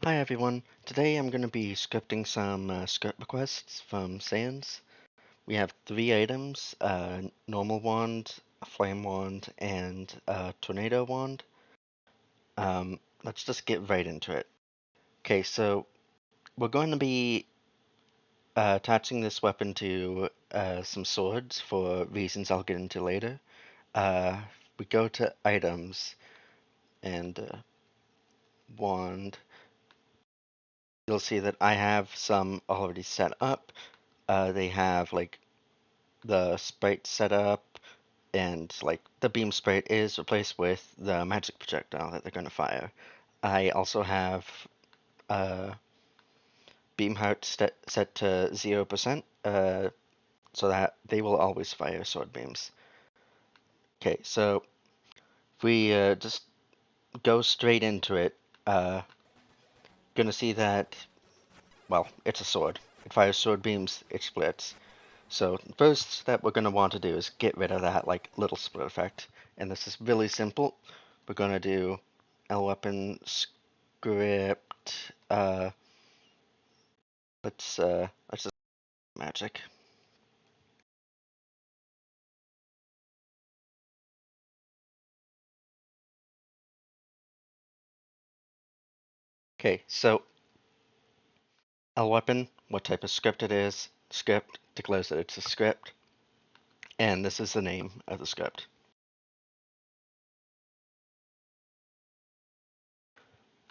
Hi everyone, today I'm going to be scripting some script requests from Sans. We have three items, normal wand, a flame wand, and a tornado wand. Let's just get right into it. Okay, so we're going to be attaching this weapon to some swords for reasons I'll get into later. We go to items and wand. You'll see that I have some already set up. They have like the sprite setup, and like the beam sprite is replaced with the magic projectile that they're going to fire. I also have beam heart set to 0%, so that they will always fire sword beams. Okay, so if we just go straight into it, gonna see that, well, it's a sword. It fires sword beams, it splits. So first step we're going to want to do is get rid of that like little split effect. And this is really simple. We're going to do weapon script. Let's just magic. Okay, so weapon, what type of script it is. Script declares that it's a script, and this is the name of the script.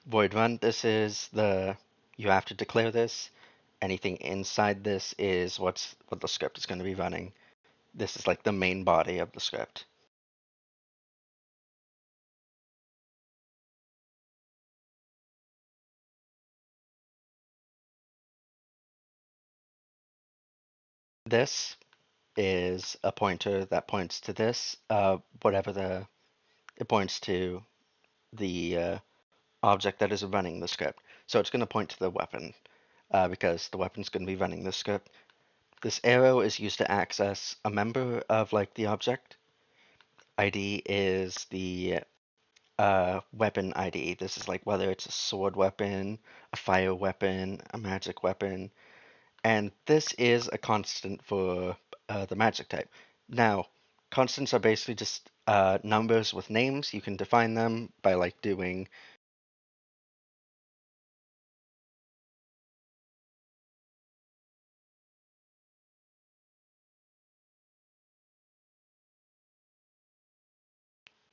Void run, this is the, you have to declare this. Anything inside this is what the script is going to be running. This is like the main body of the script. This is a pointer that points to this, whatever it points to the object that is running the script. So it's going to point to the weapon because the weapon's going to be running the script. This arrow is used to access a member of like the object. ID is the weapon ID. This is like whether it's a sword weapon, a fire weapon, a magic weapon, and this is a constant for the magic type. Now, constants are basically just numbers with names. You can define them by like doing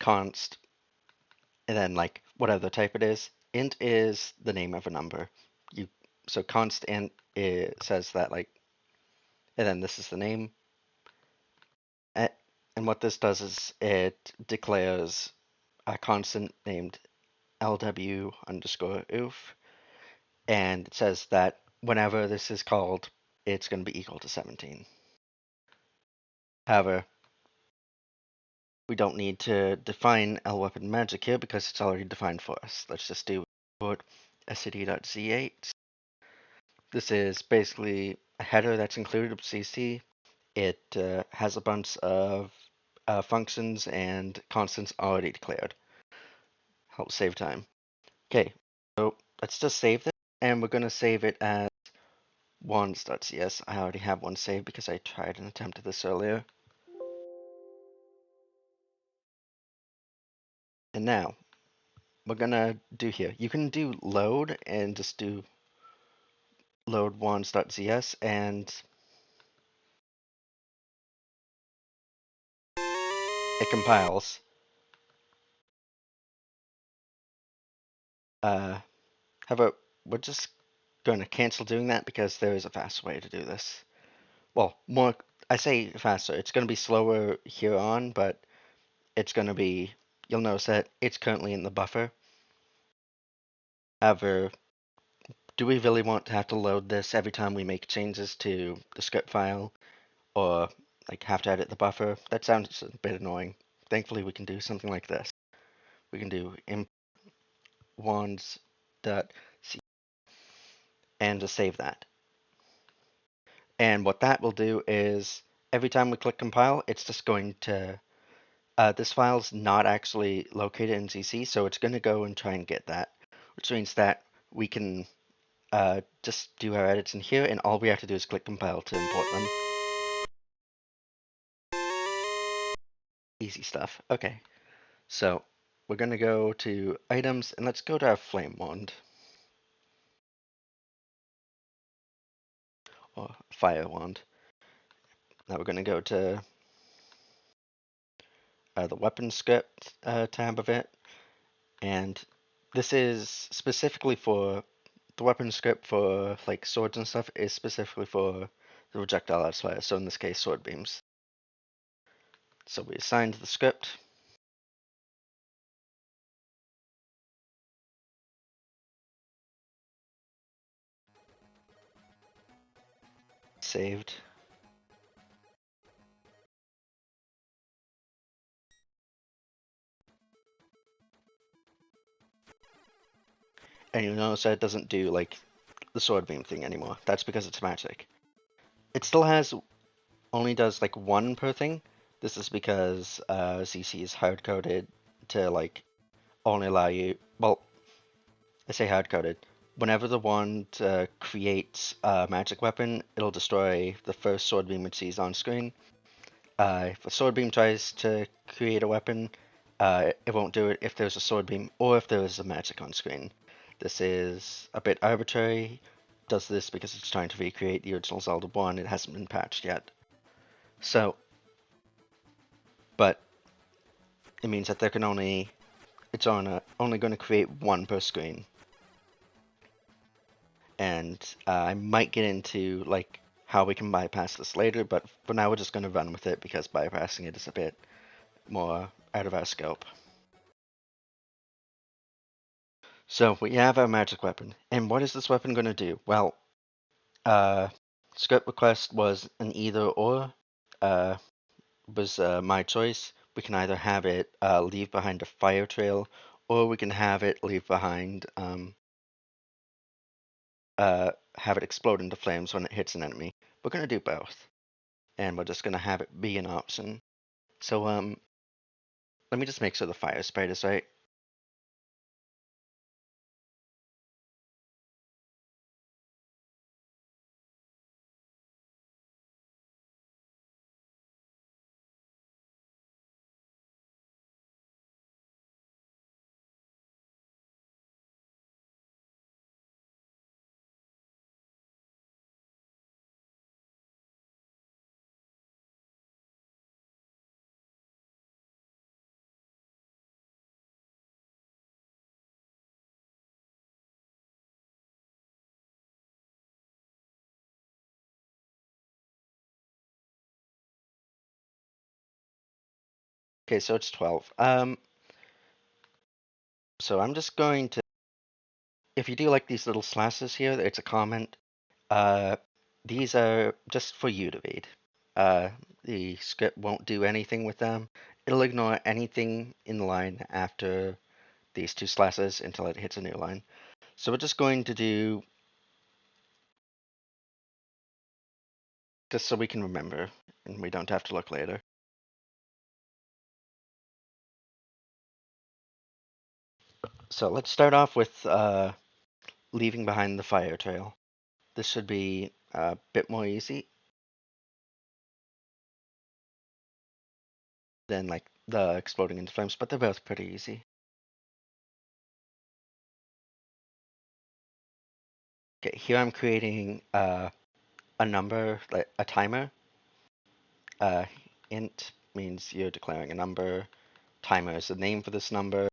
const, and then like whatever the type it is. Int is the name of a number. You so const int it says that like, and then this is the name. And what this does is it declares a constant named lw underscore oof, and it says that whenever this is called, it's going to be equal to 17. However, we don't need to define weapon magic here because it's already defined for us. Let's just do cd.z8. This is basically a header that's included with CC. It has a bunch of functions and constants already declared. Help save time. Okay, so let's just save this, and we're going to save it as wands.cs. I already have one saved because I tried and attempted this earlier. And now, we're gonna do here. You can do load and just do load wands.cs, and it compiles. However, we're just going to cancel doing that because there is a faster way to do this. Well, more, I say faster. It's going to be slower here on, but it's going to be, you'll notice that it's currently in the buffer. However, do we really want to have to load this every time we make changes to the script file, or like have to edit the buffer? That sounds a bit annoying. Thankfully, we can do something like this. We can do imp wands.c and just save that. And what that will do is every time we click compile, it's just going to, this file's not actually located in CC, so it's going to go and try and get that, which means that we can just do our edits in here, and all we have to do is click compile to import them. Easy stuff. Okay, so we're going to go to items, and let's go to our flame wand, or fire wand. Now we're going to go to the weapon script tab of it, and this is specifically for the weapon script for like swords and stuff is specifically for the projectile as fire. So in this case, sword beams. So we assigned the script. Saved. And you notice that it doesn't do like the sword beam thing anymore. That's because it's magic. It still has only does like one per thing. This is because ZC is hard coded to like only allow you. Well, I say hard coded. Whenever the wand creates a magic weapon, it'll destroy the first sword beam it sees on screen. If a sword beam tries to create a weapon, it won't do it if there's a sword beam or if there is a magic on screen. This is a bit arbitrary. Does this because it's trying to recreate the original Zelda 1. It hasn't been patched yet. So, but it means that there can only it's only going to create one per screen. And I might get into like how we can bypass this later, but for now we're just going to run with it because bypassing it is a bit more out of our scope. So we have our magic weapon, and what is this weapon going to do? Well, script request was an either or, was my choice. We can either have it leave behind a fire trail, or we can have it leave behind have it explode into flames when it hits an enemy. We're going to do both, and we're just going to have it be an option. So let me just make sure the fire sprite is right. Okay, so it's 12. So I'm just going to, if you do like these little slashes here, it's a comment. Uh, these are just for you to read. The script won't do anything with them. It'll ignore anything in the line after these two slashes until it hits a new line. So we're just going to do, just so we can remember and we don't have to look later. So let's start off with leaving behind the fire trail. This should be a bit more easy than like the exploding into flames, but they're both pretty easy. Okay, here I'm creating a number, like a timer. Uh, int means you're declaring a number. Timer is the name for this number.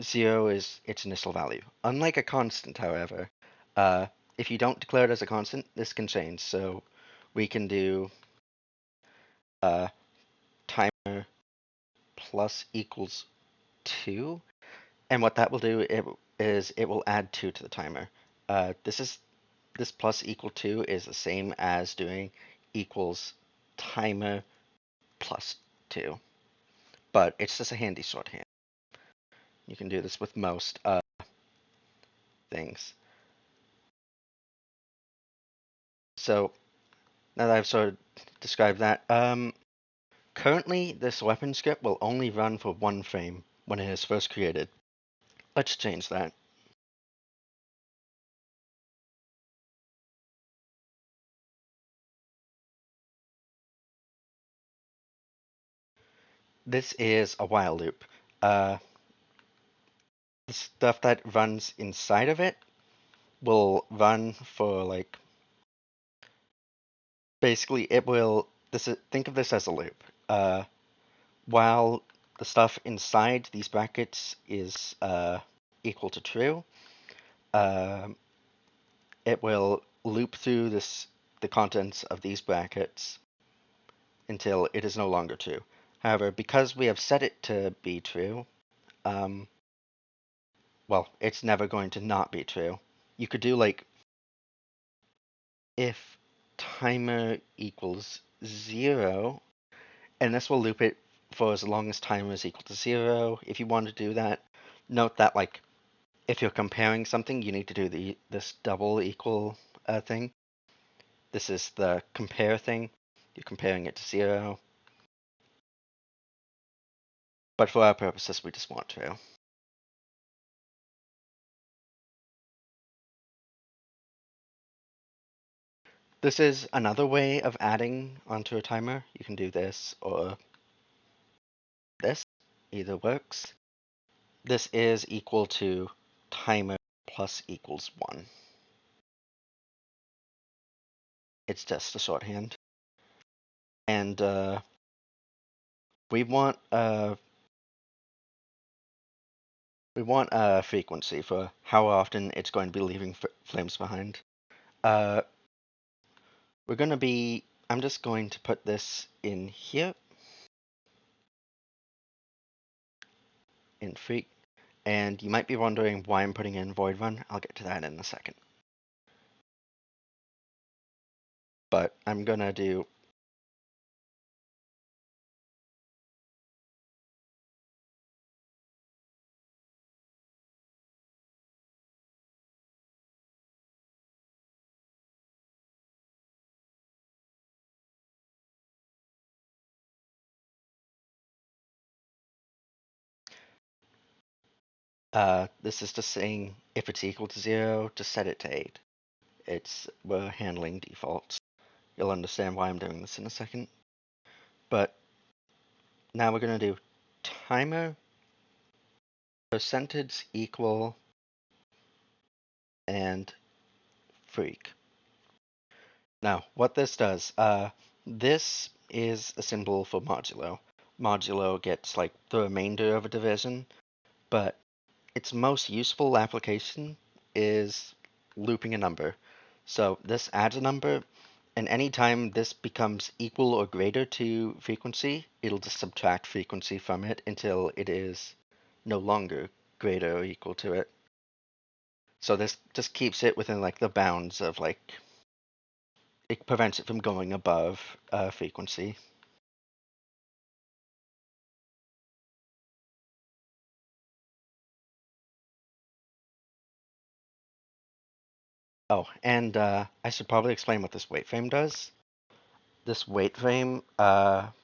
0 is its initial value. Unlike a constant, however, uh, if you don't declare it as a constant, this can change. So we can do timer plus equals 2. And what that will do is it will add 2 to the timer. This plus equal 2 is the same as doing equals timer plus 2. But it's just a handy shorthand. You can do this with most things. So now that I've sort of described that, currently this weapon script will only run for one frame when it is first created. Let's change that. This is a while loop. Uh, the stuff that runs inside of it will run for like basically it will this is think of this as a loop. While the stuff inside these brackets is equal to true, uh, it will loop through the contents of these brackets until it is no longer true. However, because we have set it to be true, um, well, it's never going to not be true. You could do like if timer equals 0, and this will loop it for as long as timer is equal to 0. If you want to do that, note that like if you're comparing something, you need to do this double equal thing. This is the compare thing. You're comparing it to 0. But for our purposes, we just want true. This is another way of adding onto a timer. You can do this or this. Either works. This is equal to timer plus equals 1. It's just a shorthand. And we want a frequency for how often it's going to be leaving flames behind. We're going to be, I'm just going to put this in here, in freak, and you might be wondering why I'm putting in void run. I'll get to that in a second. But I'm going to do this is just saying if it's equal to 0, just set it to 8. We're handling defaults. You'll understand why I'm doing this in a second. But now we're going to do timer percentage equal and freak. Now, what this does, this is a symbol for modulo. Modulo gets like the remainder of a division, but its most useful application is looping a number. So this adds a number, and anytime this becomes equal or greater to frequency, it'll just subtract frequency from it until it is no longer greater or equal to it. So this just keeps it within like the bounds of like it prevents it from going above frequency. Oh, and I should probably explain what this wait frame does. This wait frame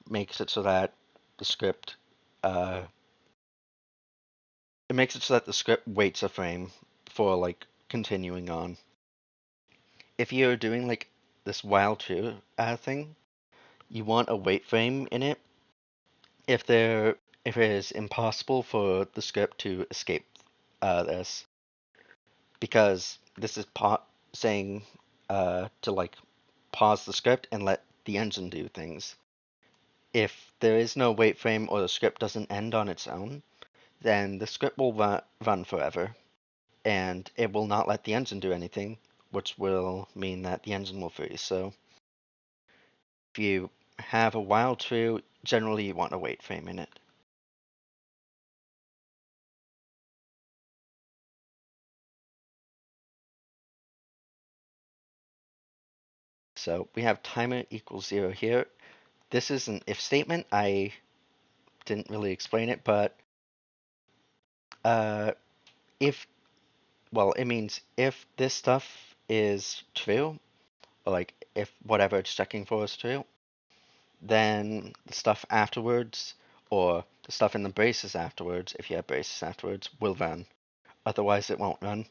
makes it so that the script uh, it makes it so that the script waits a frame for like continuing on. If you're doing like this while true thing, you want a wait frame in it if it is impossible for the script to escape this, because this is saying to like pause the script and let the engine do things. If there is no wait frame or the script doesn't end on its own, then the script will run forever, and it will not let the engine do anything, which will mean that the engine will freeze. So if you have a while true, generally you want a wait frame in it. So we have timer equals 0 here. This is an if statement. I didn't really explain it, but uh, if, well, it means if this stuff is true, or like if whatever it's checking for is true, then the stuff afterwards, or the stuff in the braces afterwards, if you have braces afterwards, will run. Otherwise, it won't run.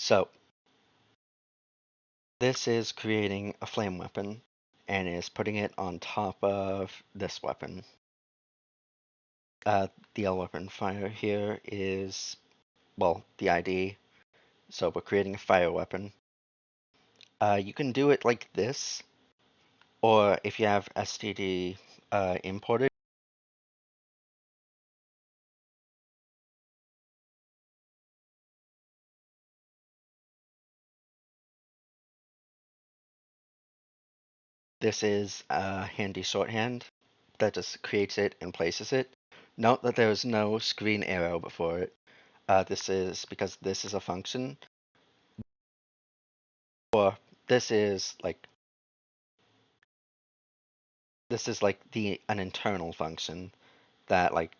So this is creating a flame weapon and is putting it on top of this weapon. The L weapon fire here is, well, the ID. So we're creating a fire weapon. You can do it like this, or if you have STD imported, this is a handy shorthand that just creates it and places it. Note that there is no screen arrow before it. This is because this is a function, or this is like the an internal function that like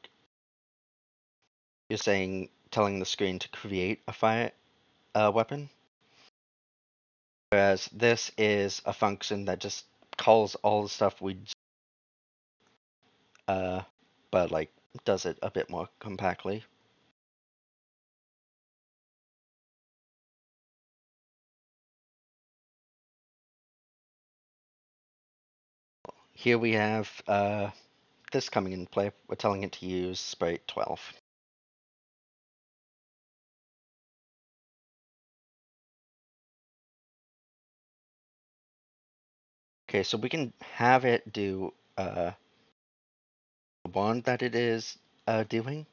you're saying telling the screen to create a fire weapon, whereas this is a function that just calls all the stuff we uh, but like does it a bit more compactly. Here we have this coming into play. We're telling it to use sprite 12. Okay, so we can have it do the one that it is doing,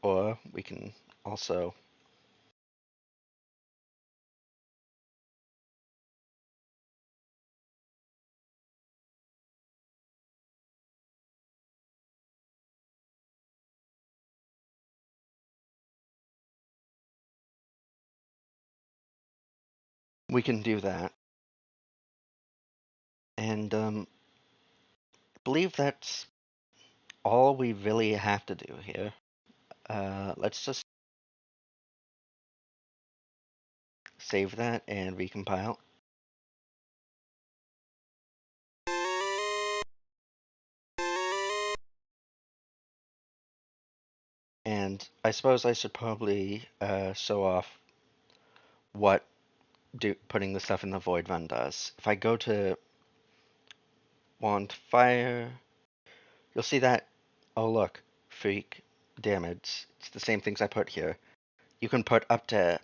or we can also do that. And I believe that's all we really have to do here. Let's just save that and recompile. And I suppose I should probably show off what putting the stuff in the void run does. If I go to wand fire, you'll see that, oh look, freak damage. It's the same things I put here. You can put up to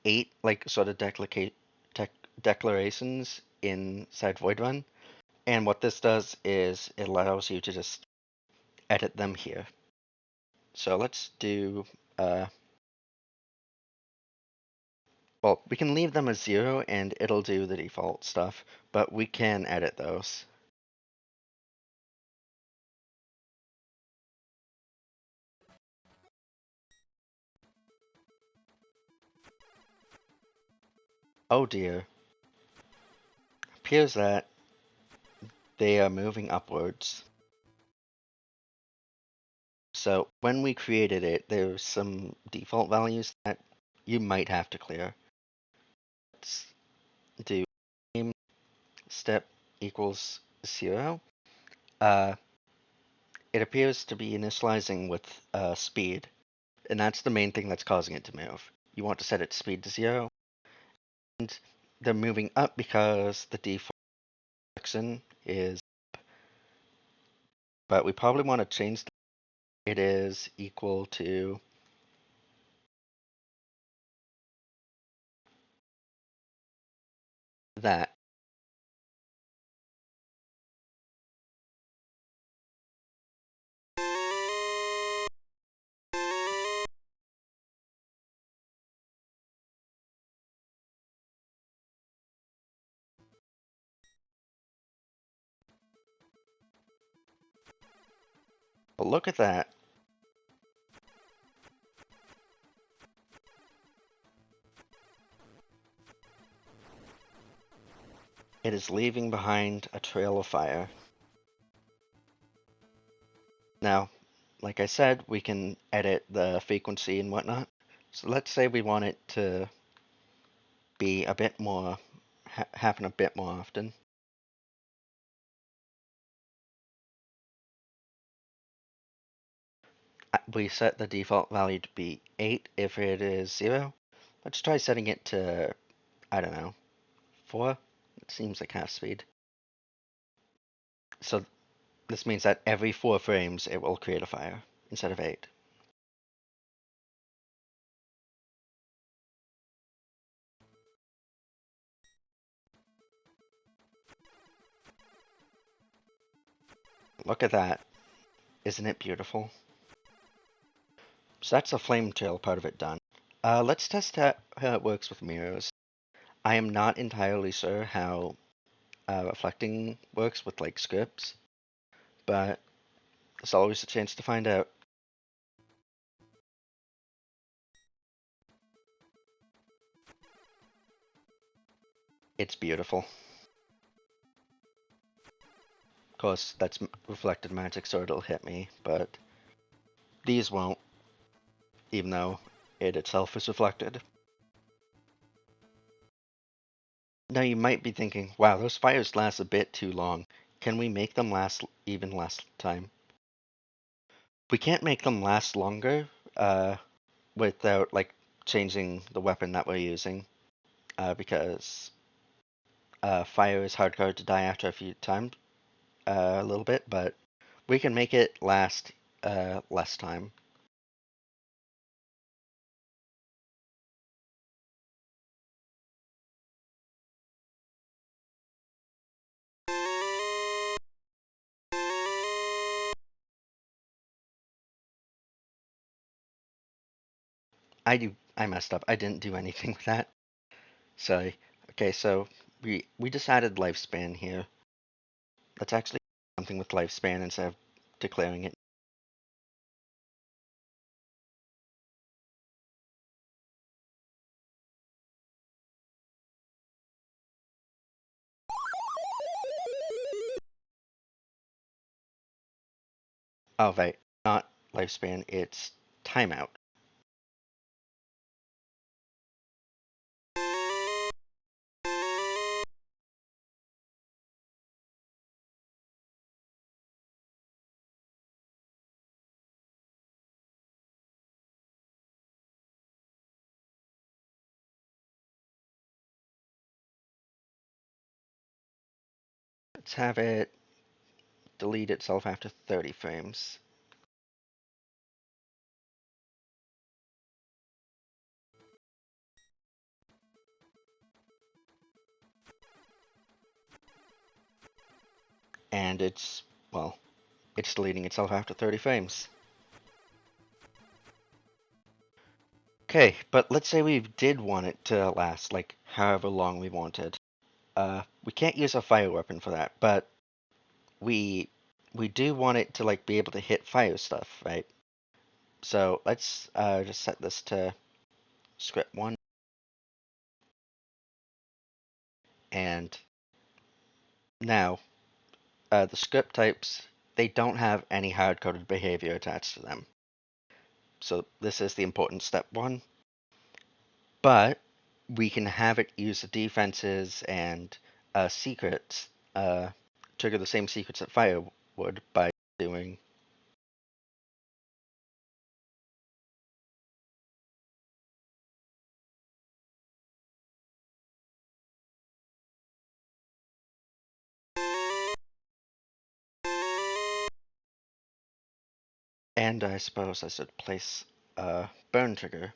8 like sort of declarations inside void run. And what this does is it allows you to just edit them here. So let's do, well, we can leave them as 0 and it'll do the default stuff, but we can edit those. Oh dear. Appears that they are moving upwards. So when we created it, there's some default values that you might have to clear. Let's do name step equals 0. It appears to be initializing with speed, and that's the main thing that's causing it to move. You want to set its speed to 0, and they're moving up because the default section is, but we probably want to change it is equal to that. But look at that. It is leaving behind a trail of fire. Now, like I said, we can edit the frequency and whatnot. So let's say we want it to be a bit more, happen a bit more often. We set the default value to be 8 if it is 0. Let's try setting it to, I don't know, 4? It seems like half speed. So this means that every 4 frames it will create a fire instead of 8. Look at that. Isn't it beautiful? So that's the flame trail part of it done. Let's test how it works with mirrors. I am not entirely sure how reflecting works with like scripts, but there's always a chance to find out. It's beautiful. Of course, that's reflected magic, so it'll hit me, but these won't, even though it itself is reflected. Now you might be thinking, wow, those fires last a bit too long. Can we make them last even less time? We can't make them last longer without like changing the weapon that we're using, because fire is hardcore to die after a few times, a little bit, but we can make it last less time. I messed up. I didn't do anything with that. Sorry. Okay, so we decided lifespan here. Let's actually do something with lifespan instead of declaring it. Oh, right. Not lifespan, it's timeout. Let's have it delete itself after 30 frames. And it's, well, it's deleting itself after 30 frames. Okay, but let's say we did want it to last, like, however long we wanted. We can't use a fire weapon for that, but we we do want it to, like, be able to hit fire stuff, right? So let's just set this to script 1, and now the script types, they don't have any hard-coded behavior attached to them. So this is the important step 1. But we can have it use the defenses and secrets, trigger the same secrets that fire would by doing. And I suppose I should place a burn trigger.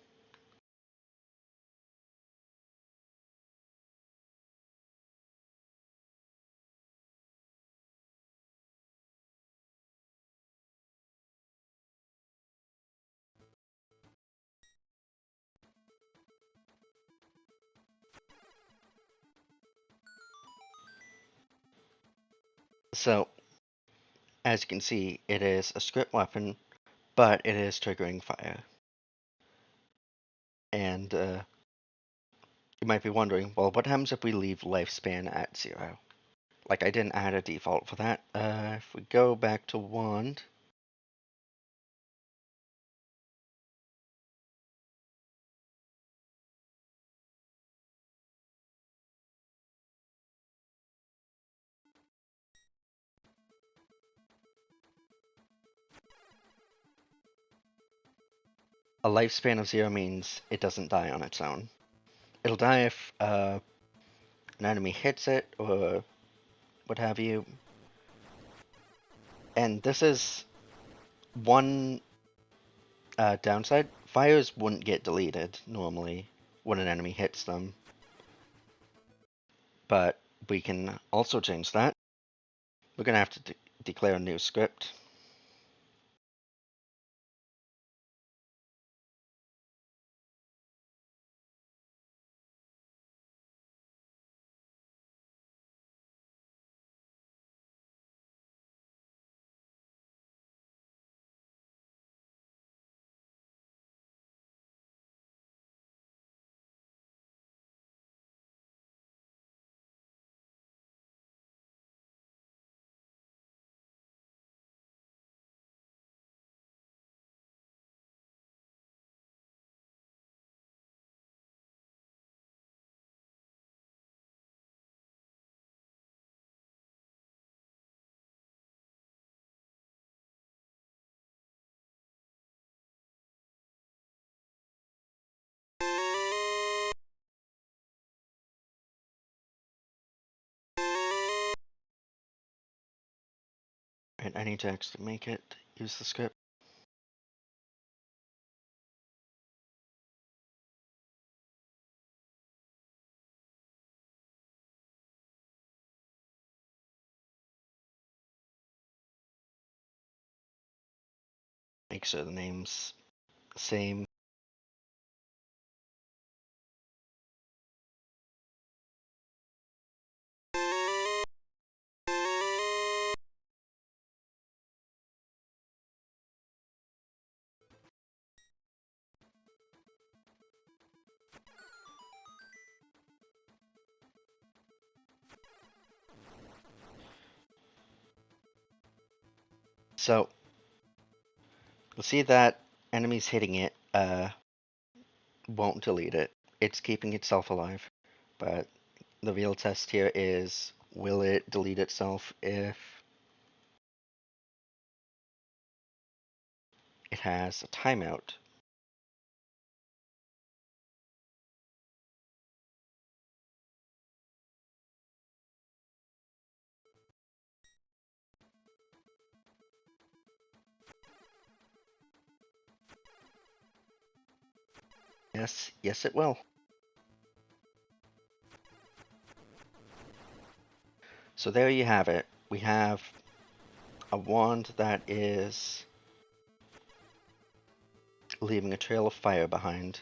So, as you can see, it is a script weapon, but it is triggering fire. And you might be wondering, well, what happens if we leave lifespan at 0? Like, I didn't add a default for that. If we go back to wand, a lifespan of 0 means it doesn't die on its own. it'll die if an enemy hits it or what have you. And this is one downside. Fires wouldn't get deleted normally when an enemy hits them, but we can also change that. We're going to have to declare a new script. And I need to actually make it use the script. Make sure the name's the same. So you'll see that enemies hitting it won't delete it. It's keeping itself alive. But the real test here is, will it delete itself if it has a timeout? Yes, yes it will. So there you have it. We have a wand that is leaving a trail of fire behind.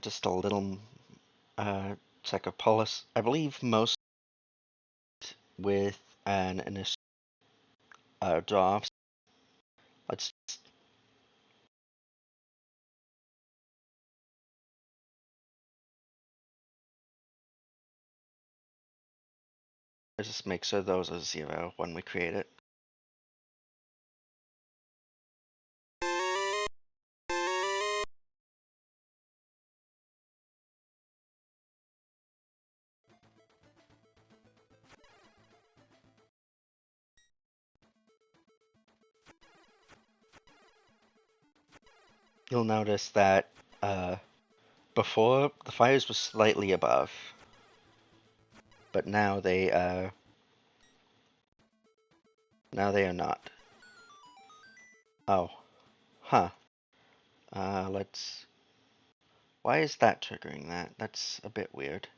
Just a little check of polish. I believe most with an initial draw. Let's just make sure those are 0 when we create it. You'll notice that before the fires were slightly above, but now they are not. Oh, huh. Let's. Why is that triggering that? That's a bit weird.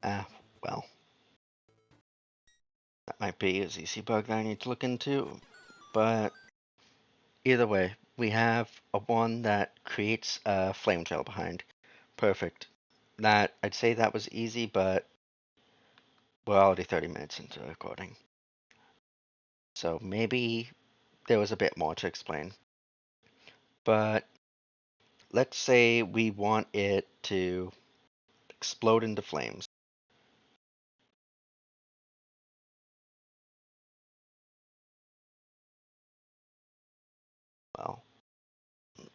Ah, well, that might be a ZC bug that I need to look into. But either way, we have a one that creates a flame trail behind. Perfect. That I'd say that was easy, but we're already 30 minutes into recording. So maybe there was a bit more to explain. But let's say we want it to explode into flames. Well,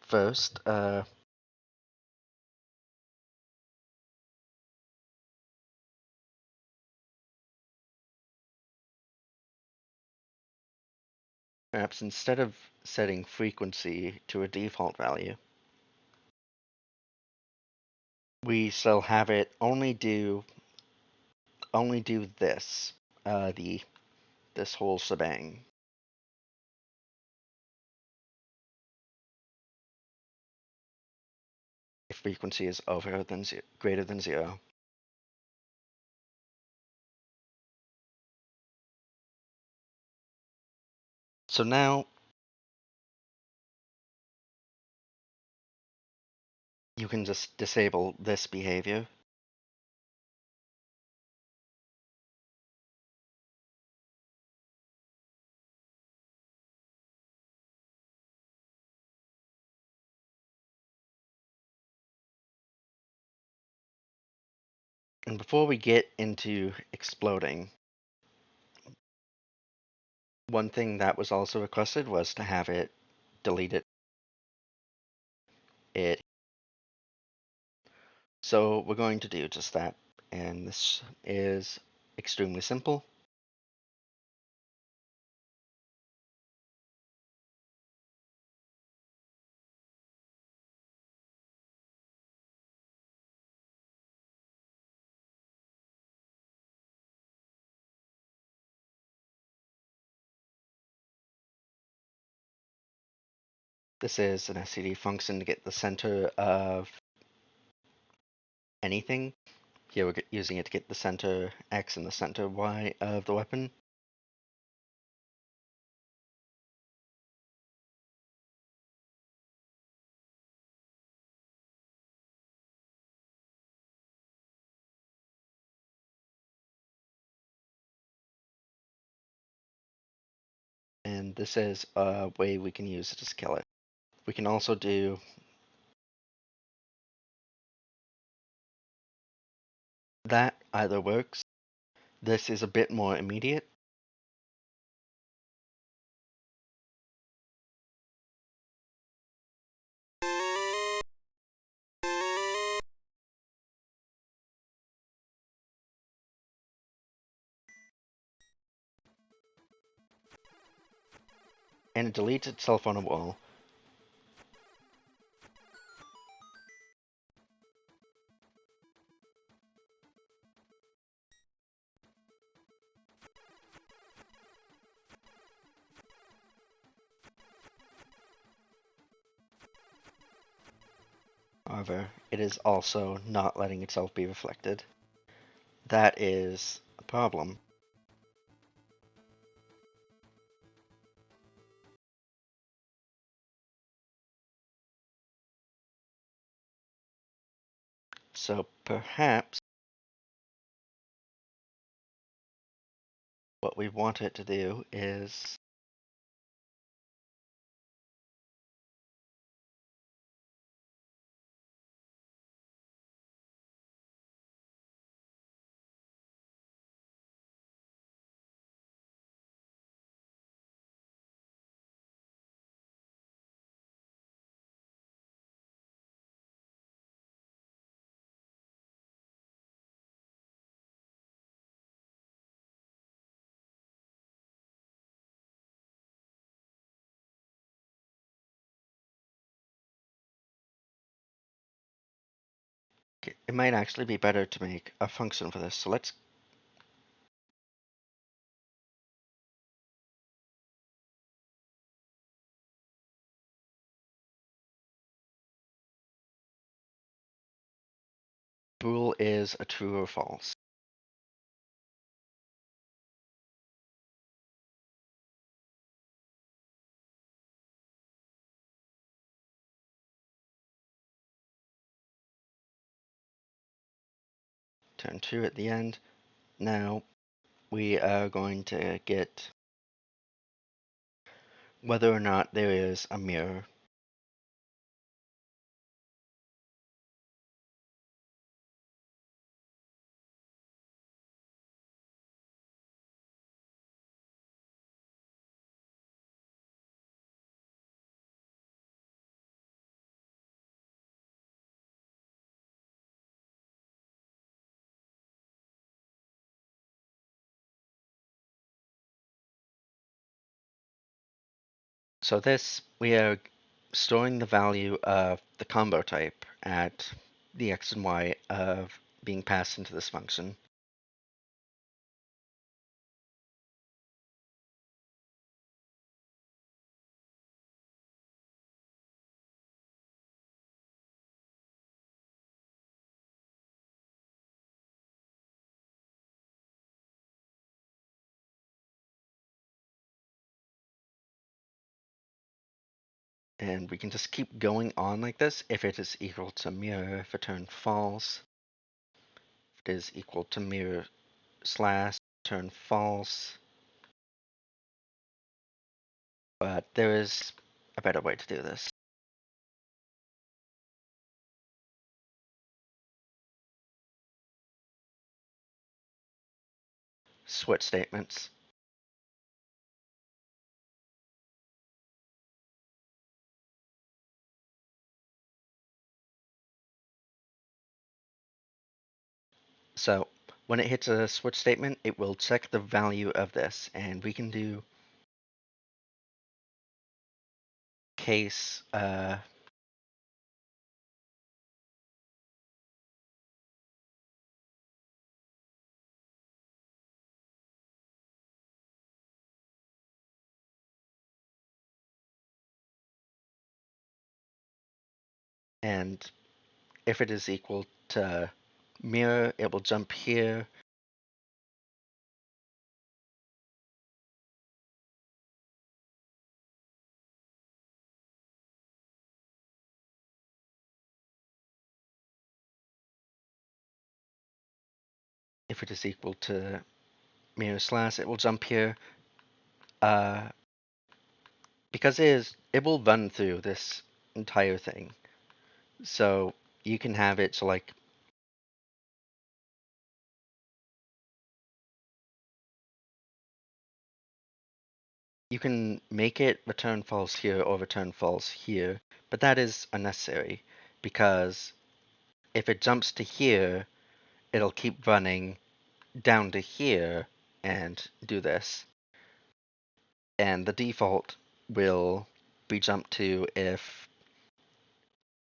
first, perhaps instead of setting frequency to a default value, we shall have it only do this, the this whole shebang. If frequency is greater than 0. So now you can just disable this behavior. And before we get into exploding, one thing that was also requested was to have it delete it. So we're going to do just that. And this is extremely simple. This is an SCD function to get the center of anything. Here we're using it to get the center X and the center Y of the weapon. And this is a way we can use it to scale it. We can also do that, either works. This is a bit more immediate. And it deletes itself on a wall. However, it is also not letting itself be reflected. That is a problem. So perhaps what we want it to do is it might actually be better to make a function for this. So let's bool is a true or false. Turn true at the end. Now we are going to get whether or not there is a mirror. So this, we are storing the value of the combo type at the x and y of being passed into this function. And we can just keep going on like this. If it is equal to mirror, if return false, if it is equal to mirror slash, return false. But there is a better way to do this. Switch statements. So when it hits a switch statement, it will check the value of this, and we can do case and if it is equal to mirror, it will jump here. If it is equal to mirror slash, it will jump here. Uh, because it will run through this entire thing. So you can have it so like you can make it return false here or return false here, but that is unnecessary because if it jumps to here, it'll keep running down to here and do this. And the default will be jumped to if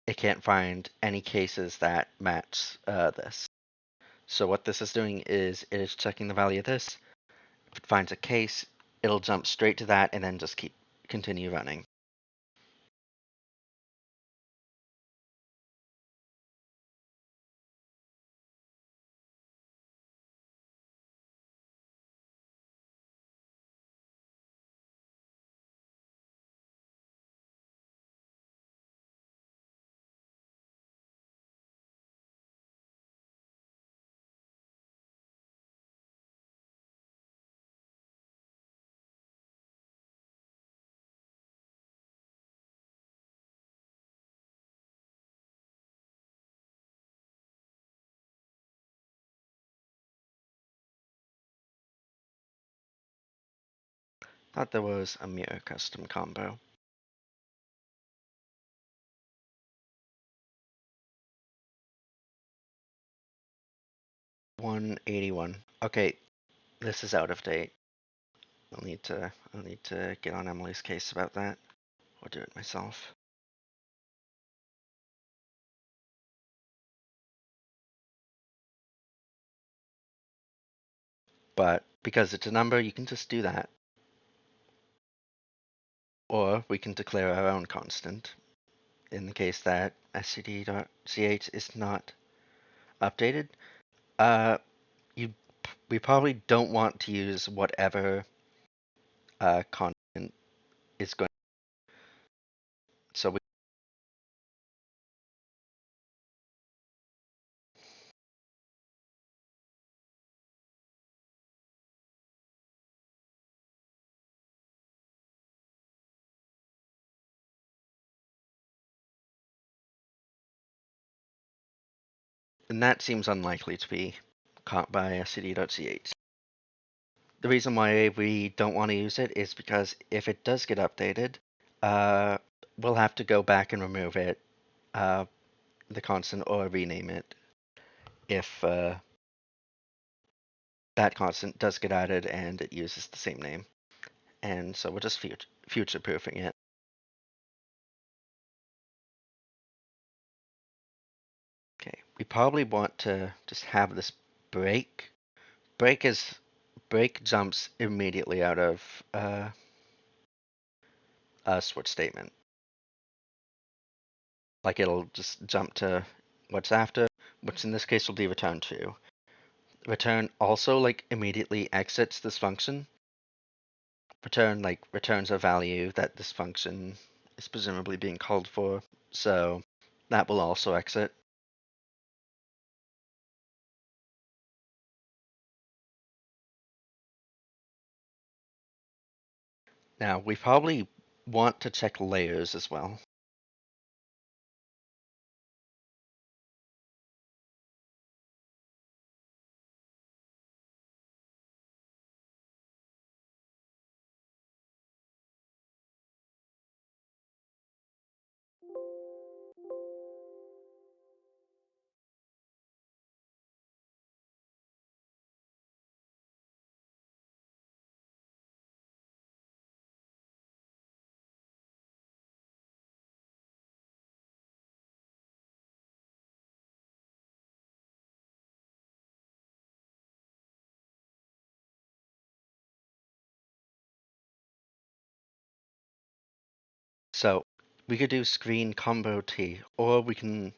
it can't find any cases that match this. So what this is doing is it is checking the value of this. If it finds a case, it'll jump straight to that and then just continue running. Thought there was a mirror custom combo. 181. Okay, this is out of date. I'll need to get on Emily's case about that. Or do it myself. But because it's a number, you can just do that. Or we can declare our own constant in the case that std.ch is not updated. Uh, you we probably don't want to use whatever constant is going. So we and that seems unlikely to be caught by std.ch. The reason why we don't want to use it is because if it does get updated, uh, we'll have to go back and remove it, uh, the constant, or rename it if that constant does get added and it uses the same name. And so we're just future proofing it. Okay, we probably want to just have this break. Break is break jumps immediately out of a switch statement. Like it'll just jump to what's after, which in this case will be return to. Return also like immediately exits this function. Return like returns a value that this function is presumably being called for, so that will also exit. Now we probably want to check layers as well. So we could do screen combo t, or we can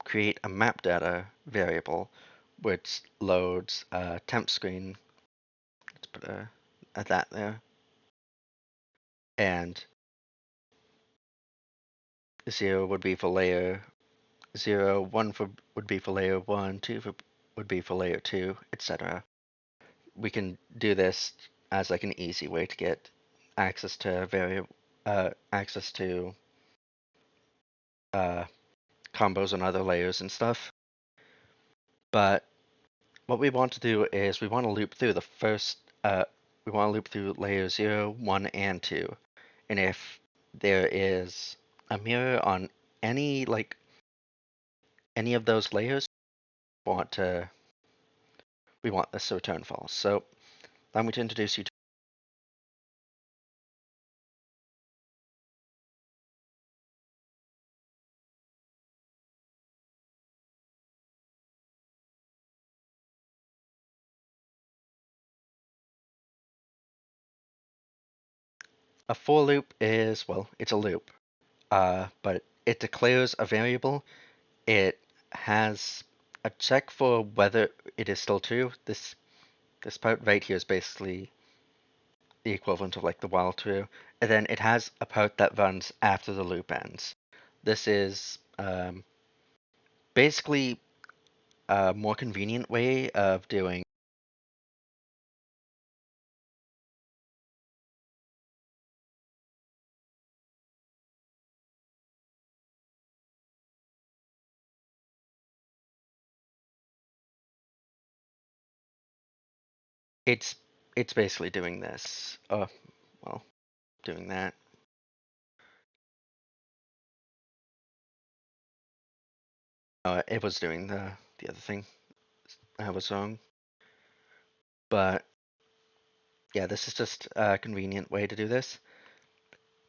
create a map data variable which loads a temp screen. Let's put a that there. And 0 would be for layer 0, 1 would be for layer 1, 2 would be for layer 2, etc. We can do this as like an easy way to get access to access to uh, combos on other layers and stuff. But what we want to do is we want to loop through the first, we want to loop through layer 0, 1, and 2. And if there is a mirror on any, like, any of those layers, want to, we want this to return false. So I'm going to introduce you to a for loop is, well, it's a loop, but it declares a variable. It has a check for whether it is still true. This part right here is basically the equivalent of like the while true, and then it has a part that runs after the loop ends. This is basically a more convenient way of doing. It's it's basically doing this. Well, doing that. It was doing the other thing. I was wrong, but yeah, this is just a convenient way to do this,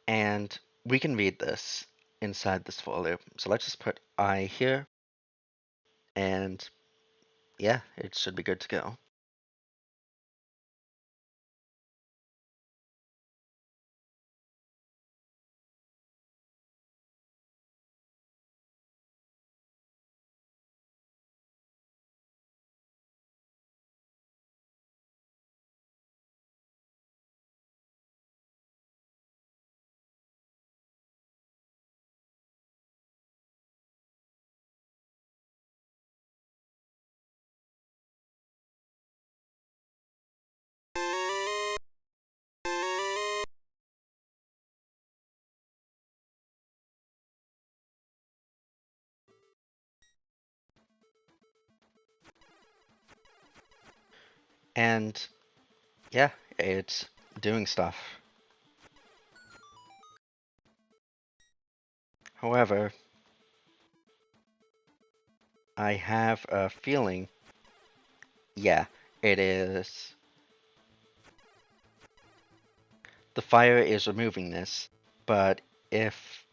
and we can read this inside this for loop. So let's just put I here, and yeah, it should be good to go. And yeah, it's doing stuff. However, I have a feeling, yeah, it is. The fire is removing this, but if,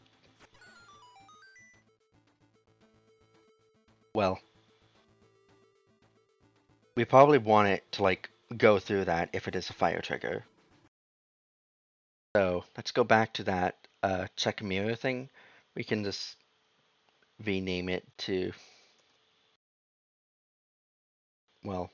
well, we probably want it to like go through that if it is a fire trigger. So let's go back to that check mirror thing. We can just rename it to, well,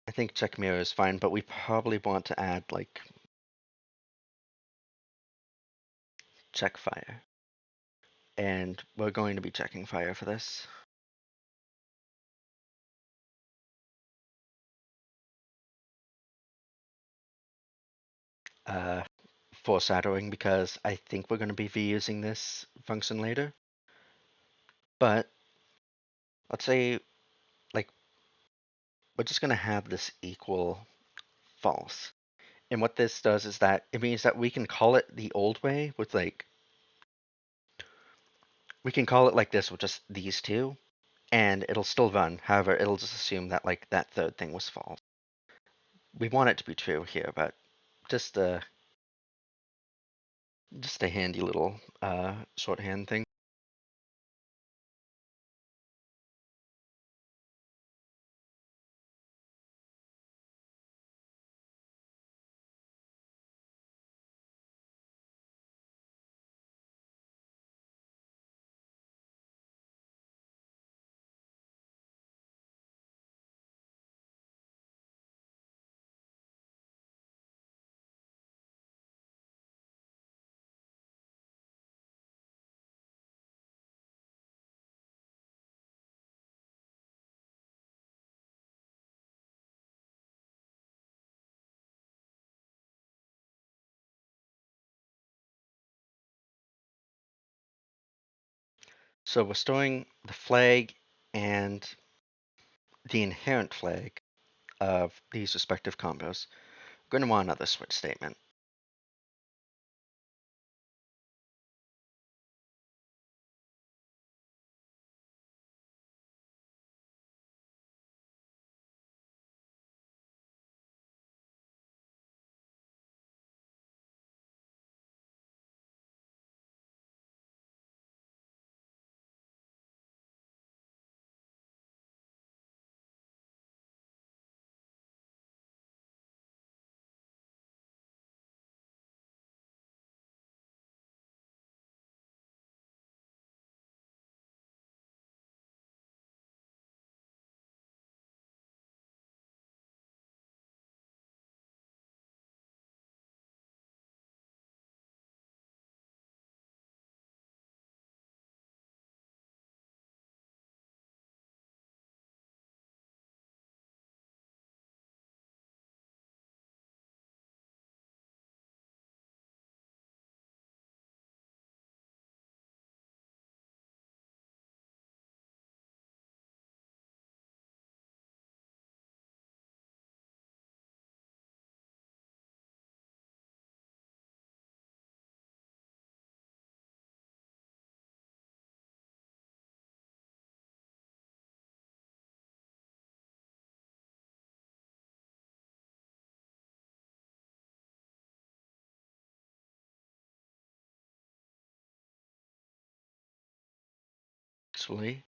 I think check mirror is fine, but we probably want to add like check fire. And we're going to be checking fire for this. Uh, Foreshadowing because I think we're going to be reusing this function later. But let's say like we're just going to have this equal false. And what this does is that it means that we can call it the old way with like we can call it like this with just these two and it'll still run. However, it'll just assume that like that third thing was false. We want it to be true here, but just a just a handy little shorthand thing. So we're storing the flag and the inherent flag of these respective combos. We're going to want another switch statement. Actually,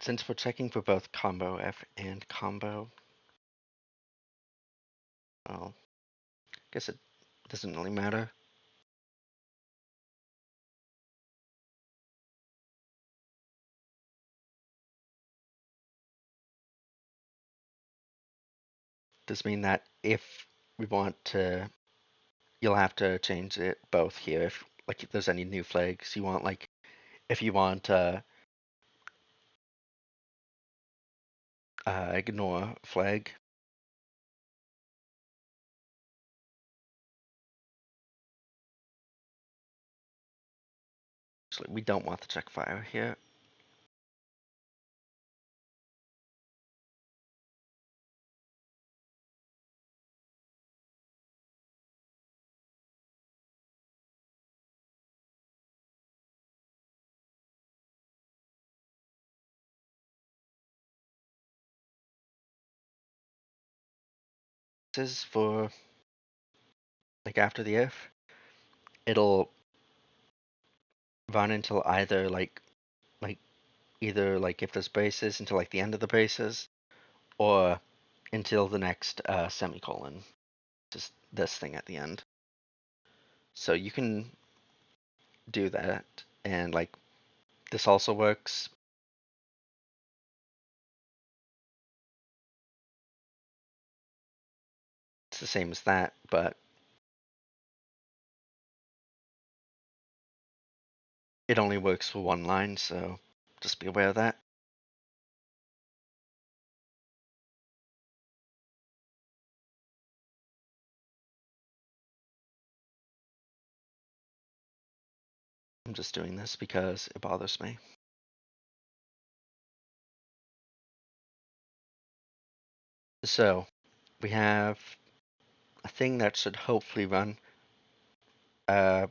since we're checking for both combo F and combo, well, I guess it doesn't really matter. Does mean that if we want to, you'll have to change it both here. If like if there's any new flags you want, like if you want ignore flag, Actually, we don't want the check fire here. This is for like after the if, it'll run until like either like if there's braces until like the end of the braces or until the next semicolon. Just this thing at the end. So you can do that, and like this also works. It's the same as that, but it only works for one line, so just be aware of that. I'm just doing this because it bothers me. So we have a thing that should hopefully run. Uh,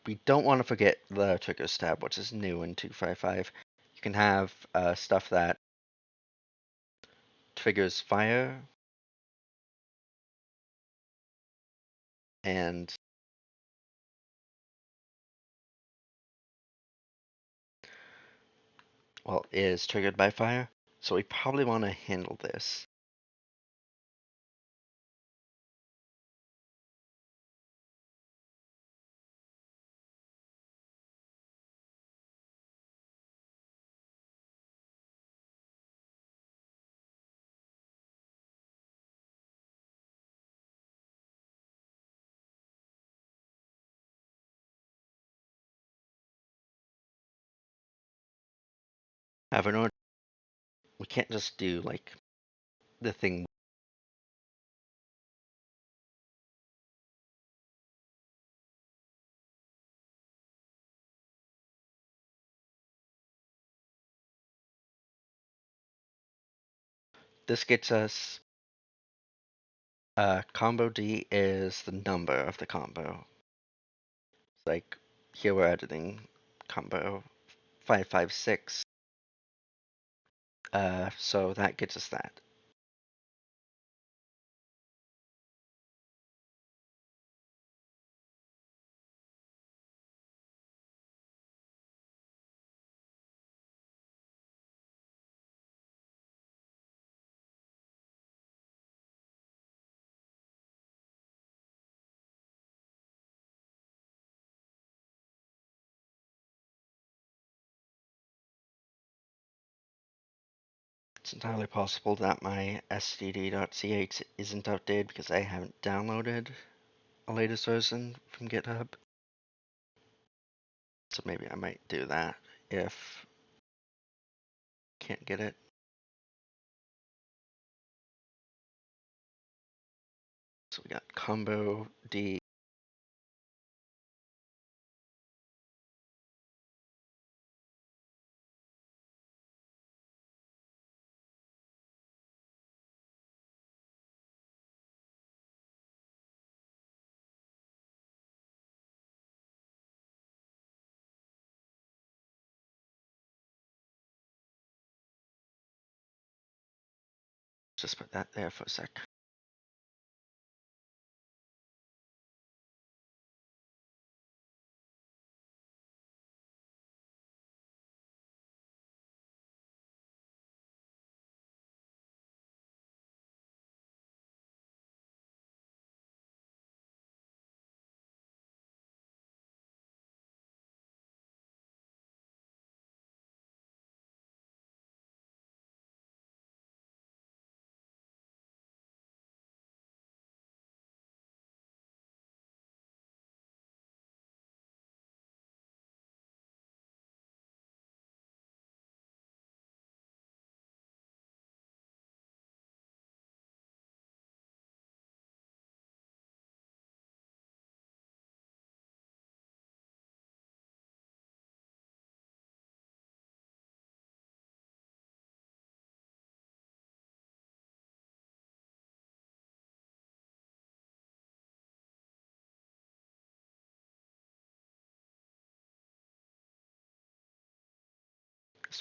we don't want to forget the triggers tab, which is new in 255. You can have stuff that triggers fire and well is triggered by fire. So we probably want to handle this. However, in order, we can't just do like the thing. This gets us combo D is the number of the combo. Like here we're editing combo 556. So that gets us that. It's entirely possible that my std.ch isn't updated because I haven't downloaded a latest version from GitHub. So maybe I might do that if can't get it. So we got combo D. Just put that there for a sec.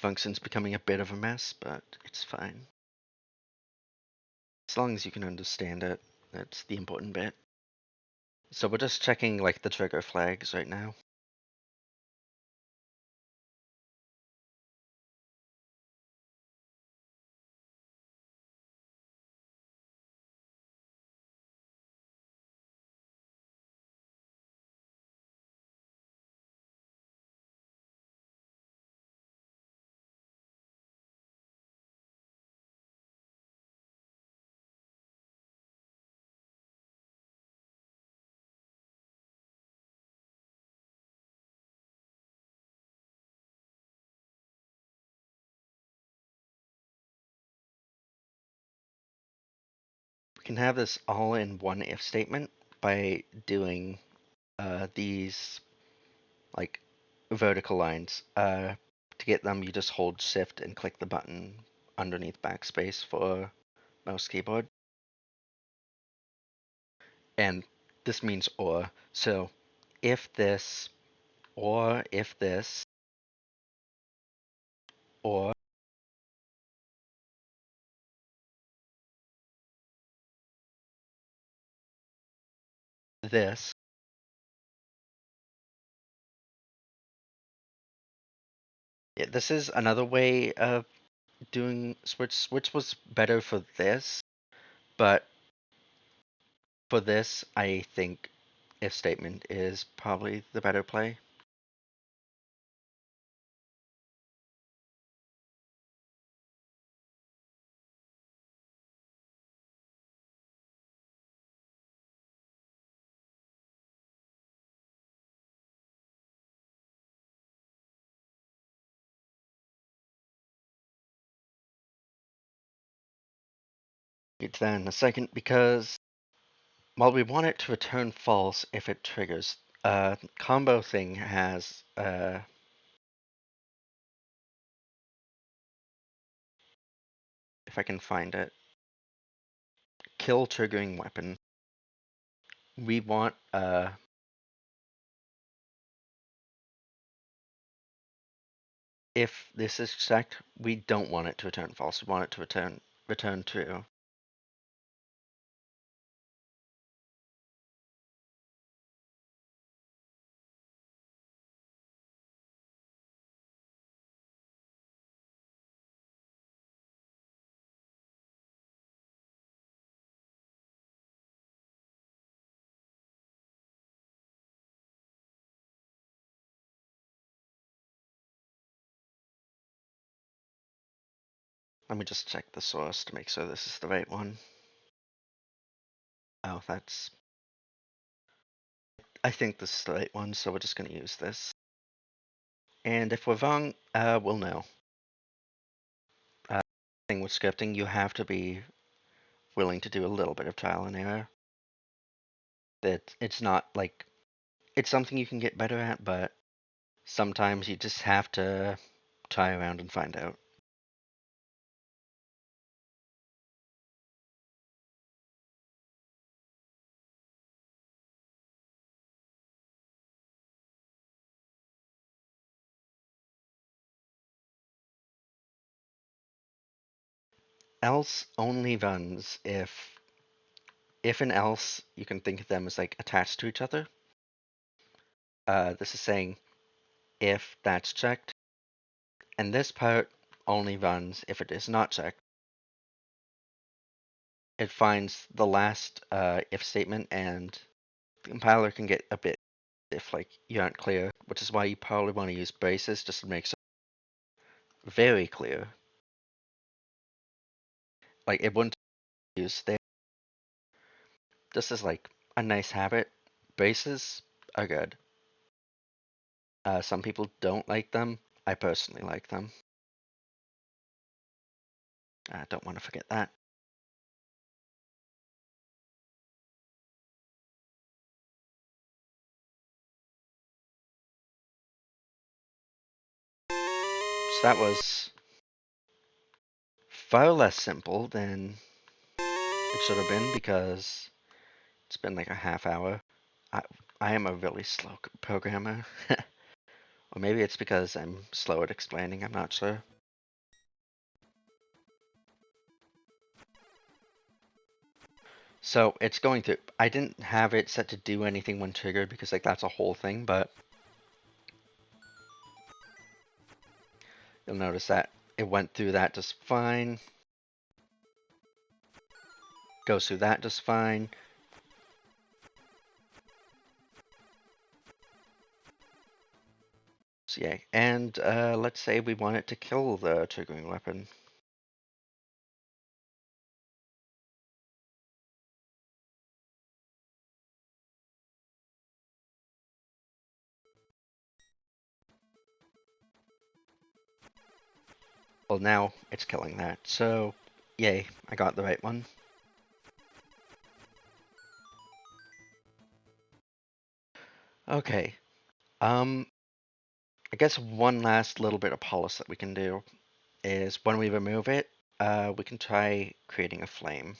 function's becoming a bit of a mess, but it's fine. As long as you can understand it, that's the important bit. So we're just checking like the trigger flags right now. We can have this all in one if statement by doing these like vertical lines. To get them, you just hold Shift and click the button underneath backspace for mouse keyboard. And this means or. So if this, or if this, or this. Yeah, this is another way of doing switch. Switch was better for this, but for this, I think if statement is probably the better play. Get to that in a second because while we want it to return false if it triggers, combo thing has if I can find it, kill triggering weapon. We want if this is checked, we don't want it to return false. We want it to return true. Let me just check the source to make sure this is the right one. Oh, that's. I think this is the right one, so we're just going to use this. And if we're wrong, we'll know. Thing with scripting, you have to be willing to do a little bit of trial and error. That it's not like it's something you can get better at, but sometimes you just have to try around and find out. Else only runs if and else you can think of them as like attached to each other. This is saying if that's checked, and this part only runs if it is not checked. It finds the last if statement, and the compiler can get a bit if like you aren't clear, which is why you probably want to use braces just to make it very clear. Like it wouldn't use there. This is like a nice habit. Braces are good. Some people don't like them. I personally like them. I don't want to forget that. So that was far less simple than it should have been because it's been like a half hour. I, I am a really slow programmer. Or maybe it's because I'm slow at explaining, I'm not sure. So it's going to, I didn't have it set to do anything when triggered because like that's a whole thing, but you'll notice that it went through that just fine, goes through that just fine. So yeah, and let's say we want it to kill the triggering weapon. Well, now it's killing that, so yay, I got the right one. Okay, I guess one last little bit of polish that we can do is when we remove it, we can try creating a flame.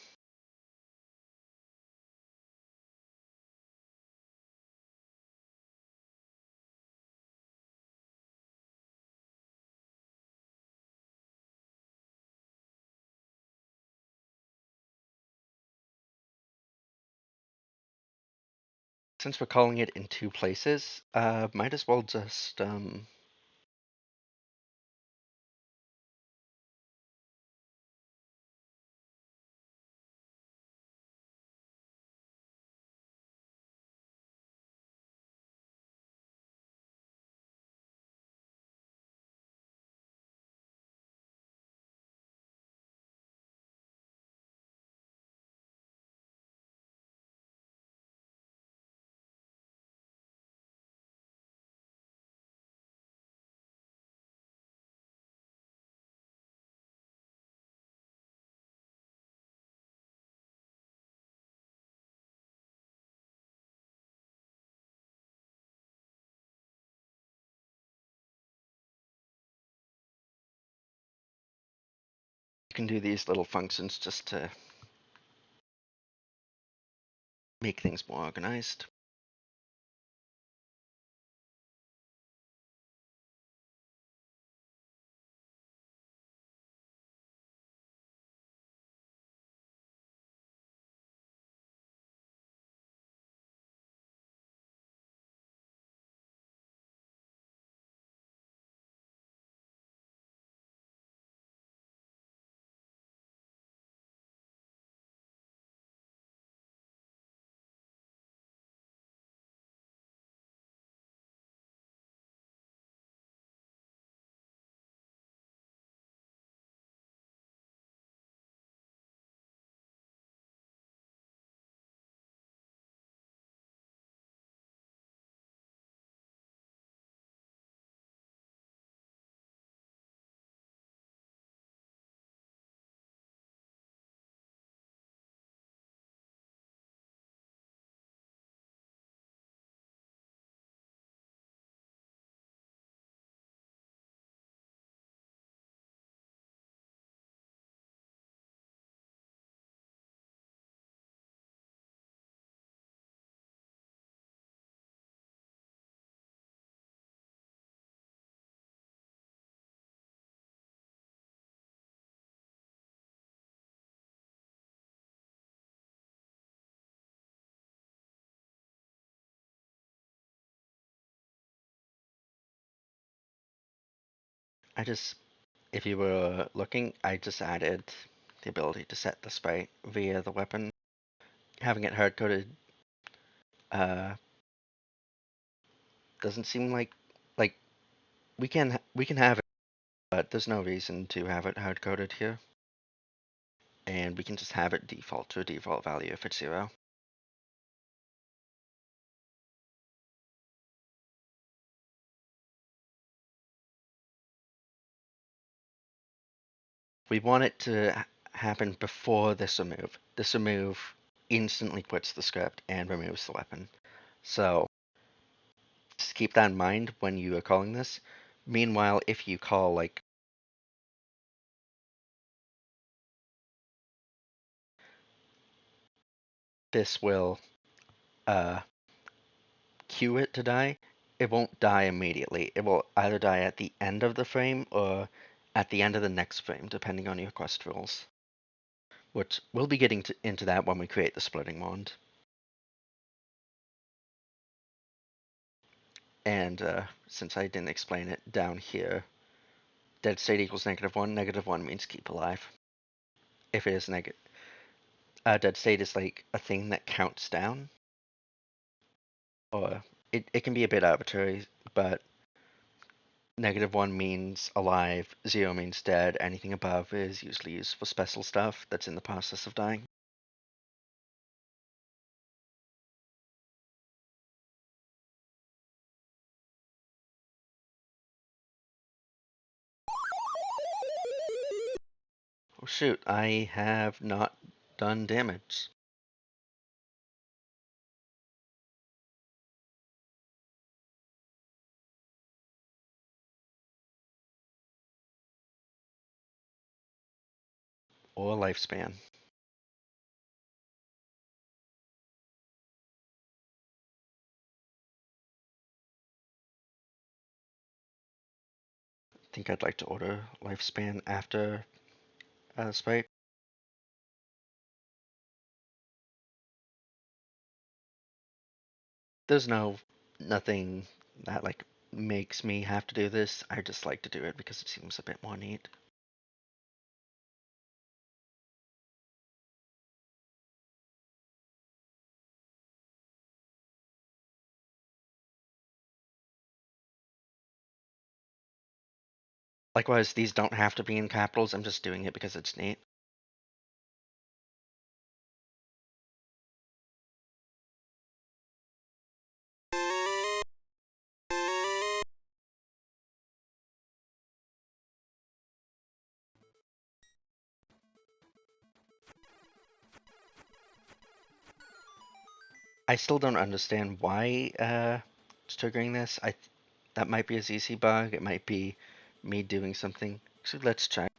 Since we're calling it in two places, might as well just you can do these little functions just to make things more organized. I just, if you were looking, I just added the ability to set the sprite via the weapon. Having it hard coded uh, doesn't seem like we can have it, but there's no reason to have it hard coded here, and we can just have it default to a default value if it's 0. We want it to happen before this remove. This remove instantly quits the script and removes the weapon. So just keep that in mind when you are calling this. Meanwhile, if you call like this will uh, cue it to die, it won't die immediately. It will either die at the end of the frame or at the end of the next frame, depending on your quest rules. Which we'll be getting into that when we create the splitting wand. And since I didn't explain it down here, dead state equals -1. -1 means keep alive. If it is negative, dead state is like a thing that counts down, or it can be a bit arbitrary, but -1 means alive, 0 means dead. Anything above is usually used for special stuff that's in the process of dying. Oh shoot, I have not done damage. Or lifespan. I think I'd like to order lifespan after spite. There's nothing that like makes me have to do this. I just like to do it because it seems a bit more neat. Likewise, these don't have to be in capitals. I'm just doing it because it's neat. I still don't understand why it's triggering this. That might be a ZC bug. It might be me doing something. So let's check.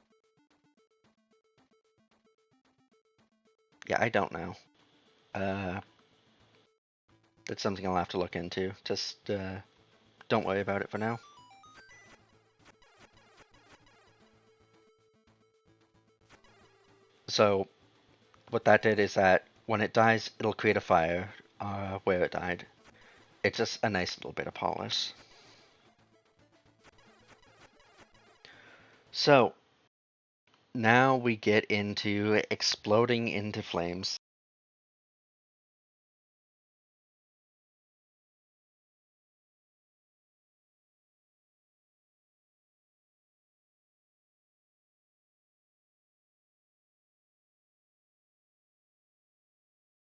Yeah, I don't know. Uh, that's something I'll have to look into. Just don't worry about it for now. So what that did is that when it dies, it'll create a fire where it died. It's just a nice little bit of polish. So now we get into exploding into flames.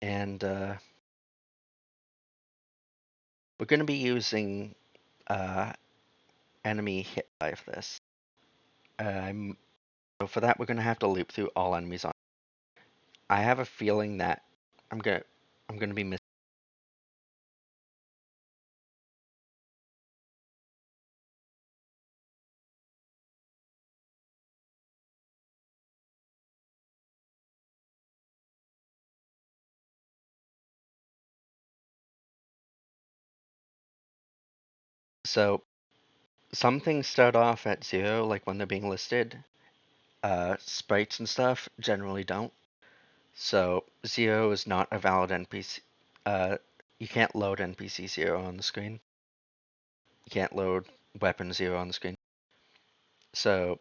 And we're going to be using uh, enemy hit by this. So for that, we're going to have to loop through all enemies on. I have a feeling that I'm gonna I'm gonna be missing. So some things start off at 0, like when they're being listed. Sprites and stuff generally don't. So 0 is not a valid NPC. Uh, you can't load NPC 0 on the screen. You can't load weapon 0 on the screen. So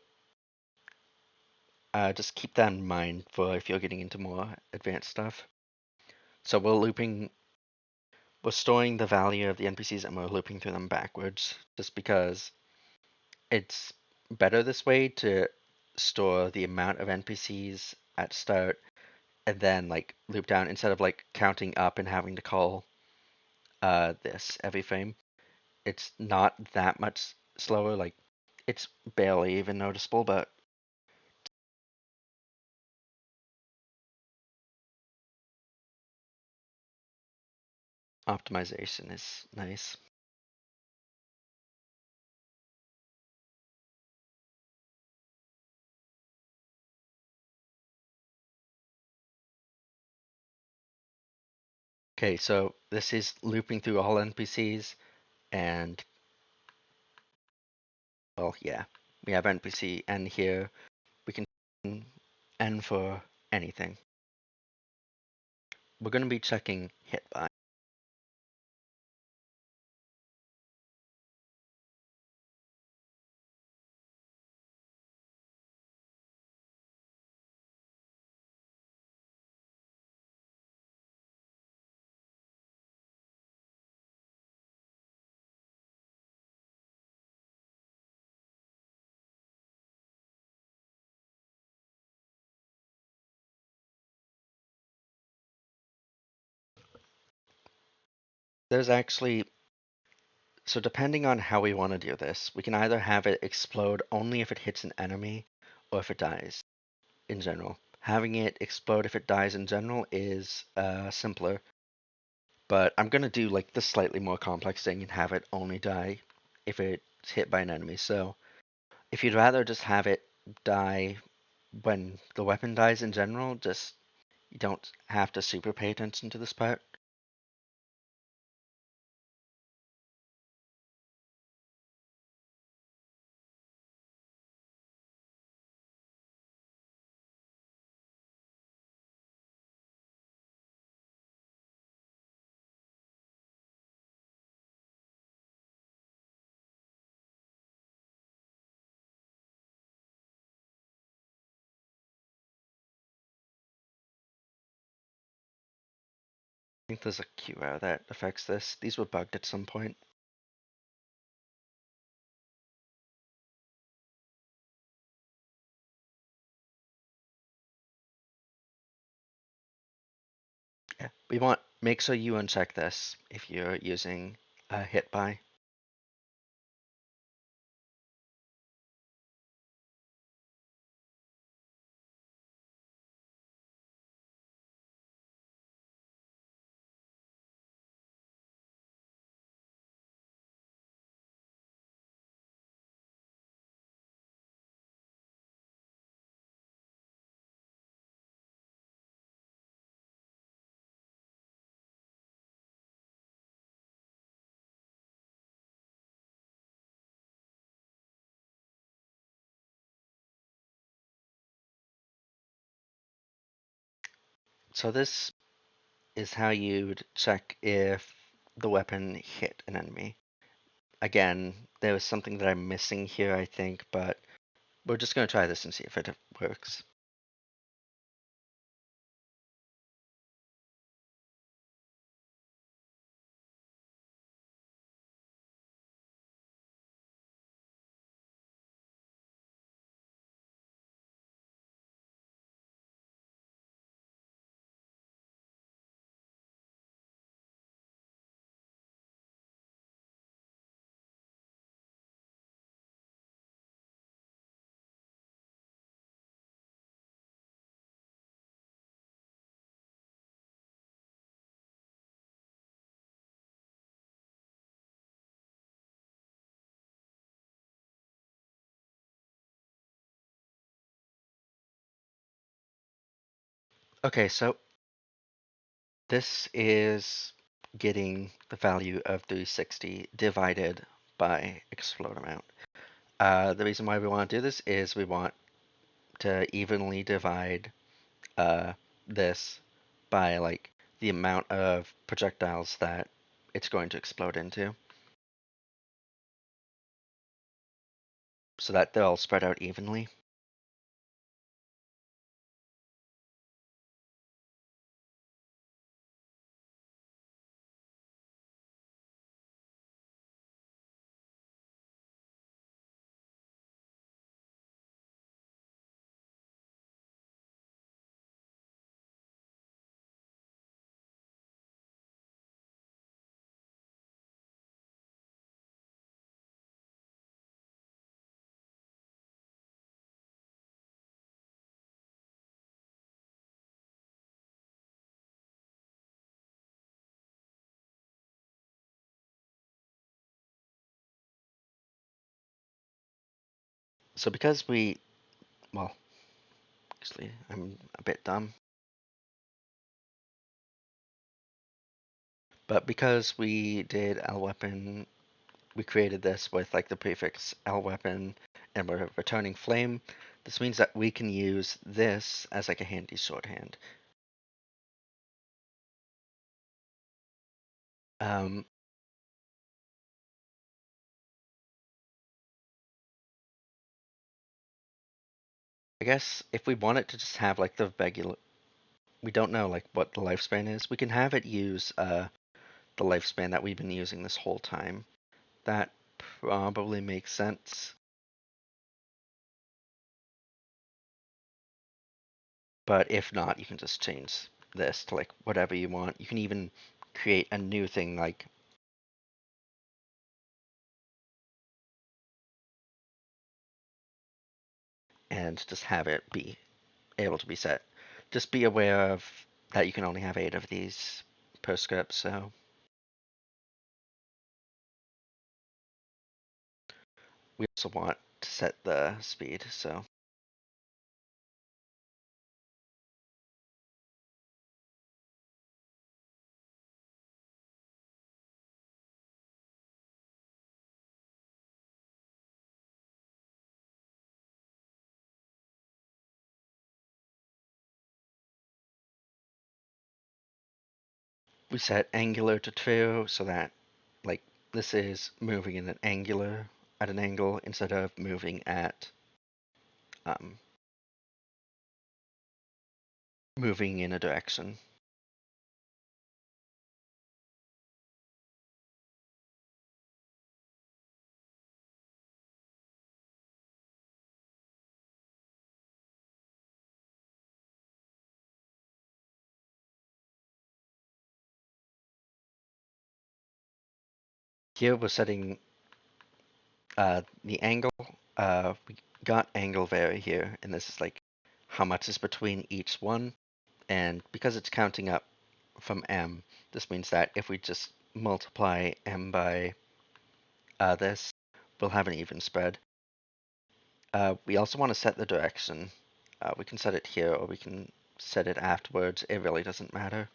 just keep that in mind for if you're getting into more advanced stuff. So we're storing the value of the NPCs and we're looping through them backwards, just because it's better this way to store the amount of NPCs at start and then like loop down instead of like counting up and having to call this every frame. It's not that much slower, like it's barely even noticeable, but optimization is nice. Okay, so this is looping through all NPCs, and well, yeah, we have NPC N here. We can N for anything. We're going to be checking hit by. There's actually, so depending on how we want to do this, we can either have it explode only if it hits an enemy or if it dies in general. Having it explode if it dies in general is simpler, but I'm going to do like the slightly more complex thing and have it only die if it's hit by an enemy. So if you'd rather just have it die when the weapon dies in general, just you don't have to super pay attention to this part. I think there's a Q error that affects this. These were bugged at some point. Yeah. We want make sure you uncheck this if you're using a hit by. So this is how you'd check if the weapon hit an enemy. Again, there was something that I'm missing here, I think, but we're just going to try this and see if it works. Okay, so this is getting the value of 360 divided by explode amount. The reason why we want to do this is we want to evenly divide uh, this by like the amount of projectiles that it's going to explode into, so that they're all spread out evenly. So because we, well, actually, I'm a bit dumb, but because we did a weapon we created this with like the prefix L weapon and we're returning flame. This means that we can use this as like a handy shorthand. Um, I guess if we want it to just have like the regular, we don't know like what the lifespan is. We can have it use the lifespan that we've been using this whole time. That probably makes sense. But if not, you can just change this to like whatever you want. You can even create a new thing like and just have it be able to be set. Just be aware of that you can only have 8 of these per script, so we also want to set the speed, so we set angular to true so that like this is moving in an angular at an angle instead of moving at um, moving in a direction. Here we're setting the angle. We got angle vary here, and this is like how much is between each one. And because it's counting up from m, this means that if we just multiply m by this, we'll have an even spread. We also want to set the direction. We can set it here or we can set it afterwards. It really doesn't matter.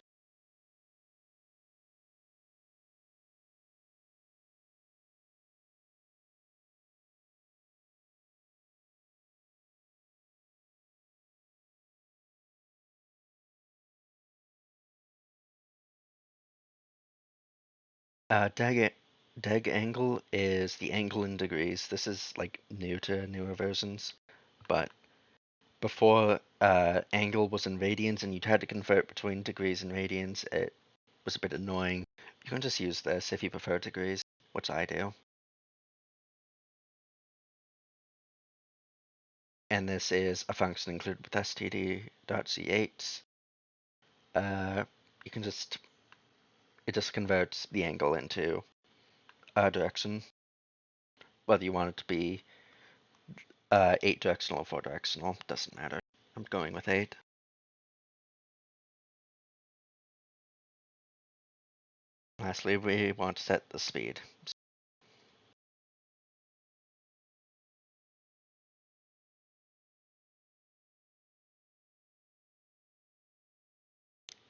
Deg angle is the angle in degrees. This is like new to newer versions, but before angle was in radians and you'd had to convert between degrees and radians, it was a bit annoying. You can just use this if you prefer degrees, which I do. And this is a function included with std.c8. You can just, it just converts the angle into a direction, whether you want it to be 8 directional or 4 directional, doesn't matter. I'm going with 8. Lastly, we want to set the speed.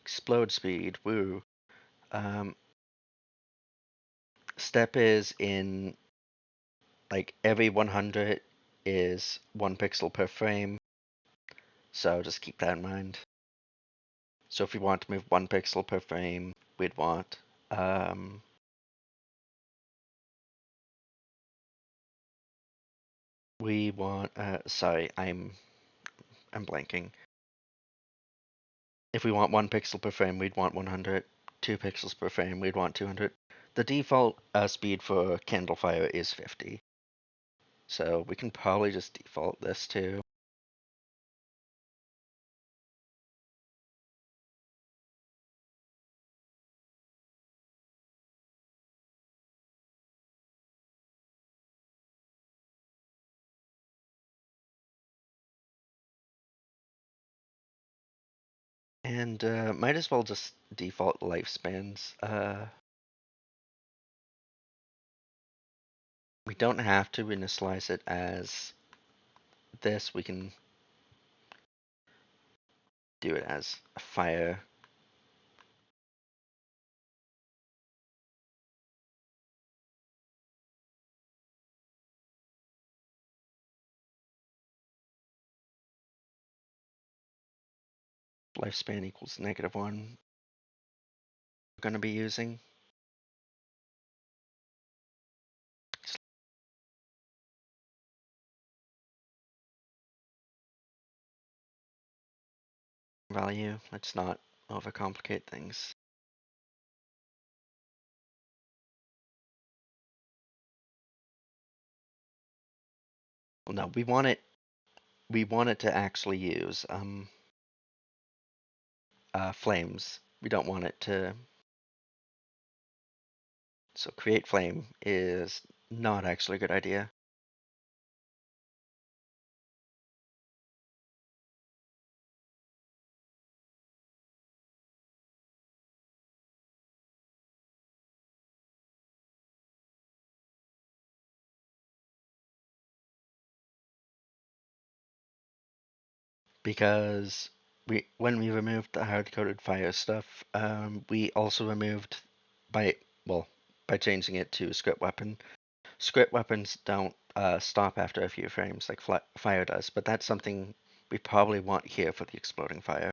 Explode speed, woo. Um, step is in, like, every 100 is 1 pixel per frame, so just keep that in mind. So if we want to move 1 pixel per frame, we'd want, we want, sorry, I'm blanking. If we want 1 pixel per frame, we'd want 100. 2 pixels per frame, we'd want 200. The default speed for Candlefire is 50. So we can probably just default this too. And might as well just default lifespans. We don't have to initialize it as this. We can do it as a fire. lifespan equals -1 we're going to be using. Value. Let's not overcomplicate things. Well, no, we want it. We want it to actually use flames. We don't want it to. So create flame is not actually a good idea. Because when we removed the hard-coded fire stuff, we also removed by well by changing it to script weapon. Script weapons don't stop after a few frames like fire does, but that's something we probably want here for the exploding fire.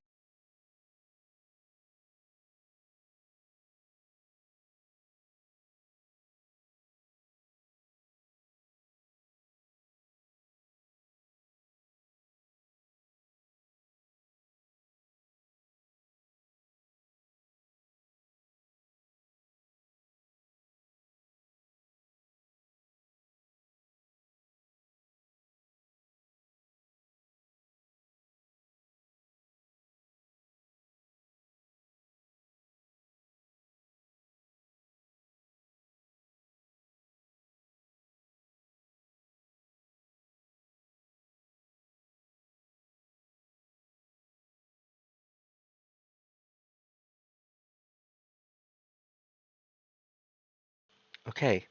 Okay,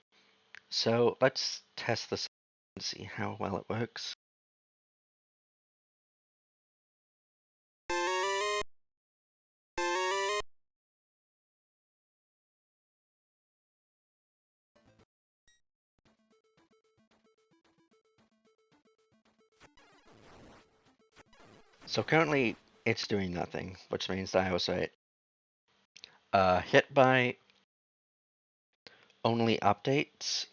so let's test this and see how well it works. So currently it's doing nothing, which means that I was right. Hit by only updates.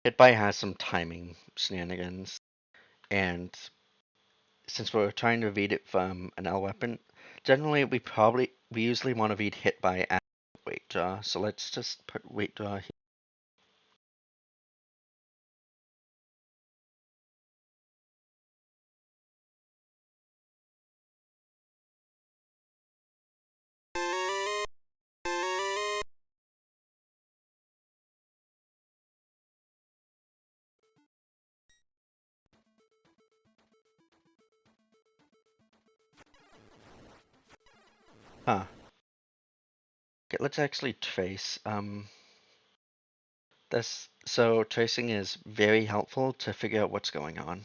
Hit by has some timing shenanigans, and since we're trying to read it from an L weapon, generally we usually want to read hit by as weight draw. So let's just put weight draw here. Huh. Okay, let's actually trace this. So tracing is very helpful to figure out what's going on.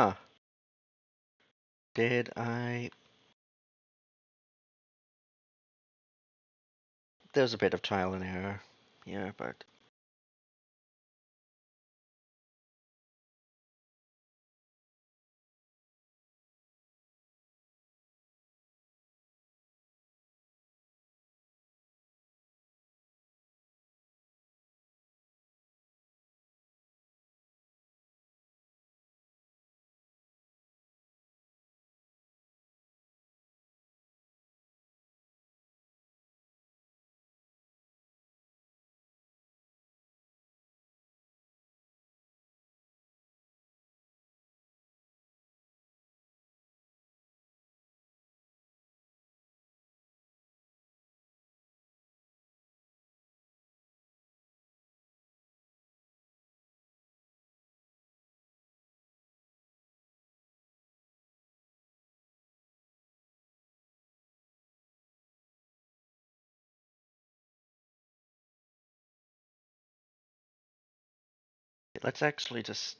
Huh. Did I... There's a bit of trial and error here, but... Let's actually just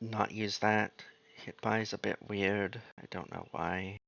not use that. Hit buy is a bit weird. I don't know why.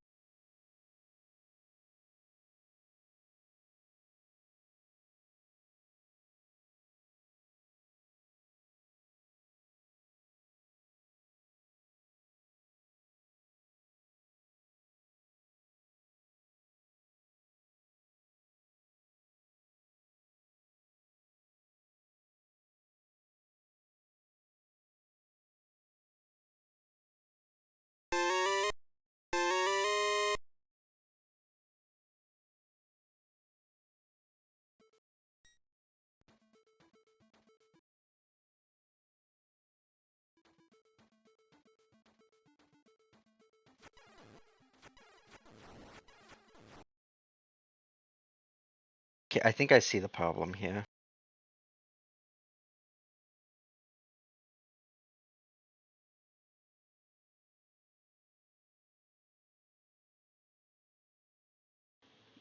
Okay, I think I see the problem here.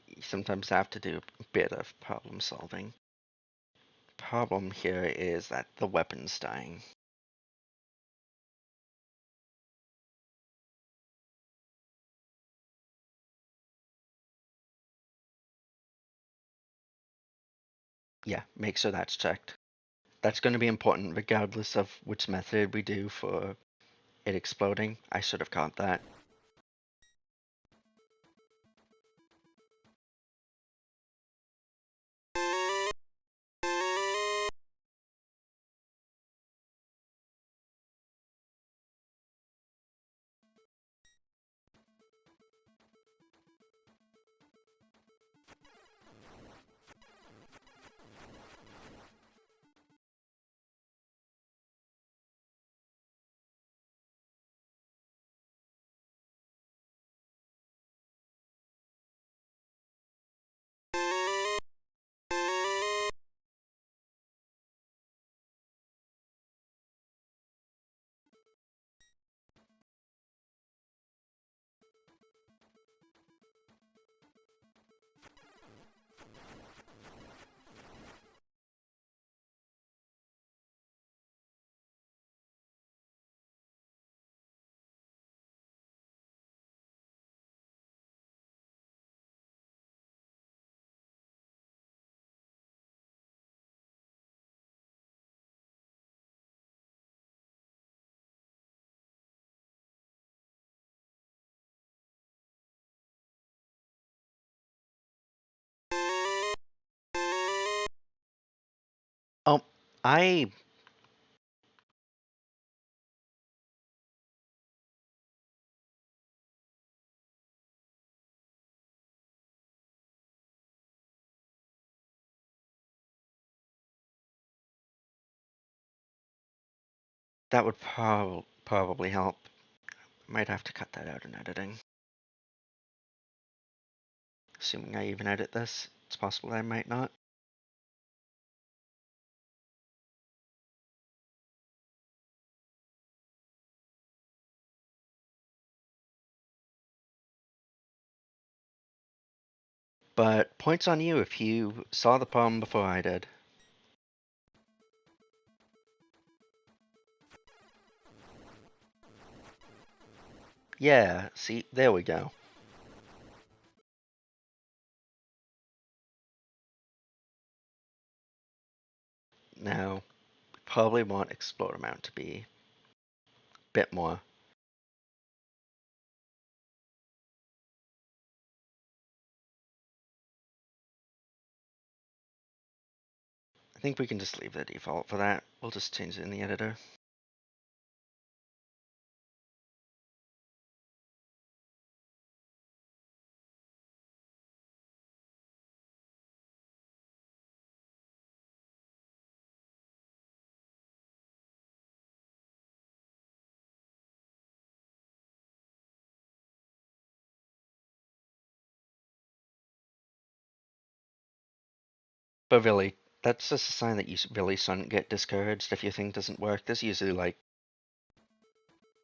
You sometimes have to do a bit of problem solving. Problem here is that the weapon's dying. Yeah, make sure that's checked. That's going to be important regardless of which method we do for it exploding. I should have caught that. Oh, I that would probably help. Might have to cut that out in editing. Assuming I even edit this, it's possible I might not. But points on you if you saw the problem before I did. Yeah, see, there we go. Now, probably want explode amount to be a bit more. I think we can just leave the default for that. We'll just change it in the editor. But really, that's just a sign that you really shouldn't get discouraged if your thing doesn't work. There's usually like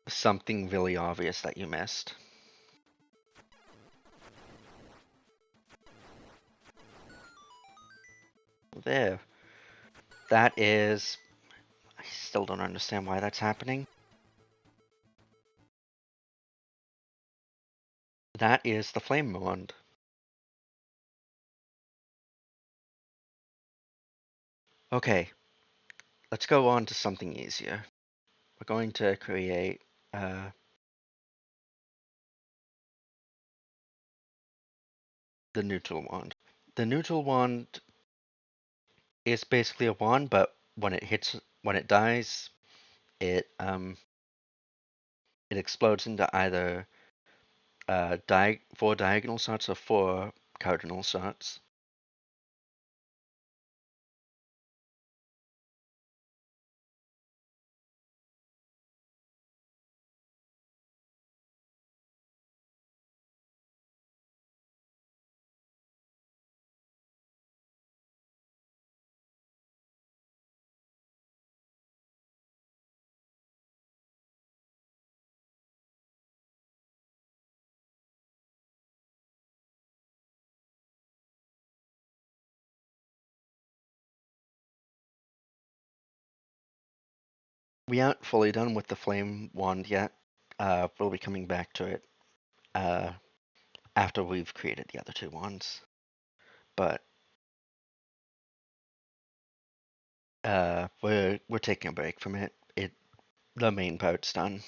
something really obvious that you missed. There. That is. I still don't understand why that's happening. That is the flame wand. Okay, let's go on to something easier. We're going to create the neutral wand. The neutral wand is basically a wand, but when it dies, it explodes into either 4 diagonal shots or 4 cardinal shots. We aren't fully done with the flame wand yet. We'll be coming back to it uh, after we've created the other 2 wands. But we're taking a break from it. The main part's done.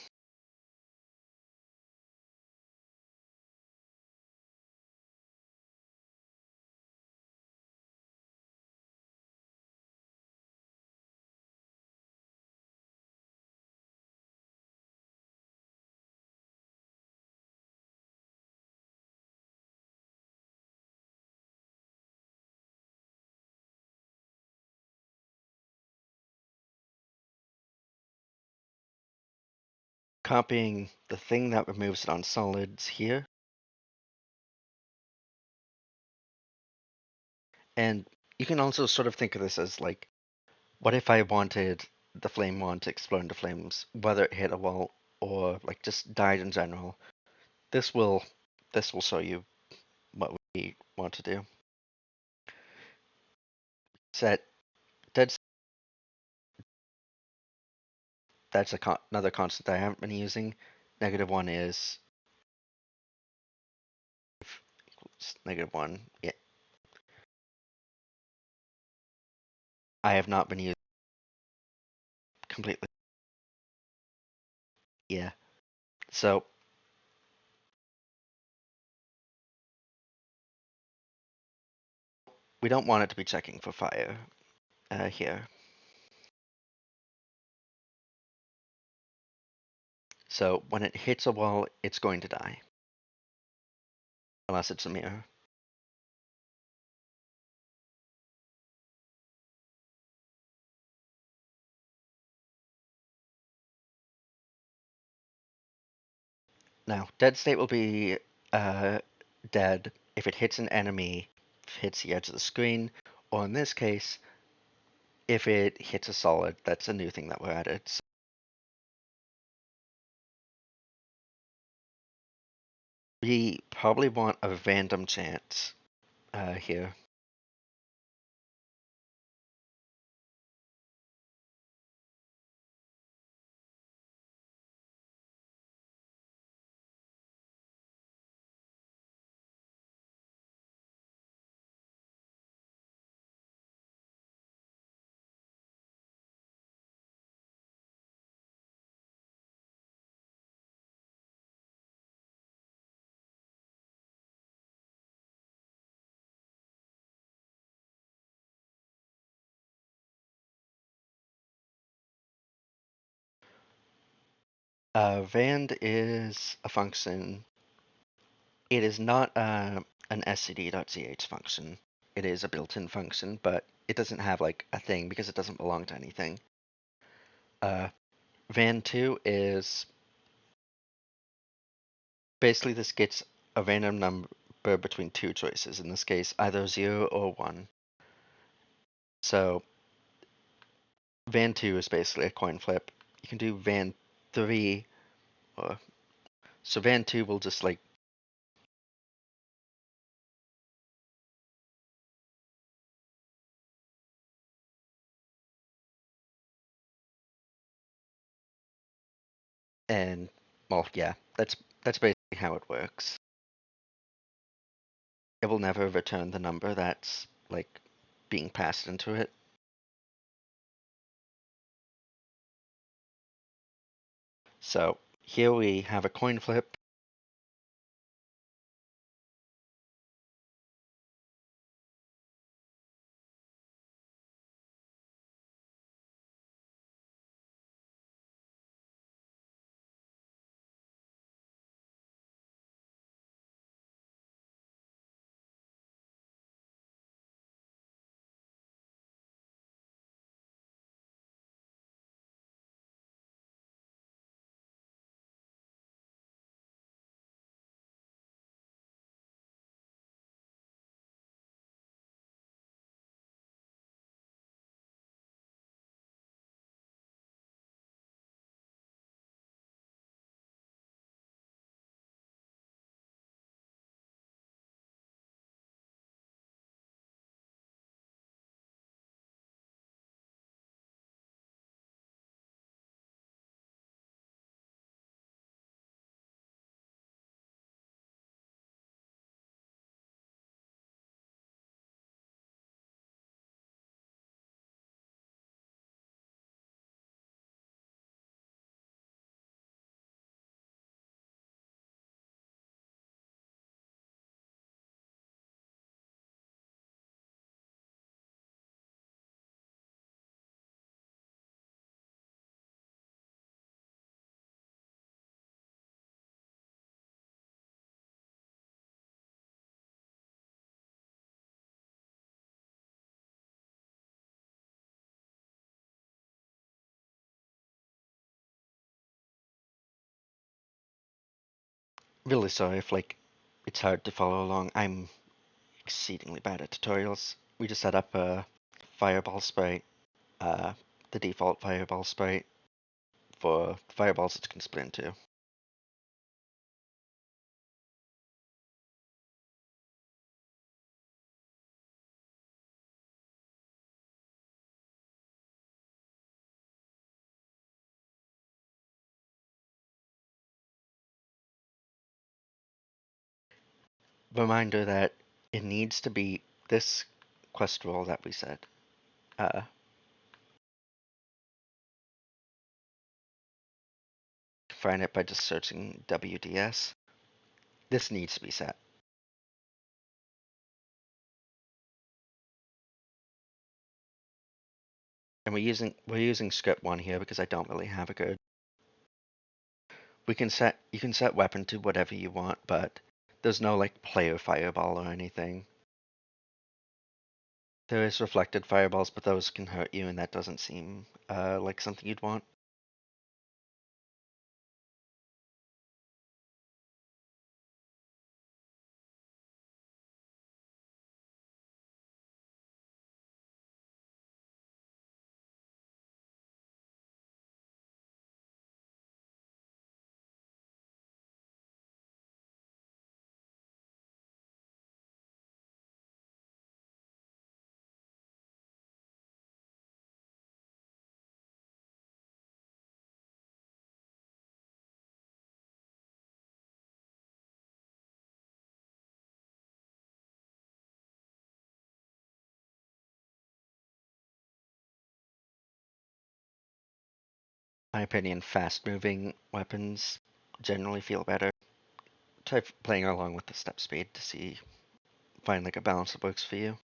Copying the thing that removes it on solids here. And you can also sort of think of this as like, what if I wanted the flame wand to explode into flames, whether it hit a wall or like just died in general? This will this will show you what we want to do. Set dead. That's another constant I haven't been using. -1 is -1. Yeah, I have not been using completely. Yeah. So we don't want it to be checking for fire here. So when it hits a wall, it's going to die. Unless it's a mirror. Now, dead state will be dead if it hits an enemy, hits the edge of the screen, or in this case, if it hits a solid. That's a new thing that we're added. So we probably want a random chance here. Vand is a function. It is not an scd.ch function. It is a built-in function, but it doesn't have like a thing because it doesn't belong to anything. Uh, Van2 is basically this gets a random number between two choices. In this case, either 0 or 1. So Van2 is basically a coin flip. You can do Van3, or so Van2 will just like and well, yeah, that's basically how it works. It will never return the number that's like being passed into it. So here we have a coin flip. Really sorry if like it's hard to follow along. I'm exceedingly bad at tutorials. We just set up a fireball sprite, uh, the default fireball sprite for fireballs it can split into. Reminder that it needs to be this quest role that we set. Uh, Find it by just searching WDS. This needs to be set. And we're using script one here because I don't really have a good. You can set weapon to whatever you want, but there's no like player fireball or anything. There is reflected fireballs, but those can hurt you, and that doesn't seem like something you'd want. In my opinion, fast-moving weapons generally feel better. Try playing along with the step speed to find like a balance that works for you.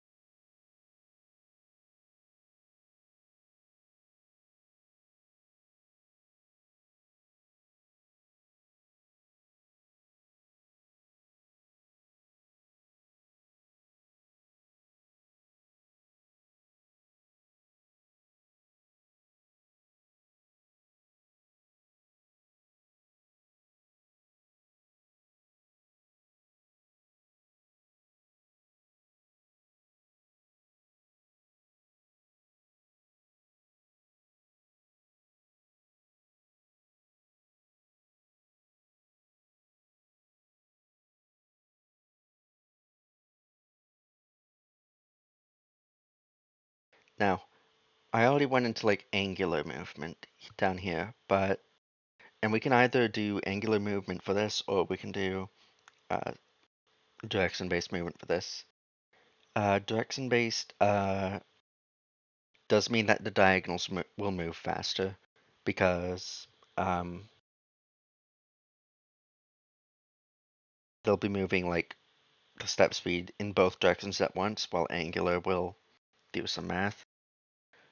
Now, I already went into like angular movement down here, and we can either do angular movement for this, or we can do uh, direction-based movement for this. Direction-based does mean that the diagonals will move faster because um, they'll be moving like the step speed in both directions at once, while angular will do some math.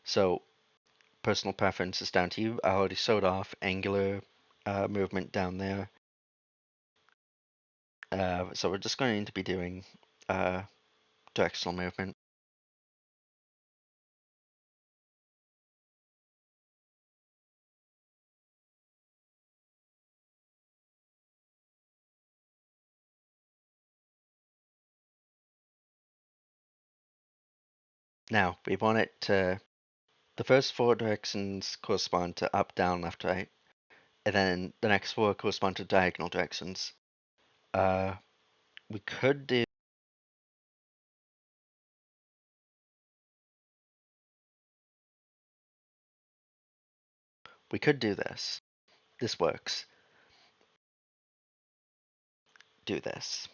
So personal preference is down to you. I already showed off angular movement down there. So we're just going to be doing uh, directional movement. Now, we want it to, the first four directions correspond to up, down, left, right, and then the next four correspond to diagonal directions. Uh, we could do, we could do this. This works. Do this.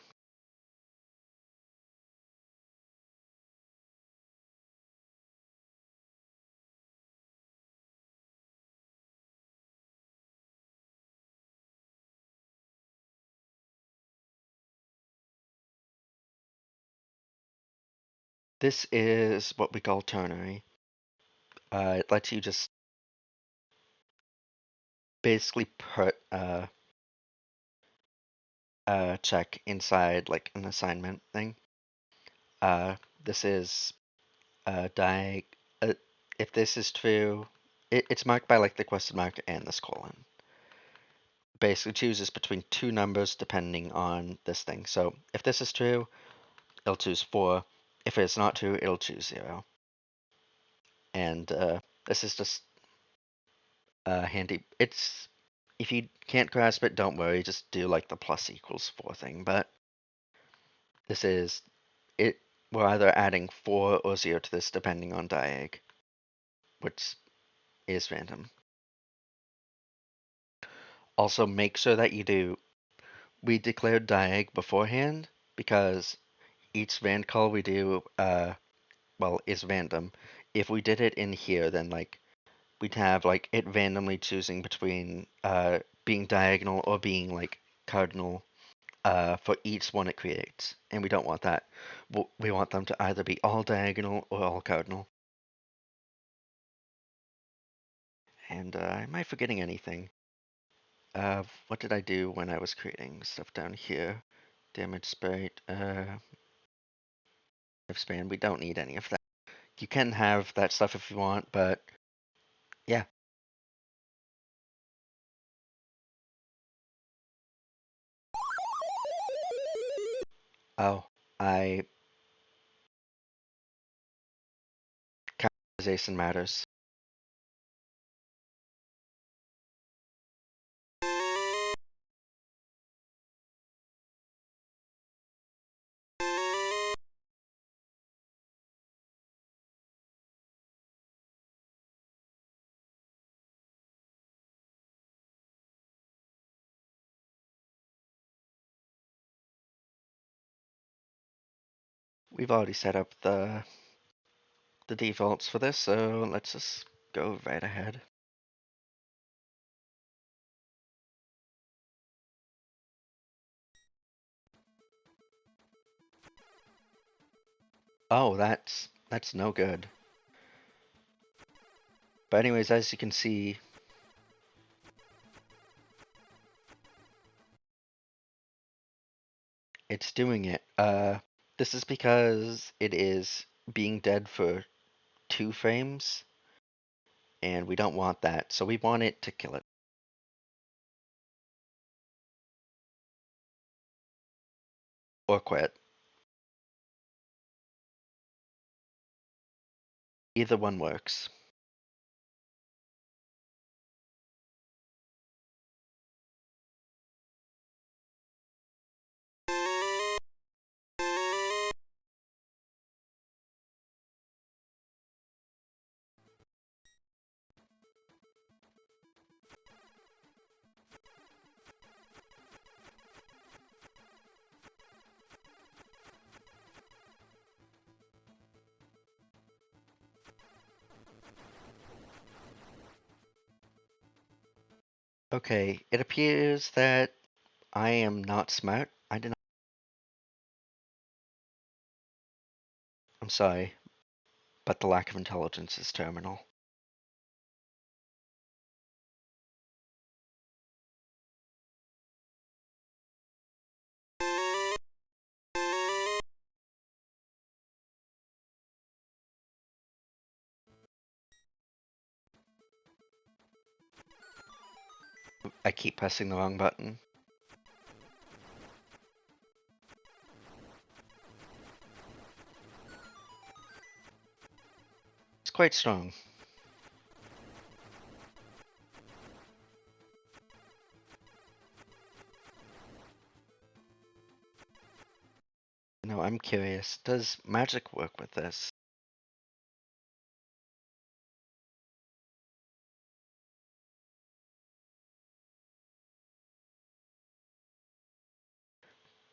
This is what we call ternary. It lets you just basically put a check inside like an assignment thing. Uh, this is diag. Uh, if this is true, it's marked by like the question mark and this colon. Basically chooses between two numbers depending on this thing. So if this is true, it'll choose 4. If it's not true, it'll choose 0. And this is just handy. It's if you can't grasp it, don't worry. Just do like the plus equals 4 thing. But this is it. We're either adding 4 or 0 to this depending on diag, which is random. Also, make sure that you do. We declared diag beforehand because each rand call we do, well, is random. If we did it in here, then like we'd have like it randomly choosing between being diagonal or being like cardinal for each one it creates, and we don't want that. We want them to either be all diagonal or all cardinal. And am I forgetting anything? What did I do when I was creating stuff down here? Damage sprite, lifespan. We don't need any of that. You can have that stuff if you want, but yeah. Oh, I Categorization matters. We've already set up the defaults for this, so let's just go right ahead. Oh, that's no good. But anyways, as you can see, it's doing it. This is because it is being dead for 2 frames, and we don't want that, so we want it to kill it. Or quit. Either one works. Okay, it appears that I am not smart. I did not. I'm sorry, but the lack of intelligence is terminal. I keep pressing the wrong button. It's quite strong. No, I'm curious. Does magic work with this?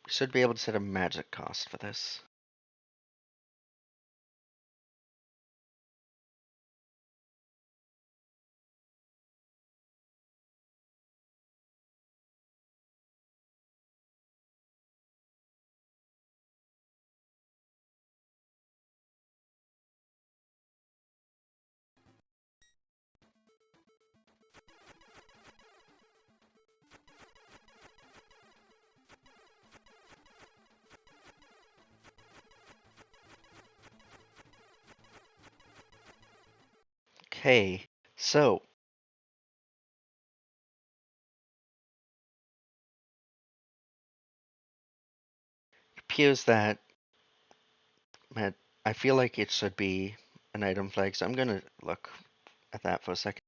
We should be able to set a magic cost for this. Okay, so it appears that I feel like it should be an item flag, so I'm gonna look at that for a second.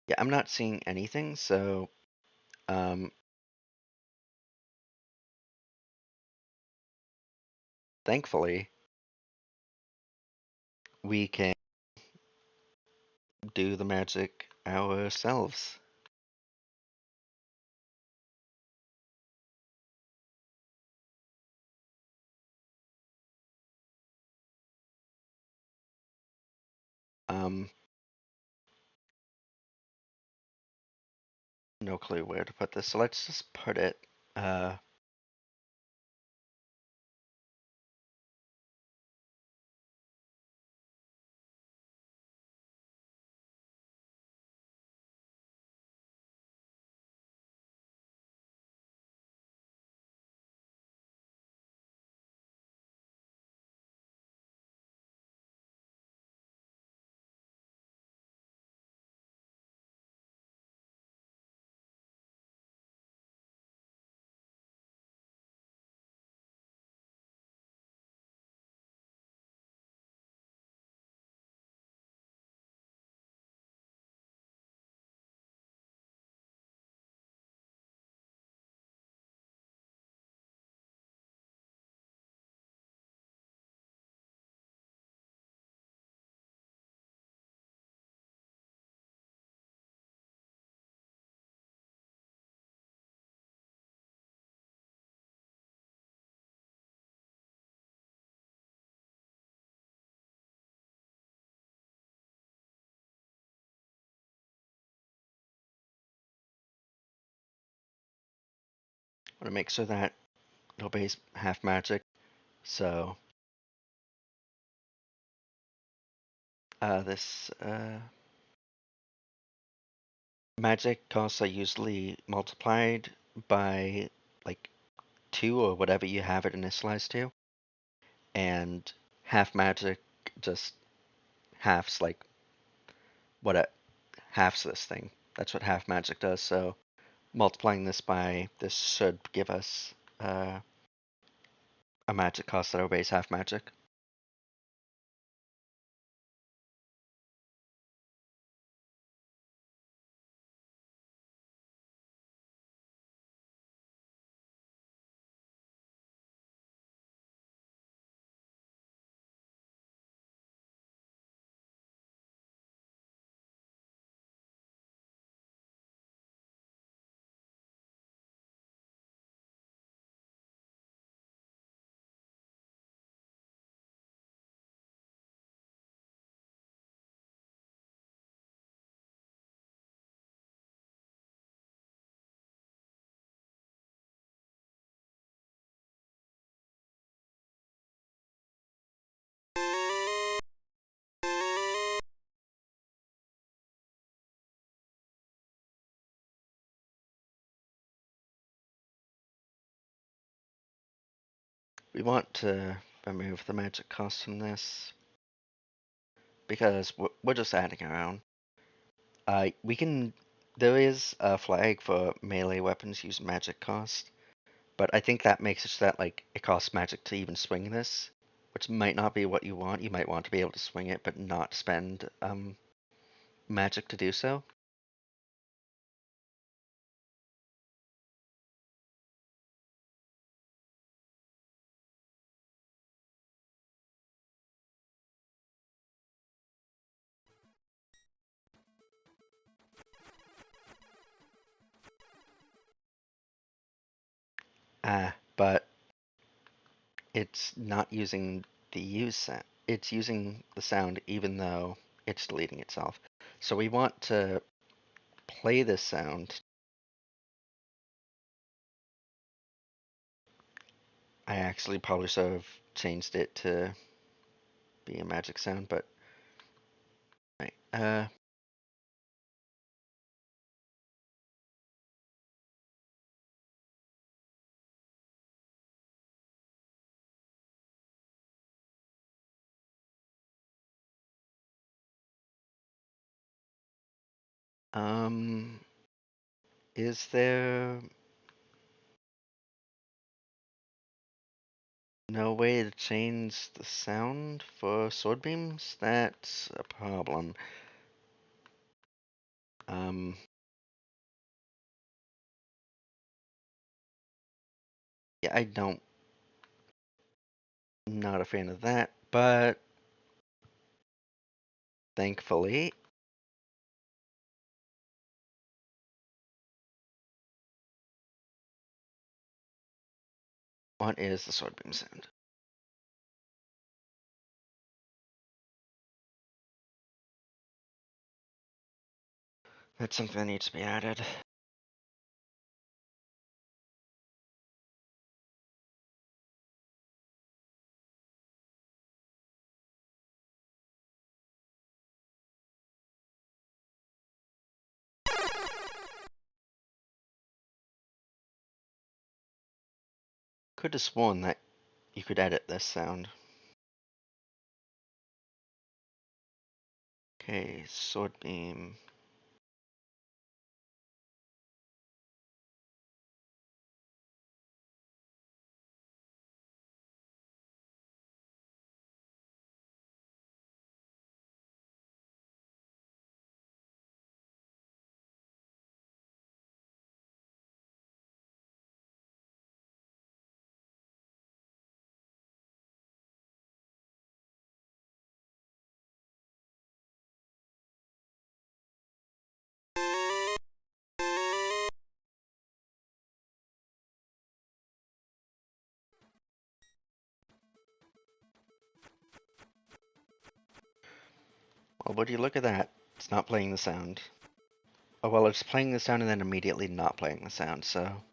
Yeah, I'm not seeing anything, so um, thankfully we can do the magic ourselves. Um, no clue where to put this, so let's just put it. Uh, want to make sure that it obeys half magic. So this magic costs are usually multiplied by like 2 or whatever you have it initialized to, and half magic just halves like what it halves this thing. That's what half magic does. So multiplying this by this should give us a magic cost that obeys half magic. We want to remove the magic cost from this because we're just adding our own. We can. There is a flag for melee weapons use magic cost, but I think that makes it so that like it costs magic to even swing this, which might not be what you want. You might want to be able to swing it, but not spend magic to do so. But it's not using the use sound. It's using the sound even though it's deleting itself. So we want to play this sound. I actually probably should have changed it to be a magic sound, but right. Um, is there no way to change the sound for sword beams? That's a problem. Um, yeah, I don't, not a fan of that, but thankfully, what is the sword beam sound? That's something that needs to be added. Could have sworn that you could edit this sound. Okay, sword beam. Well, would you look at that? It's not playing the sound. Oh, well, it's playing the sound and then immediately not playing the sound, so.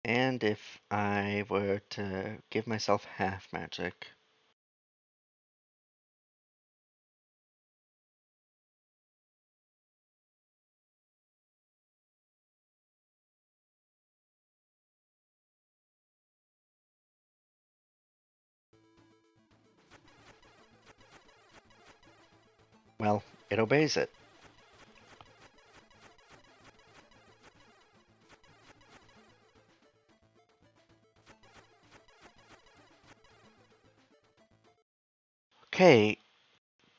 And if I were to give myself half magic, well, it obeys it. Okay,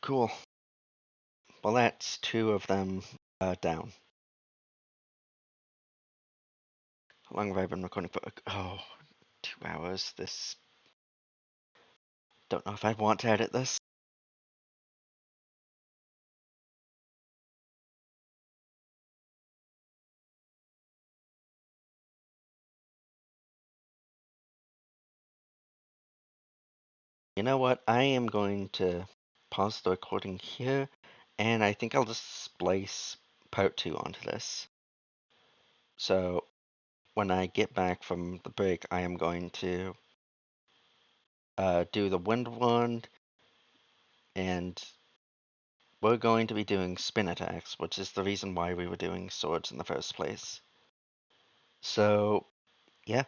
cool. Well, that's two of them down. How long have I been recording for? Oh, 2 hours. This. Don't know if I want to edit this. You know what? I am going to pause the recording here, and I think I'll just splice part 2 onto this. So when I get back from the break, I am going to do the wind wand, and we're going to be doing spin attacks, which is the reason why we were doing swords in the first place. So, yeah,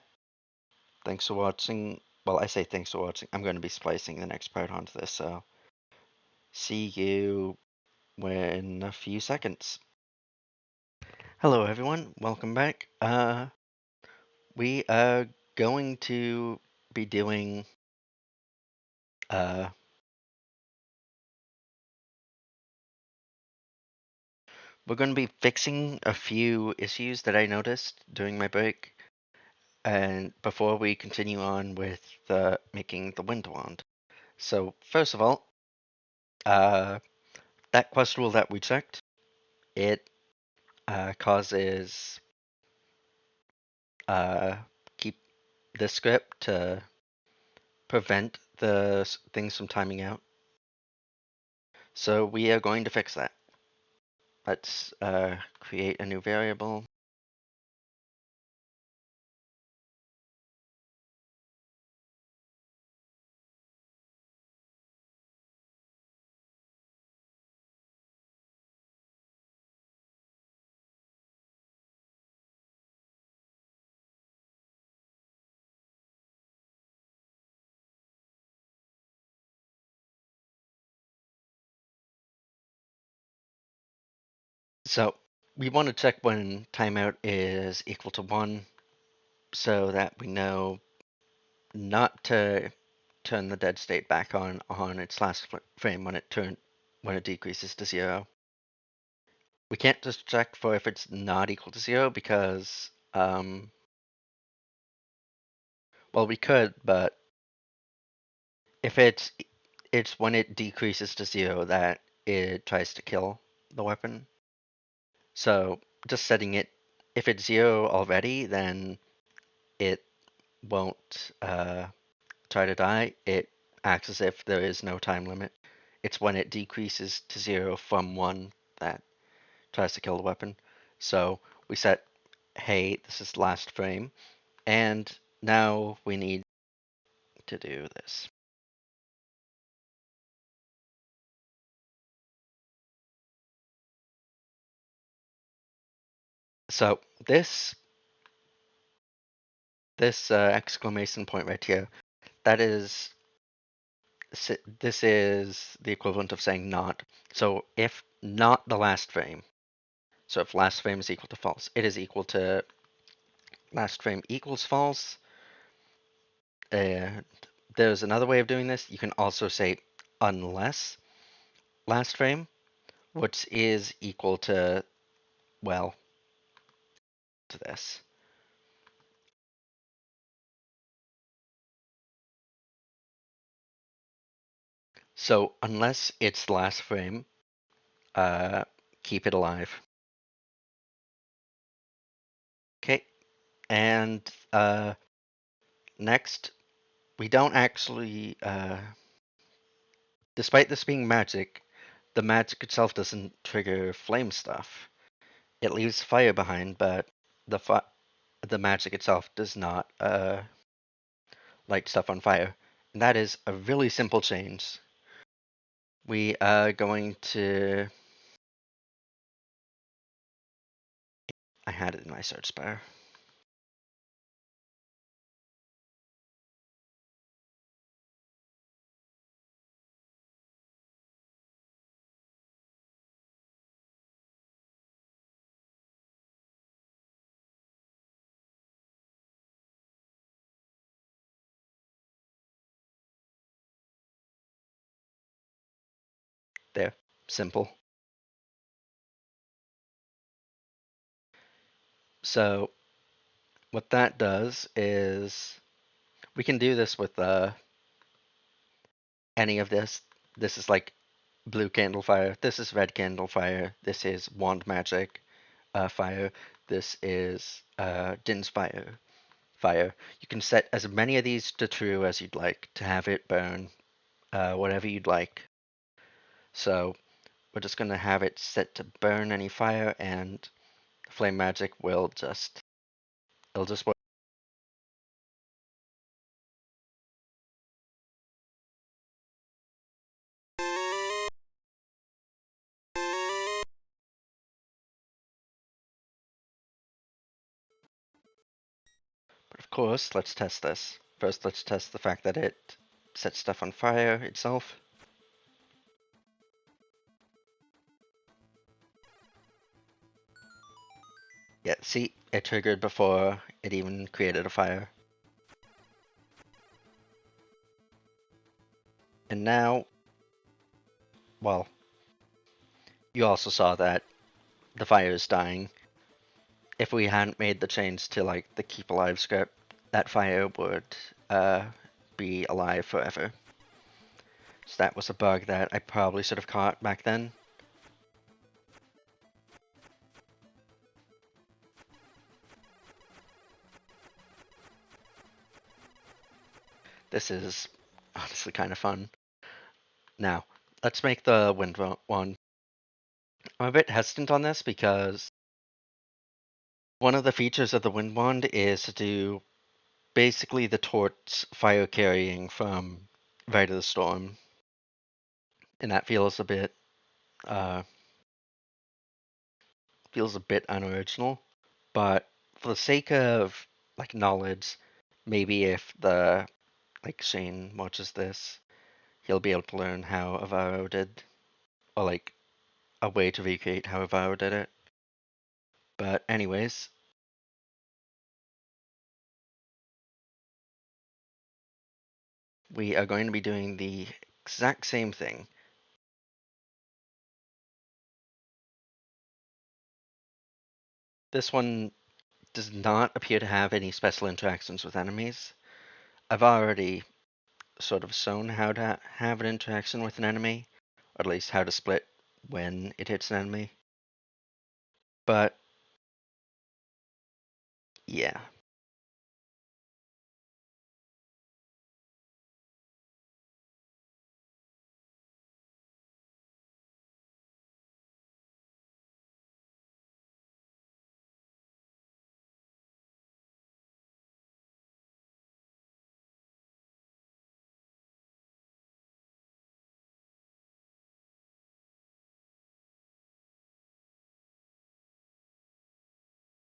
thanks for watching. Well, I say thanks for watching. I'm going to be splicing the next part onto this, so see you in a few seconds. Hello, everyone. Welcome back. We are going to be doing uh, we're going to be fixing a few issues that I noticed during my break, and before we continue on with making the wind wand. So first of all, uh, that quest rule that we checked, it causes uh, keep the script to prevent the things from timing out. So we are going to fix that. Let's create a new variable. So we want to check when timeout is equal to 1 so that we know not to turn the dead state back on its last frame when it decreases to 0. We can't just check for if it's not equal to 0 because well, we could, but if it's when it decreases to 0 that it tries to kill the weapon. So just setting it, if it's 0 already, then it won't try to die. It acts as if there is no time limit. It's when it decreases to 0 from 1 that tries to kill the weapon. So we set, hey, this is last frame, and now we need to do this. So this exclamation point right here, that is this is the equivalent of saying not. So if not the last frame, so if last frame is equal to false, it is equal to last frame equals false. And there's another way of doing this. You can also say unless last frame, which is equal to, well, to this. So unless it's last frame, keep it alive. Okay, and next, we don't actually, despite this being magic, the magic itself doesn't trigger flame stuff. It leaves fire behind, but the magic itself does not light stuff on fire. And that is a really simple change. We are going to. I had it in my search bar. There. Simple. So, what that does is we can do this with any of this. This is like blue candle fire. This is red candle fire. This is wand magic fire. This is Din's fire. Fire. You can set as many of these to true as you'd like to have it burn whatever you'd like. So we're just going to have it set to burn any fire, and flame magic will it'll just work. course, let's test this. First, let's test the fact that it sets stuff on fire itself. Yeah, see, it triggered before it even created a fire. And now, well, you also saw that the fire is dying. If we hadn't made the change to like the keep alive script, that fire would uh, be alive forever. So that was a bug that I probably should have caught back then. This is honestly kind of fun. Now, let's make the wind one. I'm a bit hesitant on this because one of the features of the wind wand is to do basically the torch fire carrying from Rite of the Storm, and that uh, feels a bit unoriginal. But for the sake of like knowledge, maybe if the like Shane watches this, he'll be able to learn how Avaro did, or like a way to recreate how Avaro did it. But anyways, we are going to be doing the exact same thing. This one does not appear to have any special interactions with enemies. I've already sort of shown how to have an interaction with an enemy, or at least how to split when it hits an enemy. But yeah,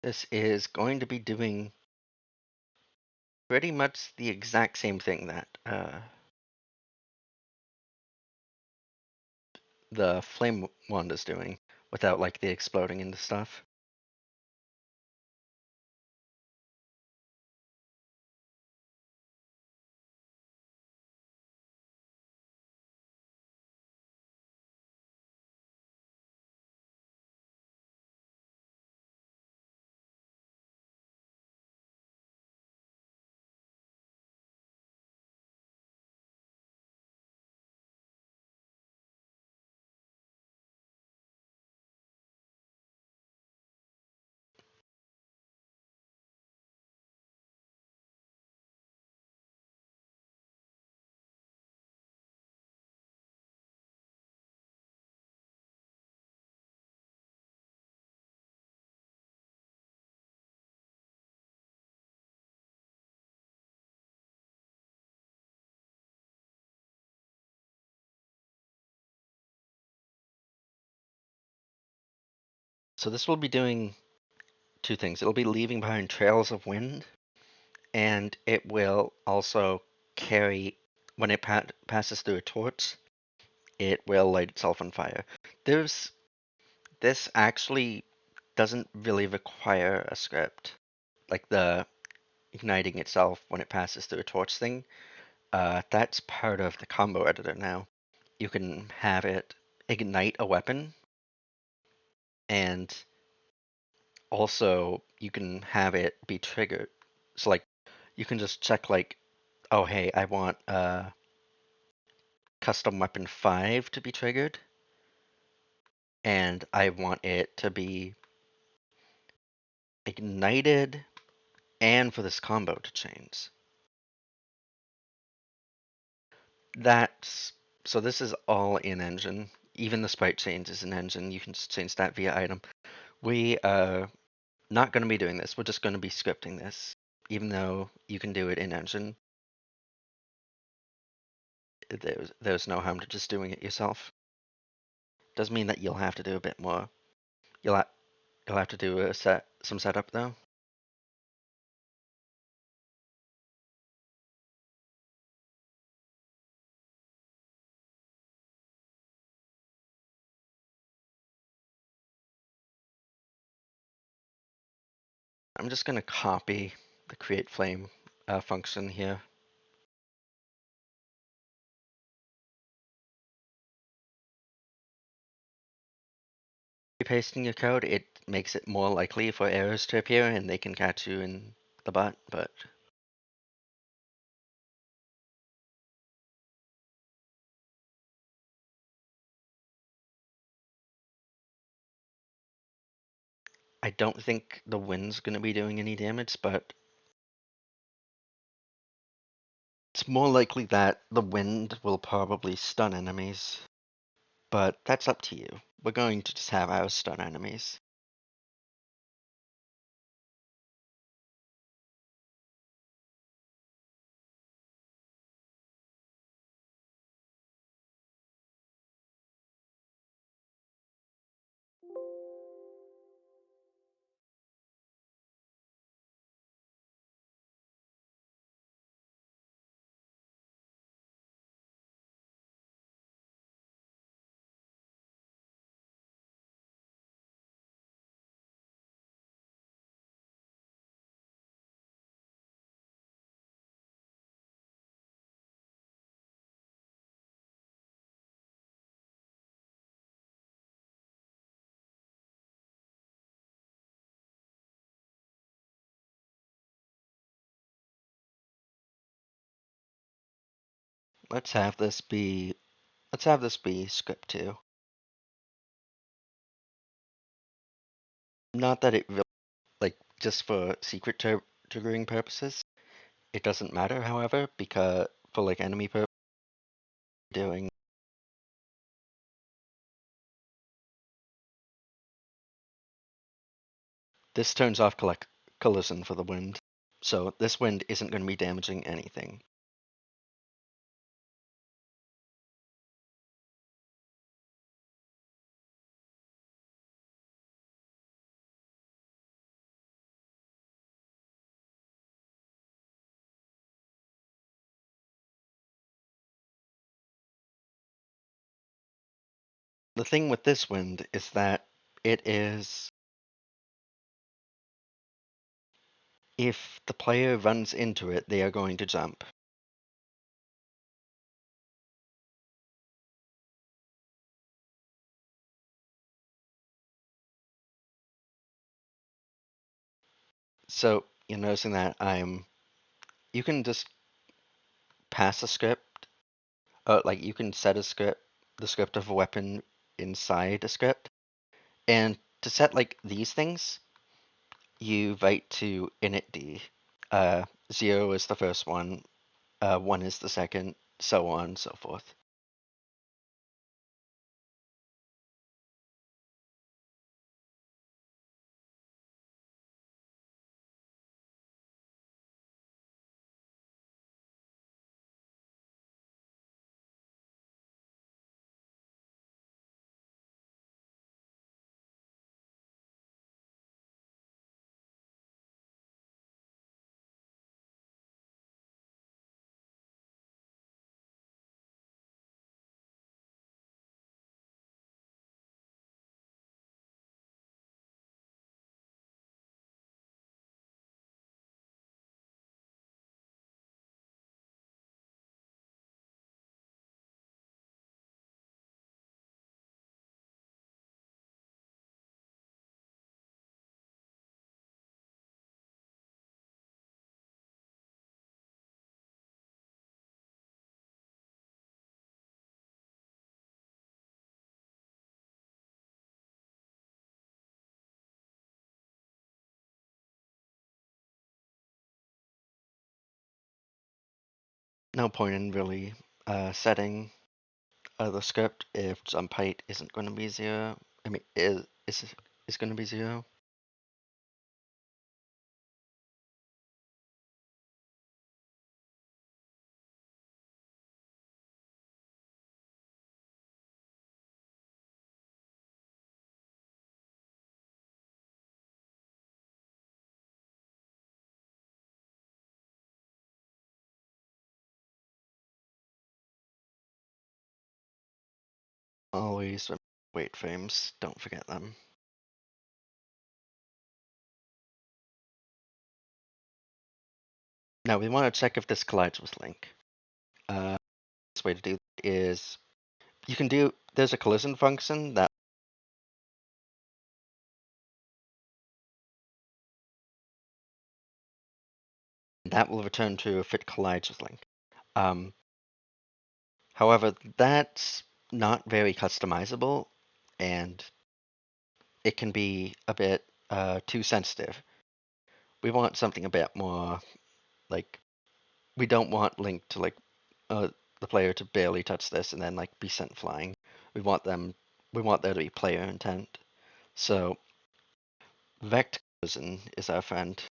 this is going to be doing pretty much the exact same thing that the flame wand is doing, without like the exploding into stuff. So this will be doing two things. It'll be leaving behind trails of wind, and it will also carry, when it passes through a torch, it will light itself on fire. There's This actually doesn't really require a script. Like the igniting itself when it passes through a torch thing, that's part of the combo editor now. You can have it ignite a weapon, and also you can have it be triggered. So like you can just check like, oh hey, I want custom weapon 5 to be triggered, and I want it to be ignited and for this combo to change. That's so this is all in engine. Even the sprite change is in engine. You can just change that via item. We are not going to be doing this. We're just going to be scripting this. Even though you can do it in engine, there's no harm to just doing it yourself. Does mean that you'll have to do a bit more. You'll ha you'll have to do some setup though. I'm just going to copy the create flame function here. Pasting your code, it makes it more likely for errors to appear and they can catch you in the butt, but I don't think the wind's going to be doing any damage, but it's more likely that the wind will probably stun enemies. But that's up to you. We're going to just have our stun enemies. Let's have this be script 2. Not that it really, like, just for secret triggering purposes. It doesn't matter, however, because for like enemy purposes, doing this turns off collision for the wind. So this wind isn't going to be damaging anything. The thing with this wind is that it is, if the player runs into it, they are going to jump. So you're noticing that you can just pass a script, like you can set the script of a weapon inside a script. And to set like these things, you write to initd. 0 is the first one, 1 is the second, so on and so forth. No point in really setting the script if jump height isn't going to be 0. I mean, is going to be 0. Always wait frames. Don't forget them. Now we want to check if this collides with link. This way to do that is you can do, there's a collision function that will return true if it collides with link. Um, However, that's not very customizable, and it can be a bit too sensitive. We want something a bit more like, we don't want Link to the player to barely touch this and then like be sent flying. We want them we want there to be player intent. So vector collision is our friend.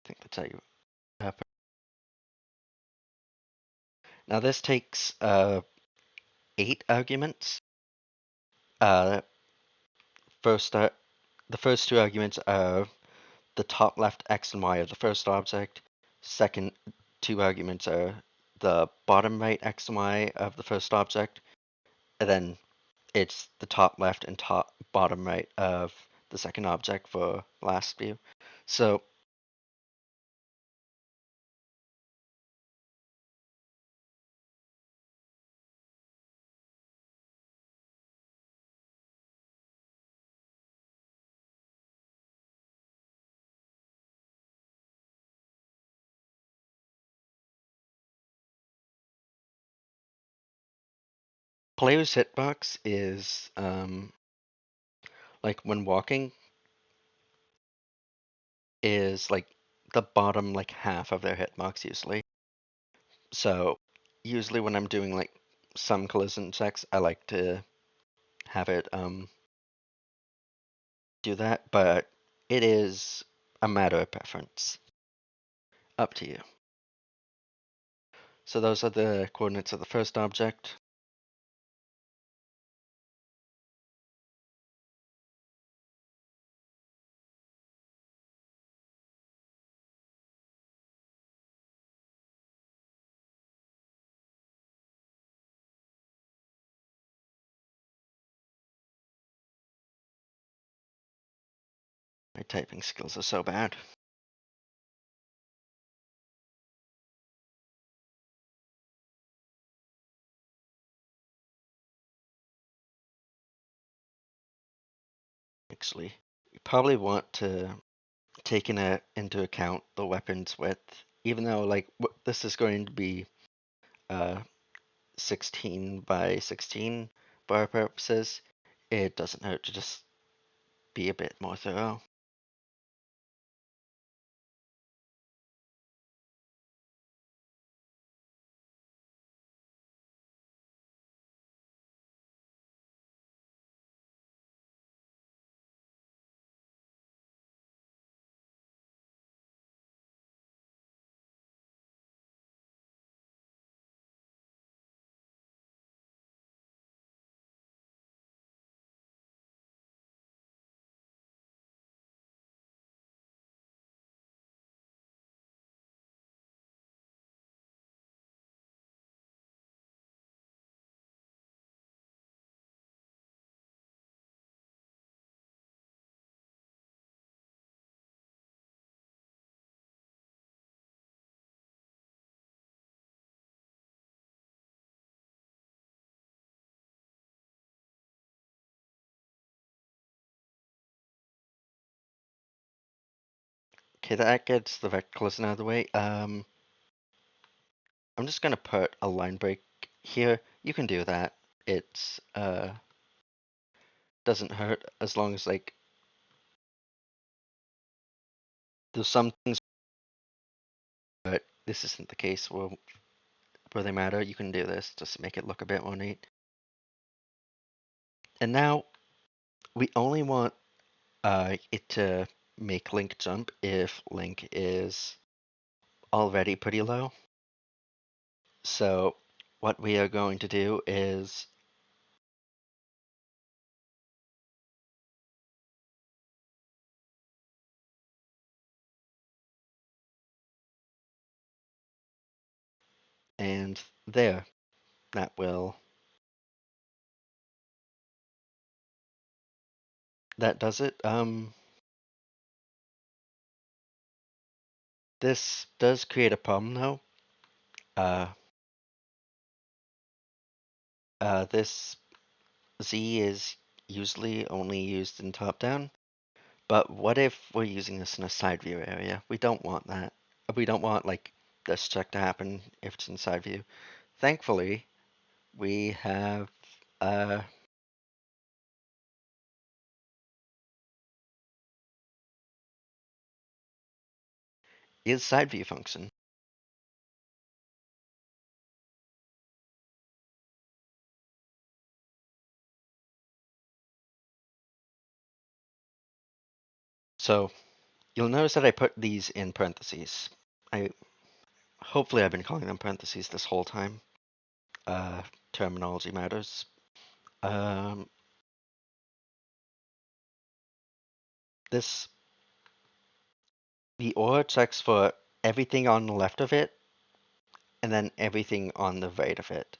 I think that's how you now this takes 8 arguments. Uh, first the first 2 arguments are the top left X and Y of the first object. Second 2 arguments are the bottom right X and Y of the first object. And then it's the top left and top bottom right of the second object for last view. So player's hitbox is like when walking is like the bottom like half of their hitbox usually. So usually when I'm doing like some collision checks, I like to have it do that, but it is a matter of preference. Up to you. So those are the coordinates of the first object. My typing skills are so bad. Actually, you probably want to take into account the weapon's width, even though like this is going to be uh, 16 by 16 for our purposes. It doesn't hurt to just be a bit more thorough. Okay, that gets the vector collision out of the way. I'm just gonna put a line break here. You can do that. It's doesn't hurt as long as like there's some things, but this isn't the case where they matter. You can do this just to make it look a bit more neat. And now we only want it to make Link jump if Link is already pretty low. So what we are going to do is and there, that will that does it. This does create a problem though. Uh, this Z is usually only used in top-down, but what if we're using this in a side view area? We don't want that. We don't want like this check to happen if it's in side view. Thankfully, we have uh, is side view function. So you'll notice that I put these in parentheses. I hopefully I've been calling them parentheses this whole time. Uh, Terminology matters. Um, this the OR checks for everything on the left of it and then everything on the right of it.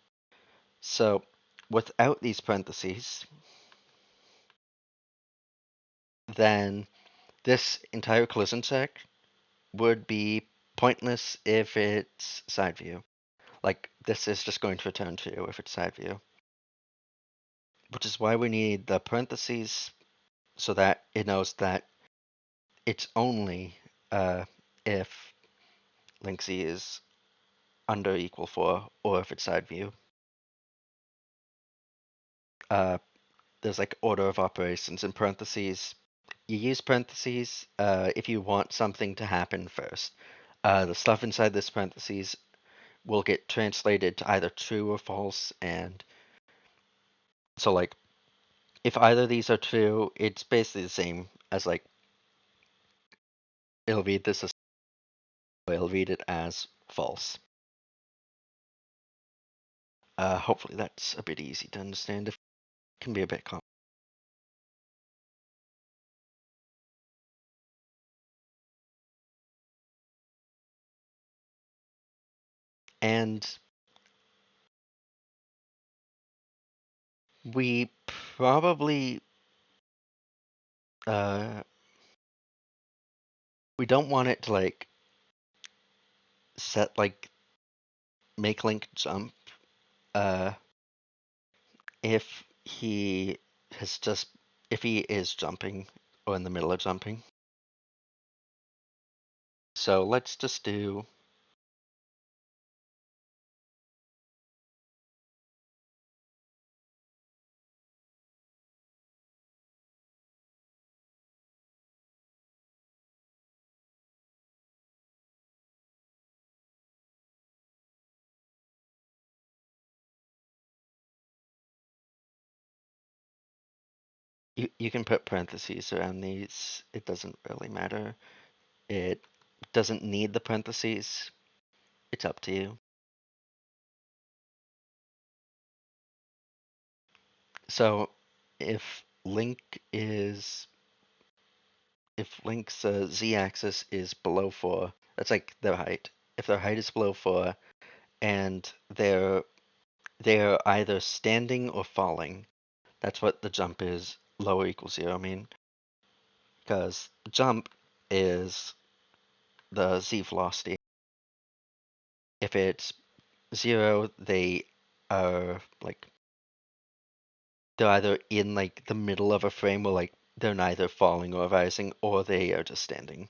So without these parentheses, then this entire collision check would be pointless if it's side view. Like this is just going to return true if it's side view, which is why we need the parentheses so that it knows that it's only if link Z is under equal 4 or if it's side view. Uh, there's like order of operations in parentheses. You use parentheses if you want something to happen first. The stuff inside this parentheses will get translated to either true or false, and so like if either of these are true, it's basically the same as like it'll read this as it'll read it as false. Hopefully that's a bit easy to understand. It can be a bit complex. And we probably uh, we don't want it to like set like make link jump uh, if he has just if he is jumping or in the middle of jumping. So let's just do you can put parentheses around these. It doesn't really matter. It doesn't need the parentheses. It's up to you. So if link is if link's z-axis is below 4, that's like their height. If their height is below 4 and they're either standing or falling, that's what the jump is. Lower equals 0, I mean, because jump is the z velocity. If it's 0, they are like they're either in like the middle of a frame where like they're neither falling or rising, or they are just standing.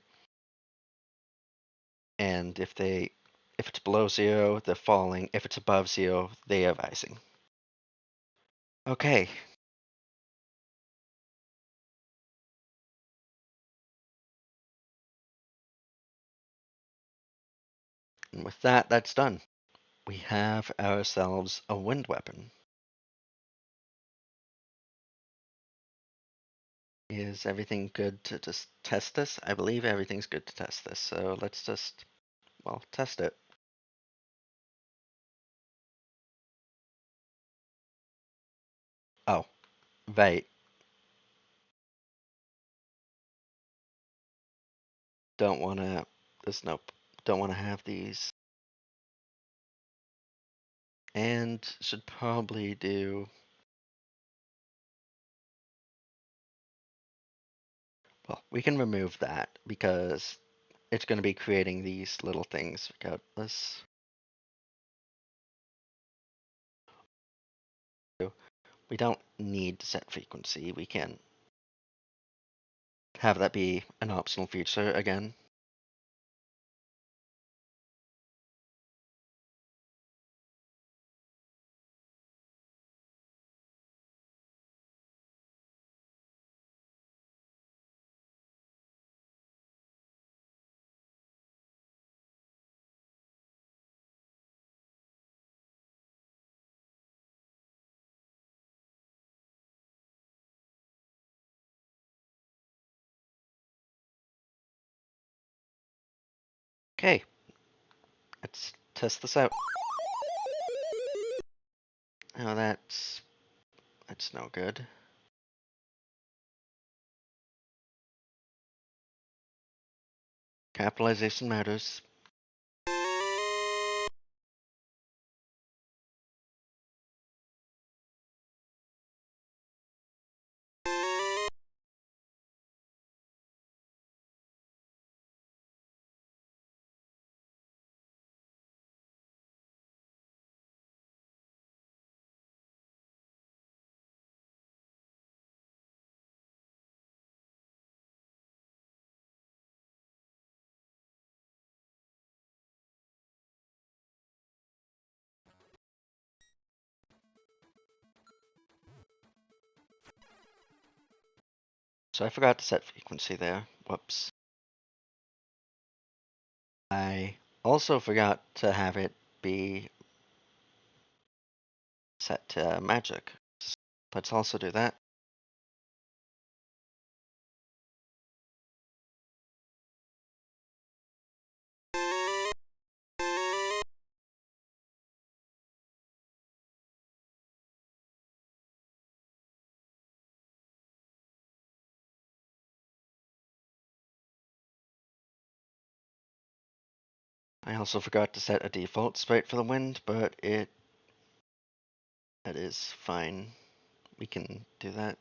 And if it's below 0, they're falling. If it's above 0, they are rising. Okay. And with that, that's done. We have ourselves a wind weapon. Is everything good to just test this? I believe everything's good to test this, so let's just, well, test it. Oh, right. Don't want to, there's nope. Don't want to have these. And should probably do Well, we can remove that because it's going to be creating these little things regardless. So we don't need to set frequency. We can have that be an optional feature again. Okay, let's test this out. Oh, that's no good. Capitalization matters. So I forgot to set frequency there. Whoops. I also forgot to have it be set to magic. Let's also do that. I also forgot to set a default sprite for the wind, but that is fine. We can do that.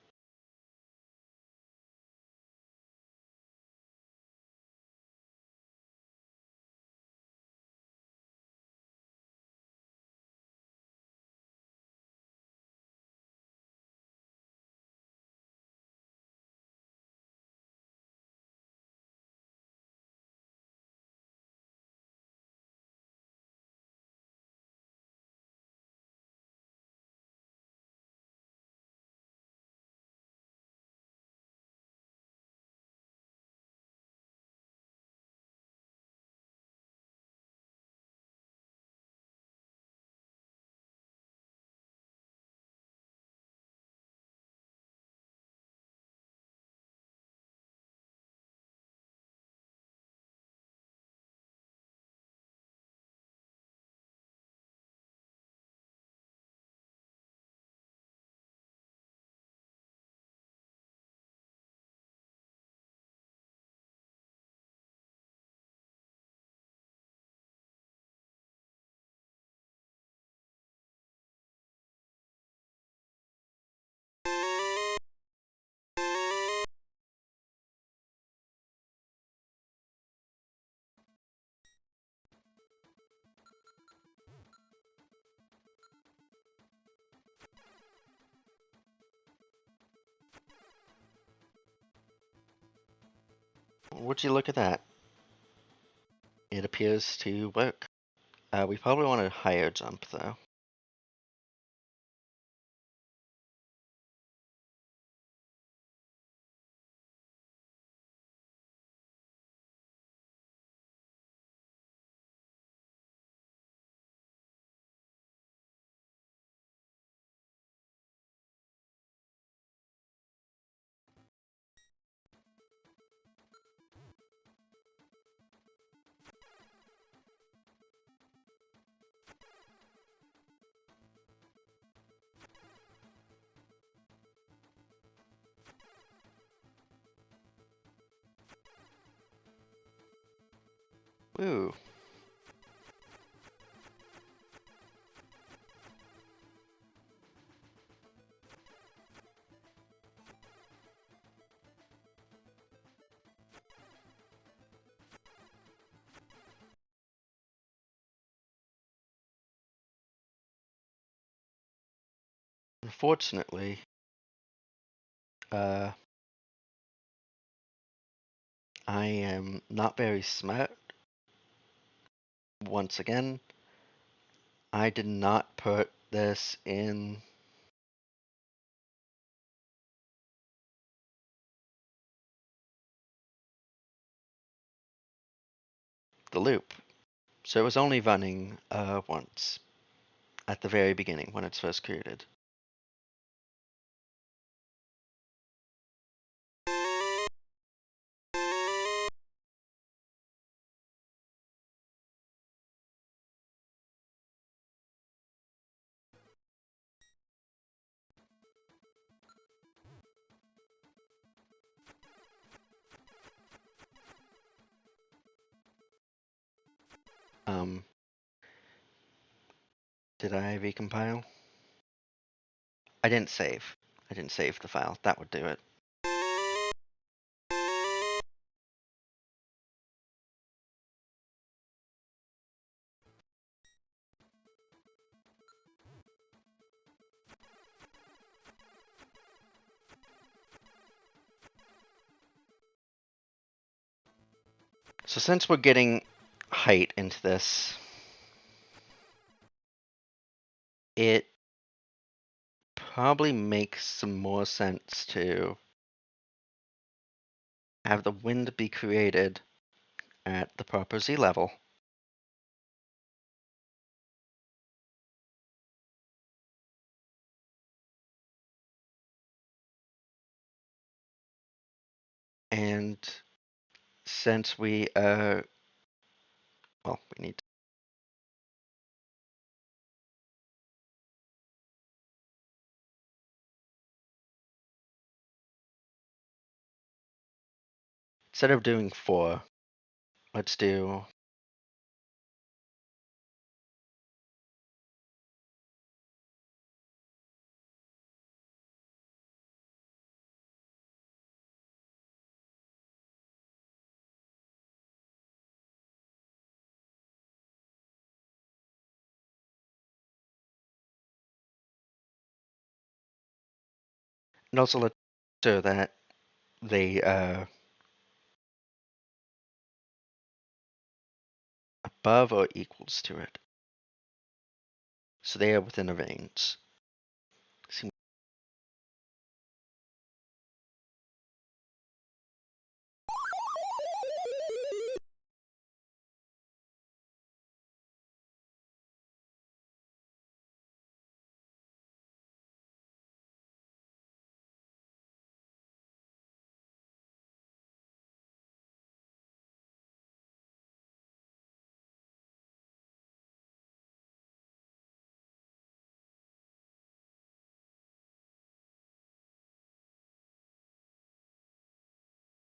Would you look at that? It appears to work. We probably want a higher jump though. Woo. Unfortunately, I am not very smart. Once again, I did not put this in the loop. So it was only running once at the very beginning when it's first created. Um, did I recompile? I didn't save. I didn't save the file. That would do it. So since we're getting height into this, it probably makes some more sense to have the wind be created at the proper Z level. And since we, well, we need to, instead of doing 4, let's do and also let's do that they above or equals to it. So they are within a range. See,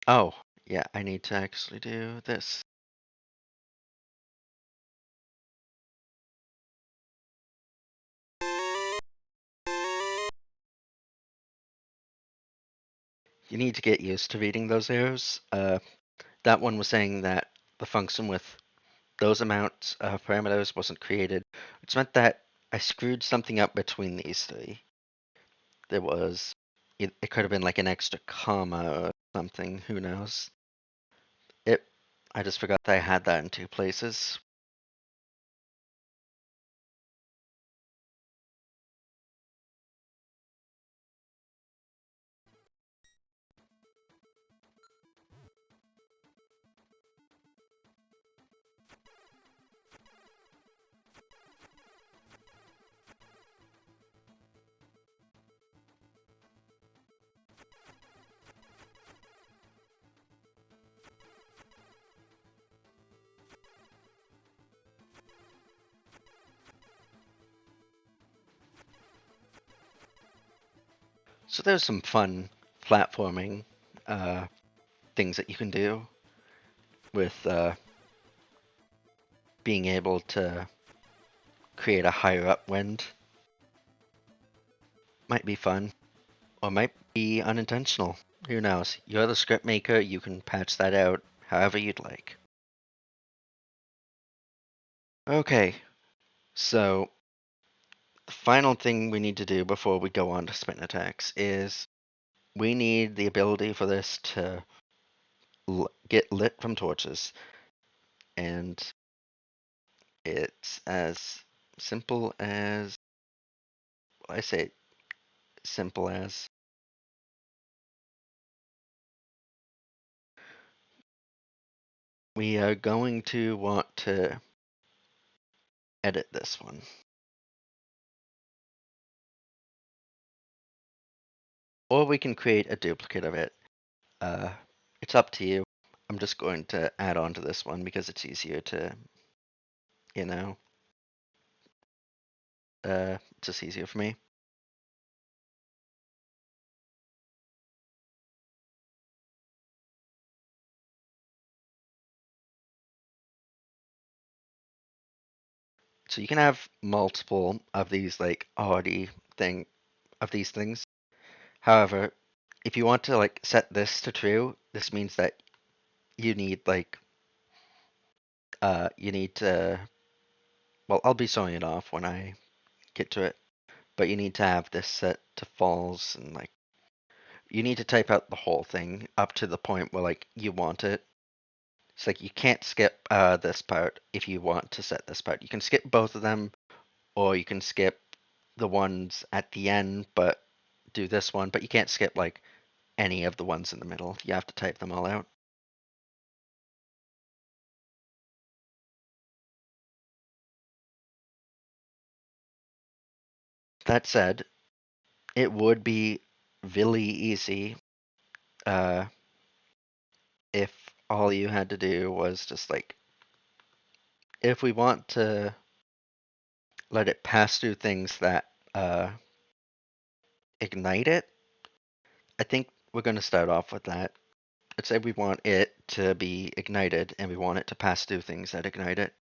oh, yeah, I need to actually do this. You need to get used to reading those errors. That one was saying that the function with those amounts of parameters wasn't created, which meant that I screwed something up between these three. There was, it could have been like an extra comma or something, who knows. It, I just forgot that I had that in 2 places. So there's some fun platforming uh, things that you can do with being able to create a higher up wind. Might be fun, or might be unintentional. Who knows? You're the script maker, you can patch that out however you'd like. Okay, so the final thing we need to do before we go on to spin attacks is we need the ability for this to get lit from torches. And it's as simple as, I say simple as, we are going to want to edit this one. Or we can create a duplicate of it. Uh, it's up to you. I'm just going to add on to this one because it's easier to, you know, it's just easier for me. So you can have multiple of these like already thing of these things. However, if you want to like set this to true, this means that you need like you need to, well, I'll be showing it off when I get to it, but you need to have this set to false and like you need to type out the whole thing up to the point where like you want it. It's like you can't skip this part if you want to set this part. You can skip both of them, or you can skip the ones at the end, but do this one. But you can't skip like any of the ones in the middle. You have to type them all out. That said, it would be really easy uh, if all you had to do was just like, if we want to let it pass through things that ignite it, I think we're going to start off with that. Let's say we want it to be ignited and we want it to pass through things that ignite it.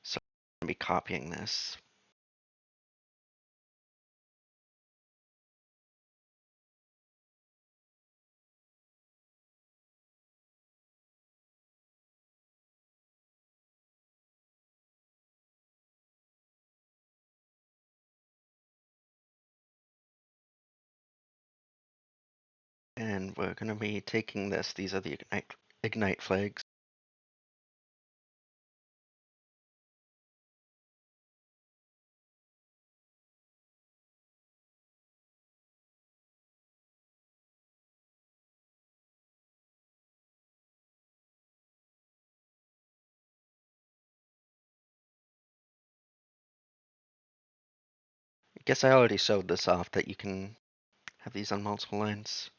So I'm going to be copying this. And we're going to be taking this. These are the ignite flags. I guess I already showed this off that you can have these on multiple lines.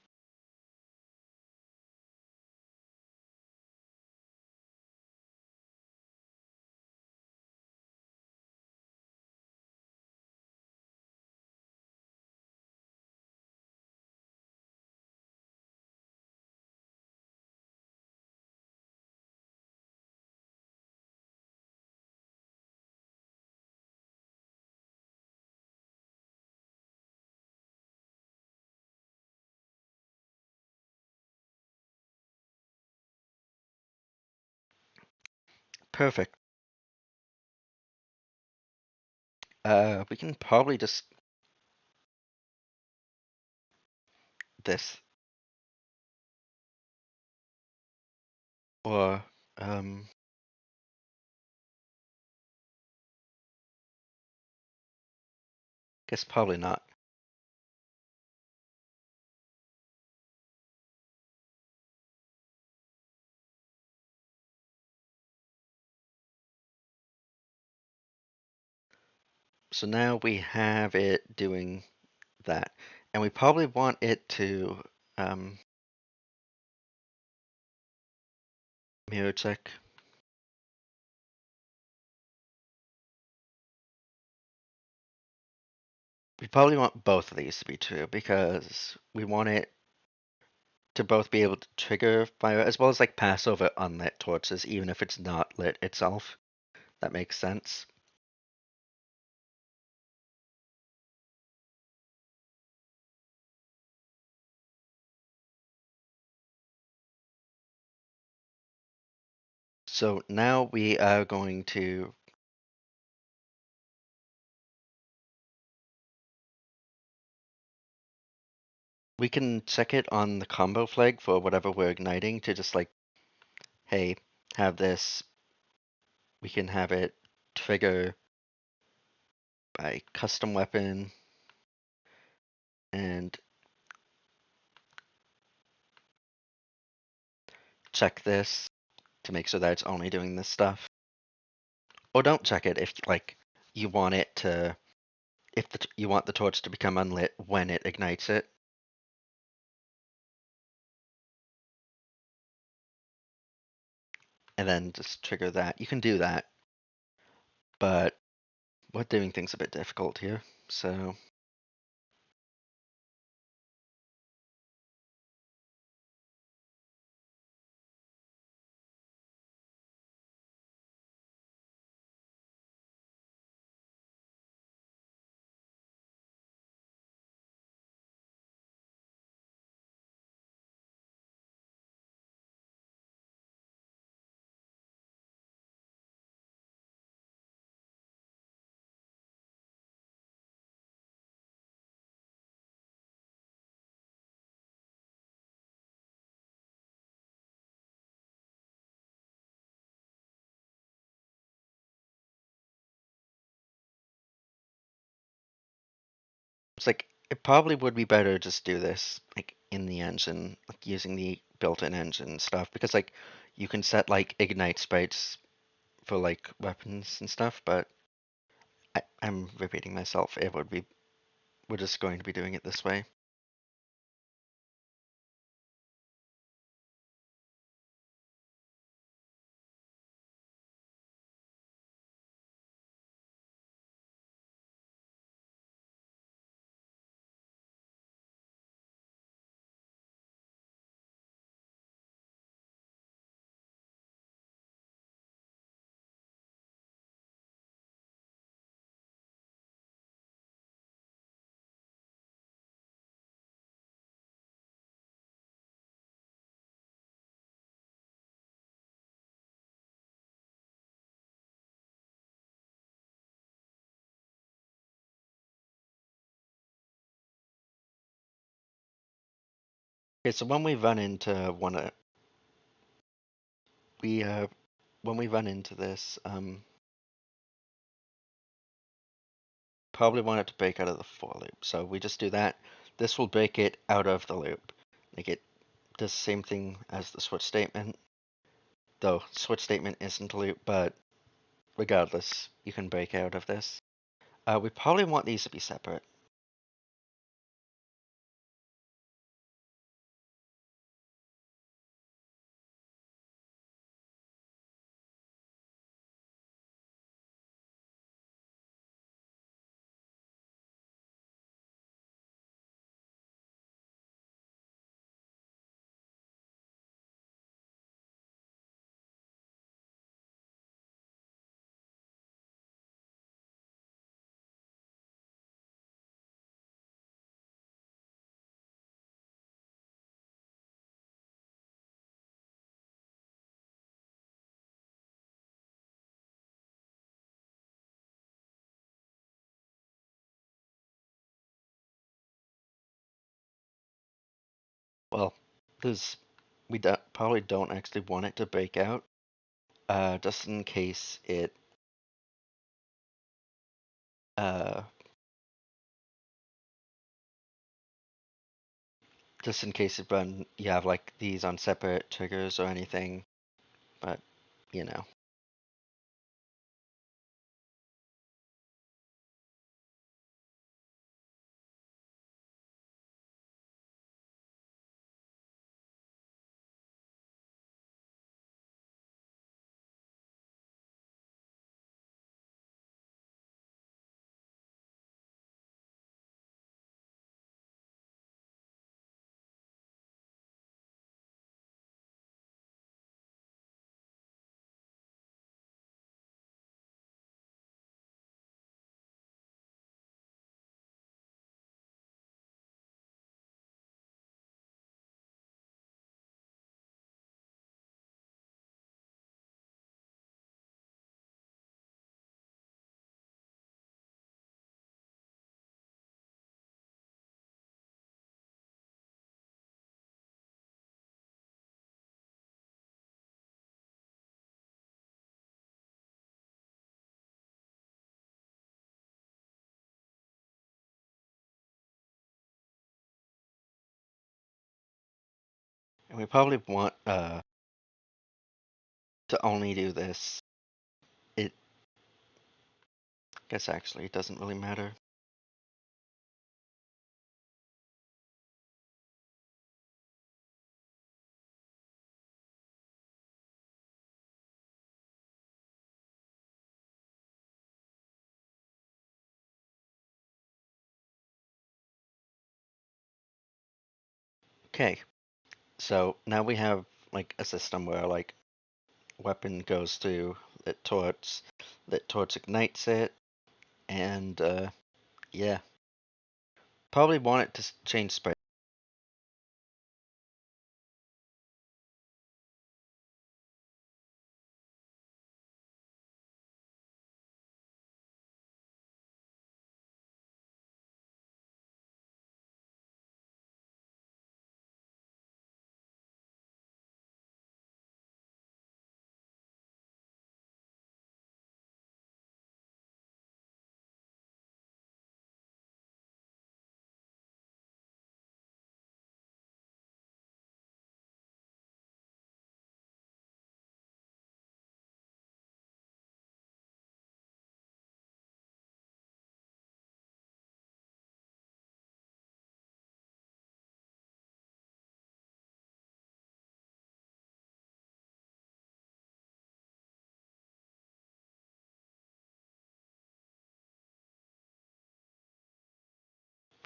Perfect. We can probably just this or guess probably not. So now we have it doing that, and we probably want it to Um, Mirror check. We probably want both of these to be true because we want it to both be able to trigger fire as well as like pass over unlit torches, even if it's not lit itself. That makes sense. So now we are going to we can check it on the combo flag for whatever we're igniting to just like, hey, have this. We can have it trigger by custom weapon and check this to make sure that it's only doing this stuff. Or don't check it if like you want it to if you want the torch to become unlit when it ignites it. And then just trigger that. You can do that, but we're doing things a bit difficult here. So it's like it probably would be better just do this like in the engine, like using the built-in engine stuff, because like you can set like ignite sprites for like weapons and stuff, but I'm repeating myself. It would be we're just going to be doing it this way. Okay, so when we run into one of we when we run into this, probably want it to break out of the for loop. So we just do that. This will break it out of the loop. Like it does the same thing as the switch statement, though switch statement isn't a loop, but regardless, you can break out of this. We probably want these to be separate. Well, there's probably don't actually want it to break out, just in case it uh, just in case it run you have like these on separate triggers or anything, but you know. And we probably want to only do this. It guess actually it doesn't really matter. Okay, so now we have like a system where like weapon goes through lit torch ignites it, and yeah, probably want it to change sprite.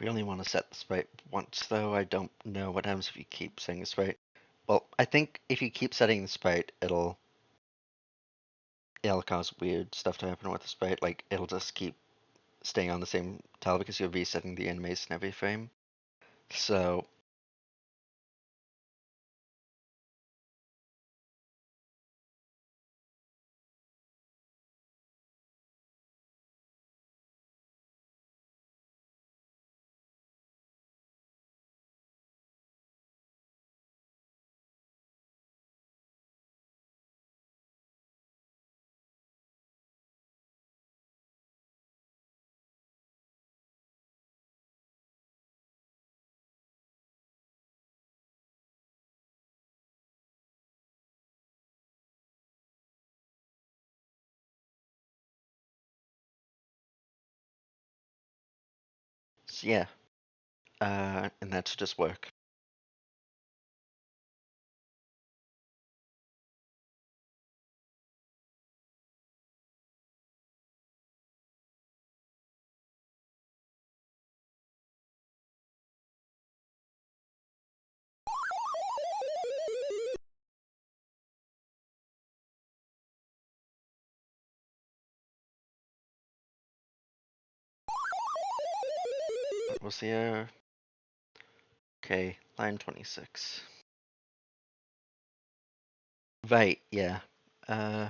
We only want to set the sprite once though. I don't know what happens if you keep setting the sprite. Well, I think if you keep setting the sprite, it'll cause weird stuff to happen with the sprite. Like it'll just keep staying on the same tile because you're resetting the animation every frame. So yeah, and that should just work. What was the error? Okay, line 26. Right, yeah. Uh,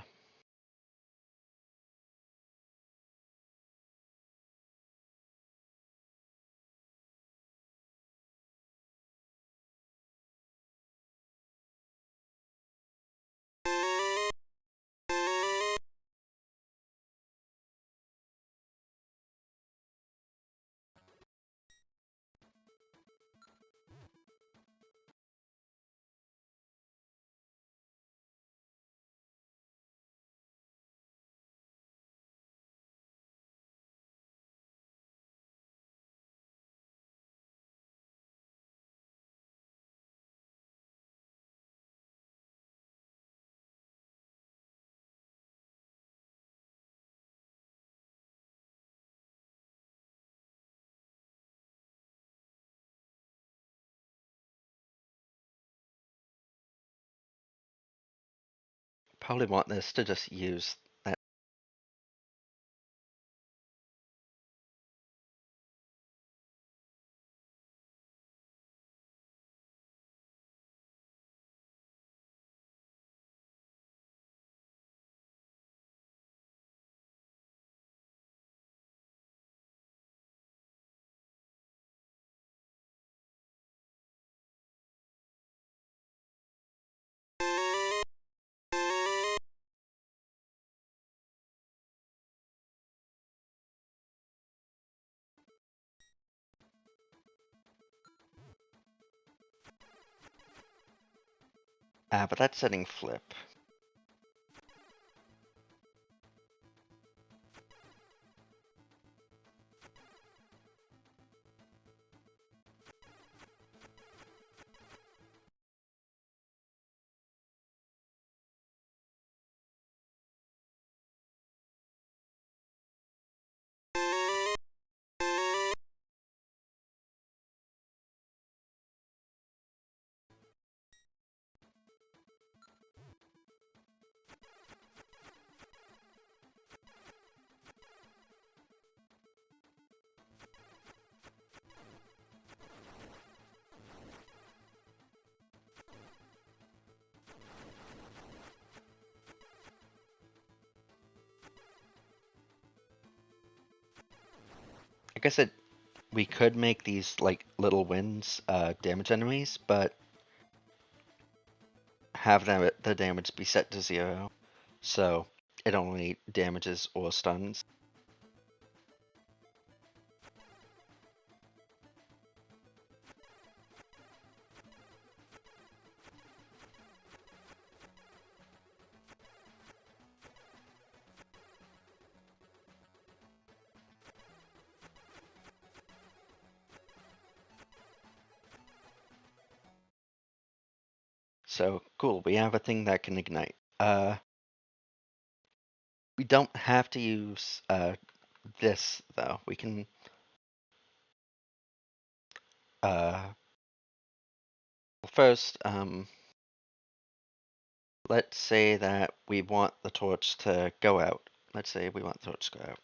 Probably want this to just use that. But that's setting flip. I guess we could make these like little wins damage enemies, but have the damage be set to 0, so it only damages or stuns. So cool, we have a thing that can ignite. We don't have to use this though. We can first let's say that we want the torch to go out. Let's say we want the torch to go out.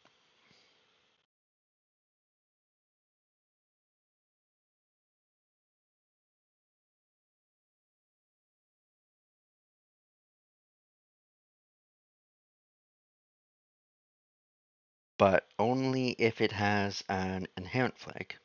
But only if it has an inherent flag.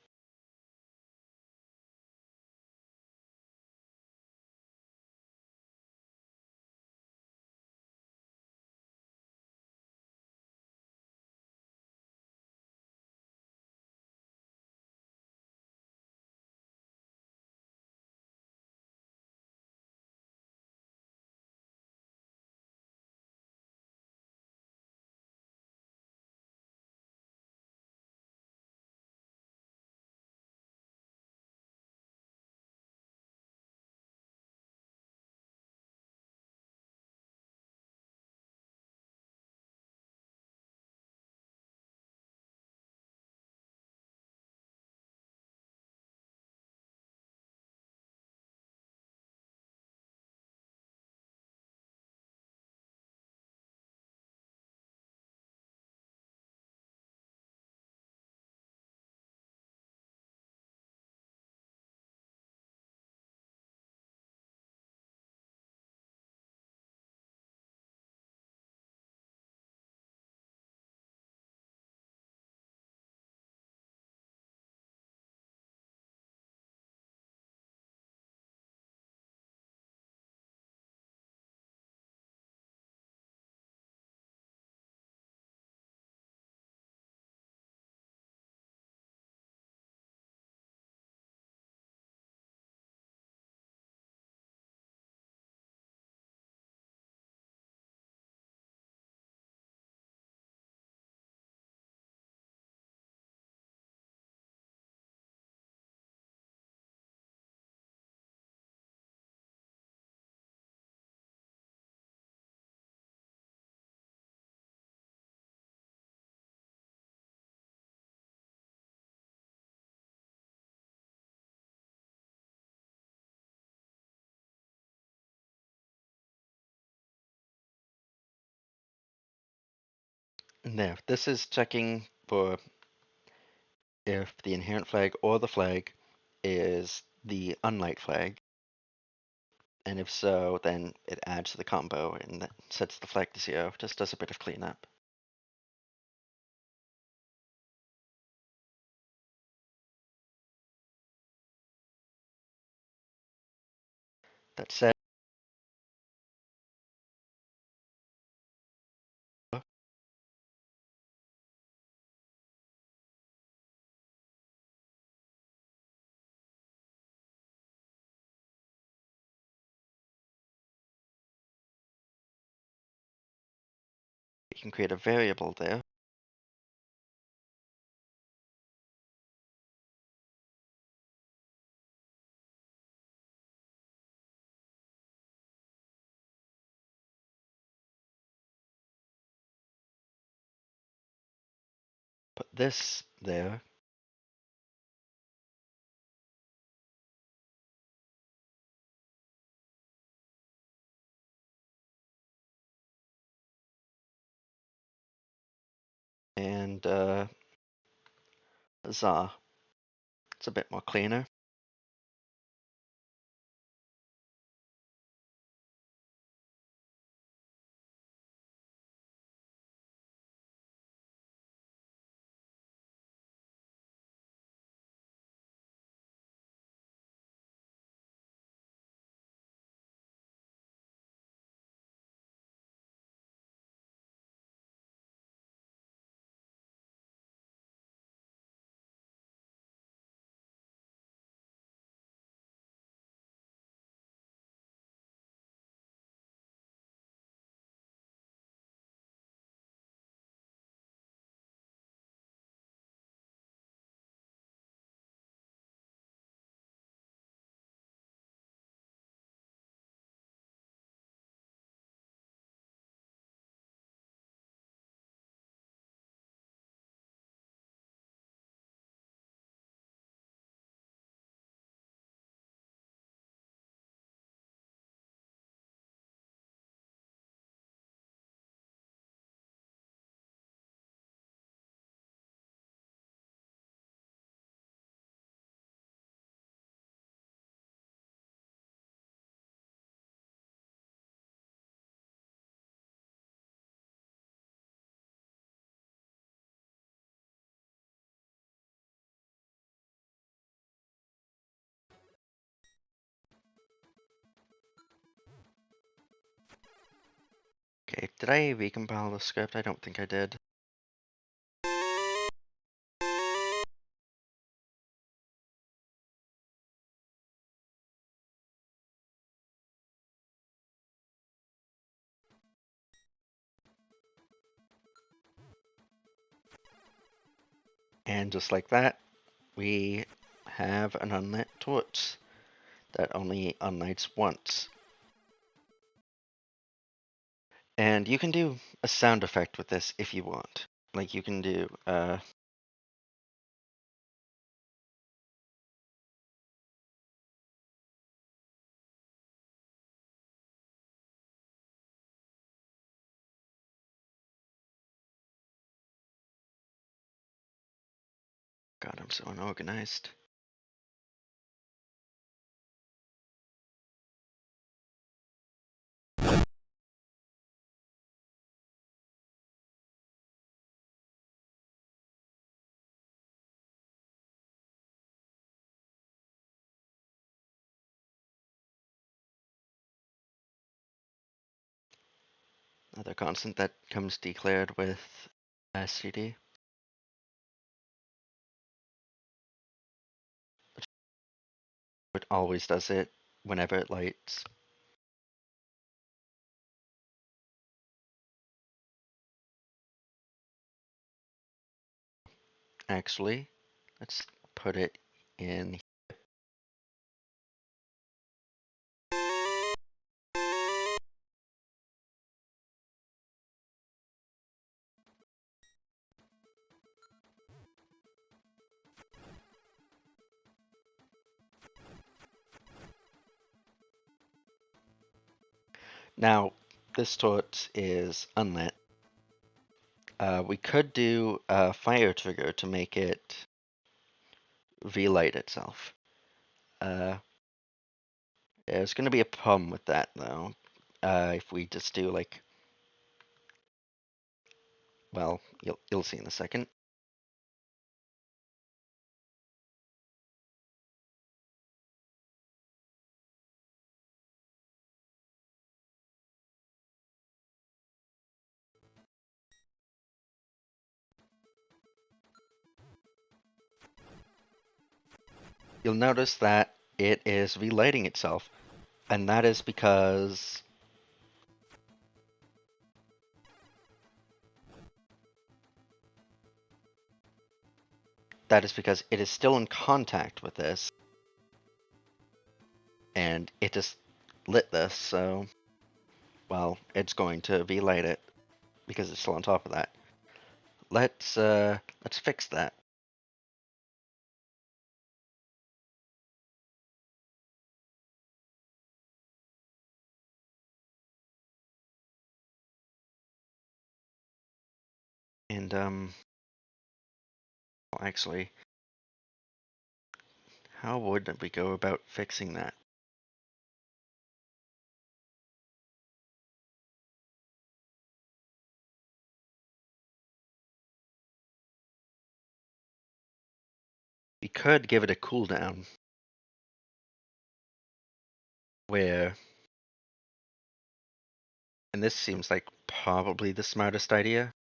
There, this is checking for if the inherent flag or the flag is the unlight flag. And if so, then it adds to the combo and that sets the flag to 0, just does a bit of cleanup. That said, can create a variable there. Put this there. And huzzah. It's a bit more cleaner. Okay, did I recompile the script? I don't think I did. And just like that, we have an unlit torch that only unlights once. And you can do a sound effect with this if you want. Like you can do, God, I'm so unorganized. Another constant that comes declared with std. It always does it whenever it lights. Actually, let's put it in. Now, this torch is unlit. We could do a fire trigger to make it relight itself. There's going to be a problem with that though. If we just do like, well, you'll see in a second. You'll notice that it is relighting itself, and that is because that is because it is still in contact with this, and it just lit this, so, well, it's going to relight it because it's still on top of that. Let's fix that. And, well, actually, how would we go about fixing that? We could give it a cooldown where, and this seems like probably the smartest idea.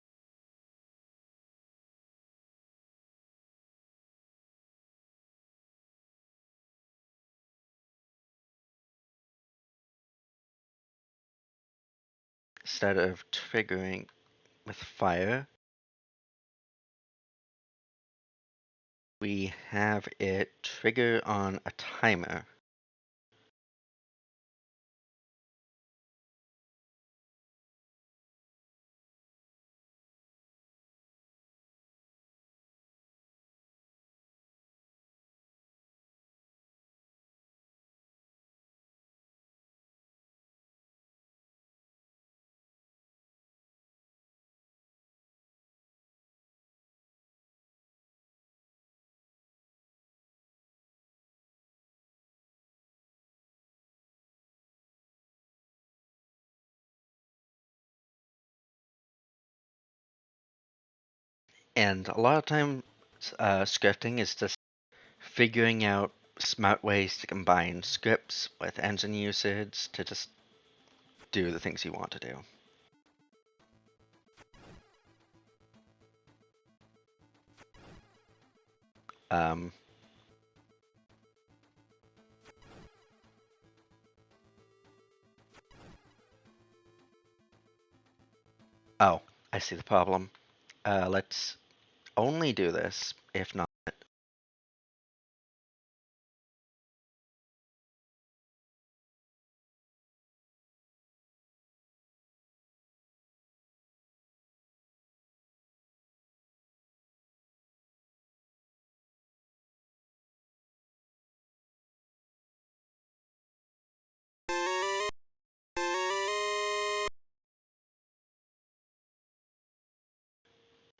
Instead of triggering with fire, we have it trigger on a timer. And a lot of times, scripting is just figuring out smart ways to combine scripts with engine usage to just do the things you want to do. Um, oh, I see the problem. Let's only do this if not.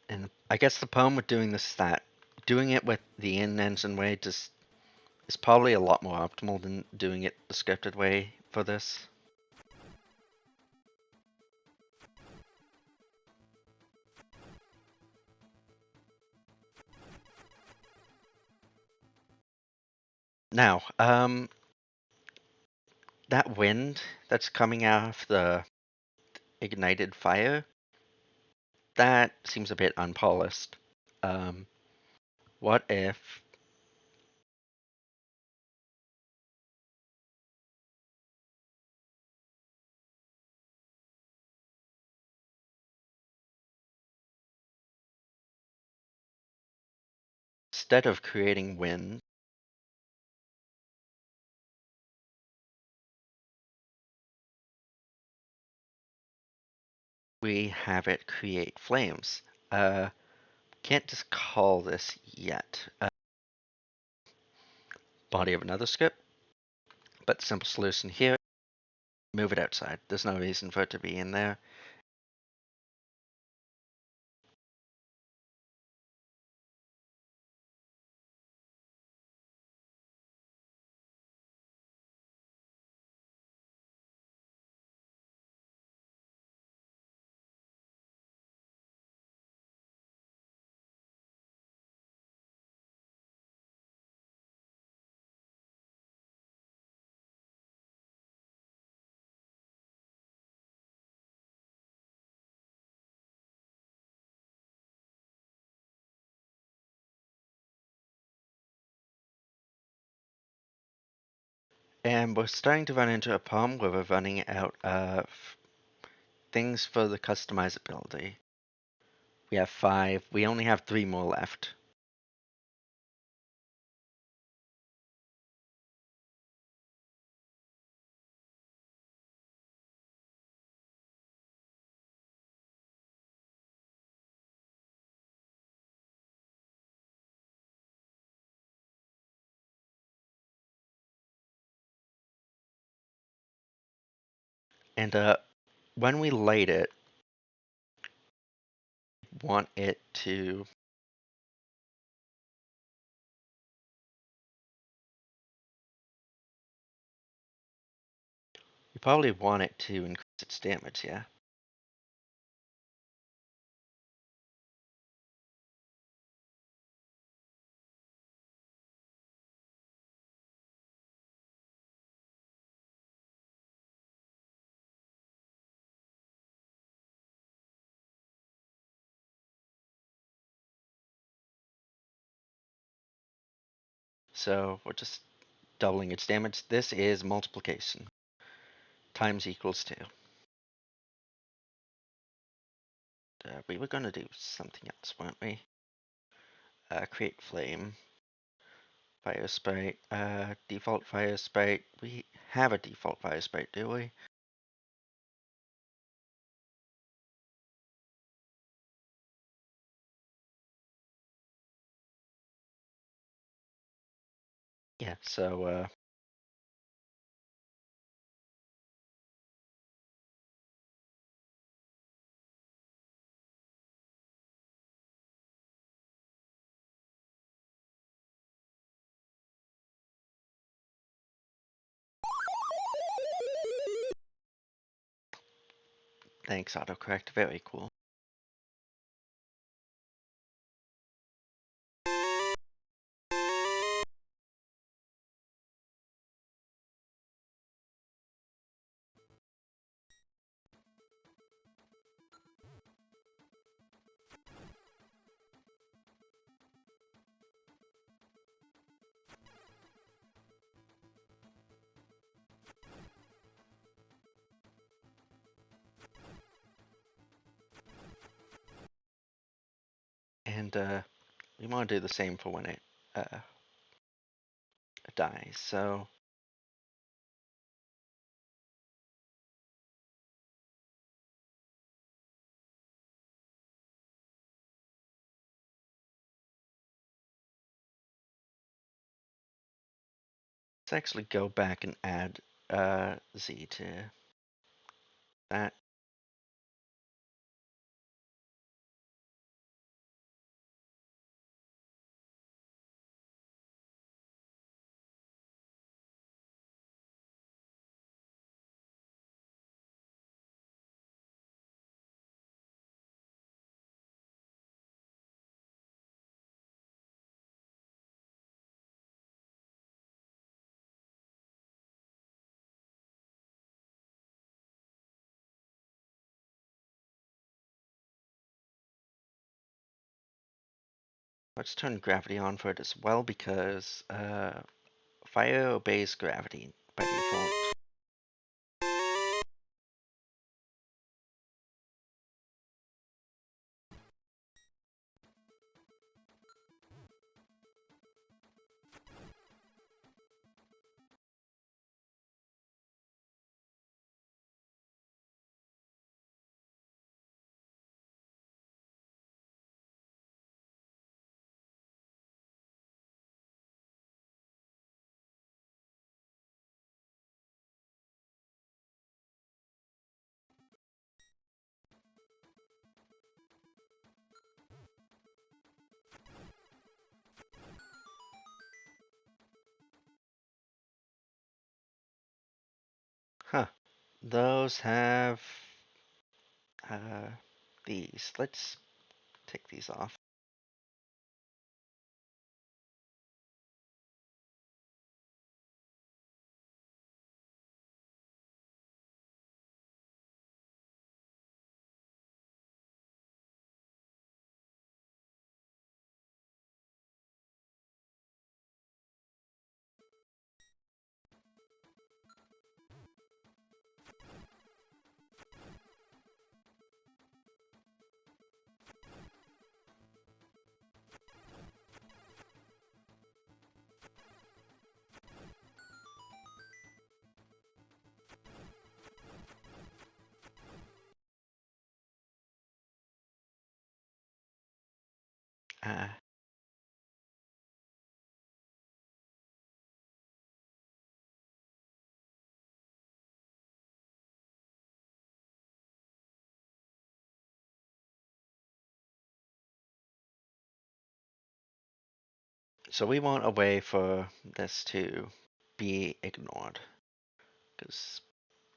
And I guess the problem with doing this is that doing it with the in-engine way just is probably a lot more optimal than doing it the scripted way for this. Now, that wind that's coming out of the ignited fire, that seems a bit unpolished. Um, what if instead of creating wind, we have it create flames? Can't just call this yet. Body of another script, but simple solution here, move it outside. There's no reason for it to be in there. And we're starting to run into a problem where we're running out of things for the customizability. We have 5, we only have 3 more left. And when we light it, want it to you probably want it to increase its damage, yeah. So we're just doubling its damage. This is multiplication. Times equals 2. We were gonna do something else, weren't we? Create flame. Fire sprite. Default fire sprite. We have a default fire sprite, do we? Yeah, so thanks, autocorrect. Very cool. And we want to do the same for when it dies. So let's actually go back and add Z to that. Let's turn gravity on for it as well because fire obeys gravity by default. Huh. Those have uh, these. Let's take these off. Uh, So we want a way for this to be ignored, because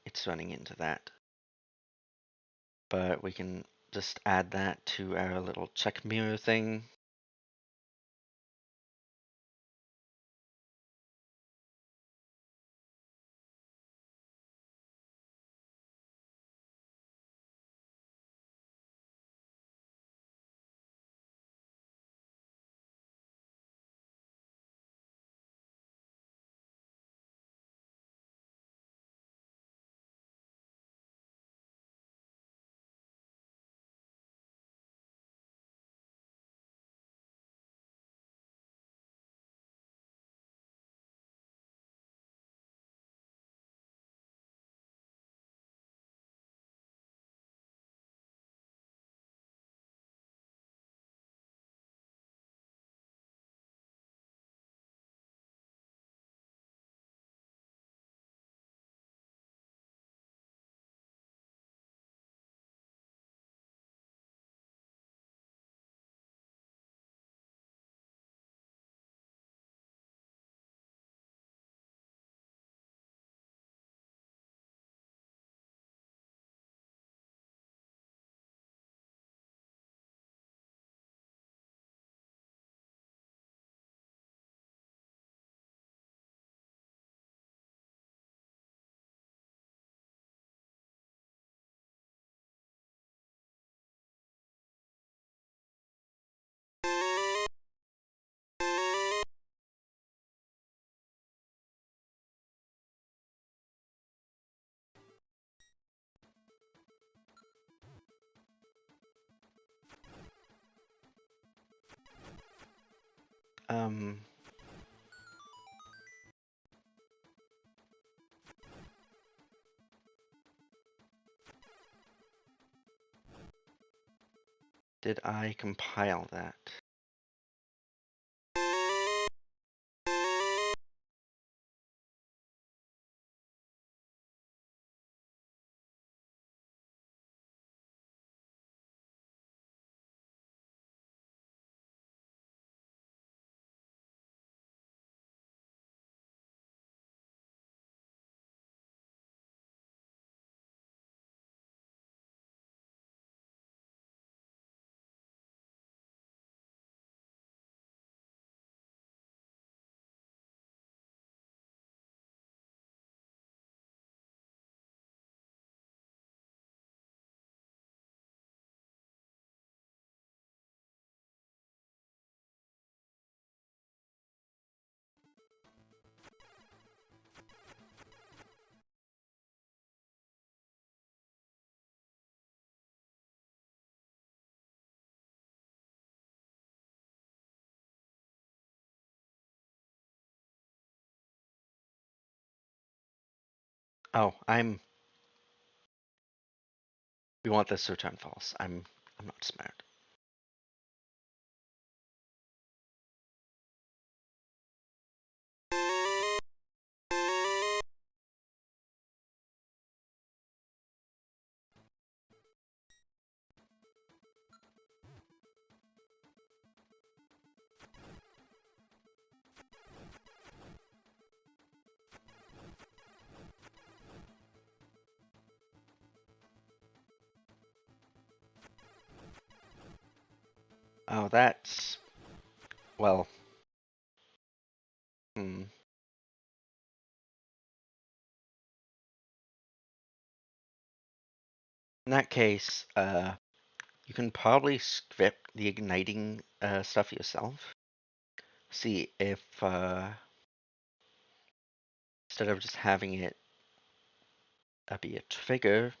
it's running into that. But we can just add that to our little check mirror thing. Um, did I compile that? Oh, we want this to return false. I'm not smart. Oh, that's, well, hmm. In that case, you can probably script the igniting stuff yourself. See if instead of just having it be a trigger,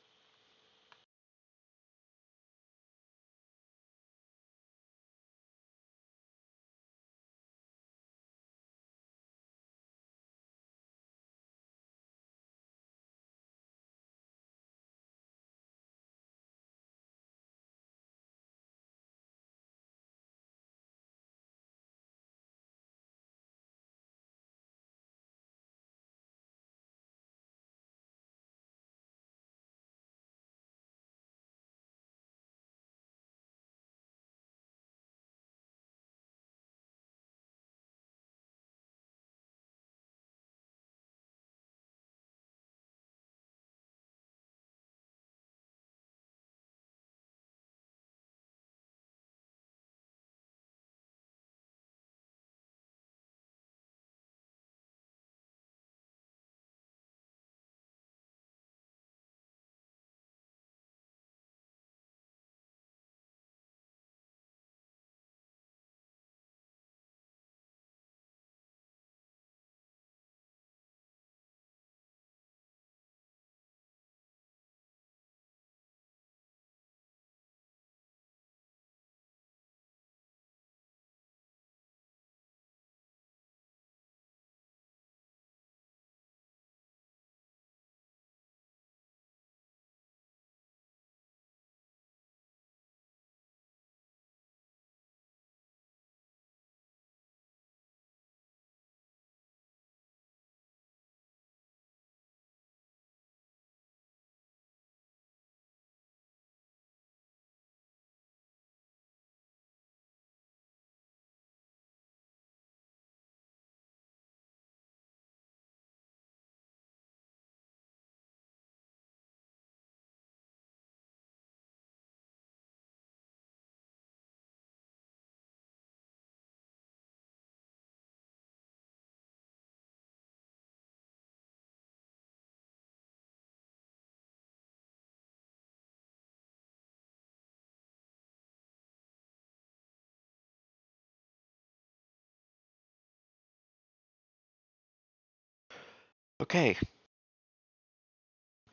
Okay,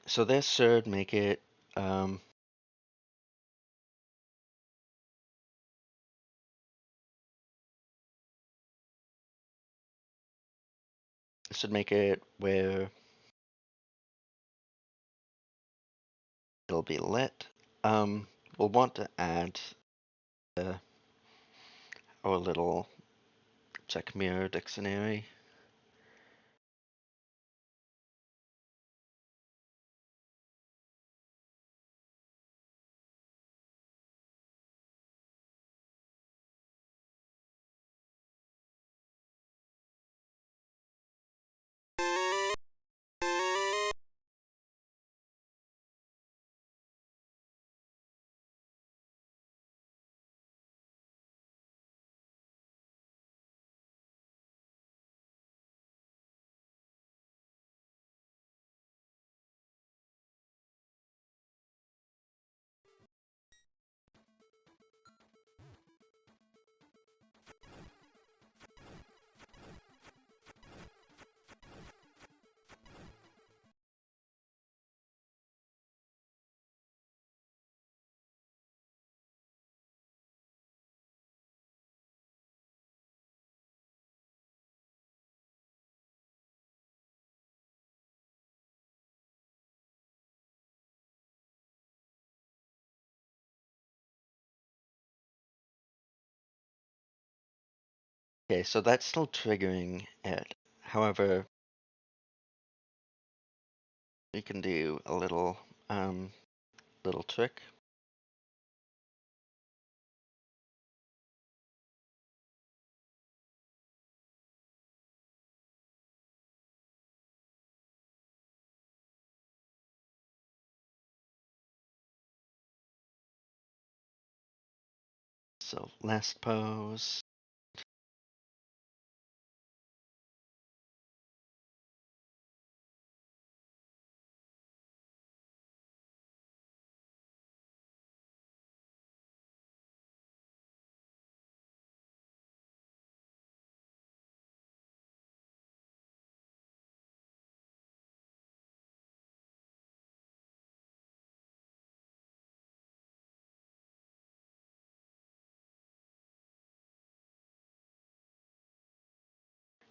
so this should make it where it'll be lit. We'll want to add uh, our little check mirror dictionary. Okay, so that's still triggering it. However, we can do a little trick. So last pose.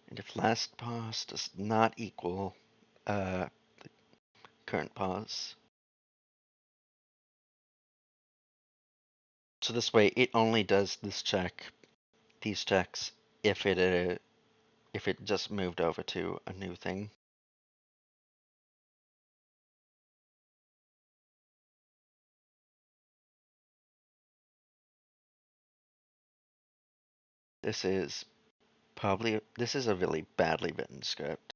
And if last pause does not equal the current pause, so this way it only does these checks, if it just moved over to a new thing. This is this is a really badly written script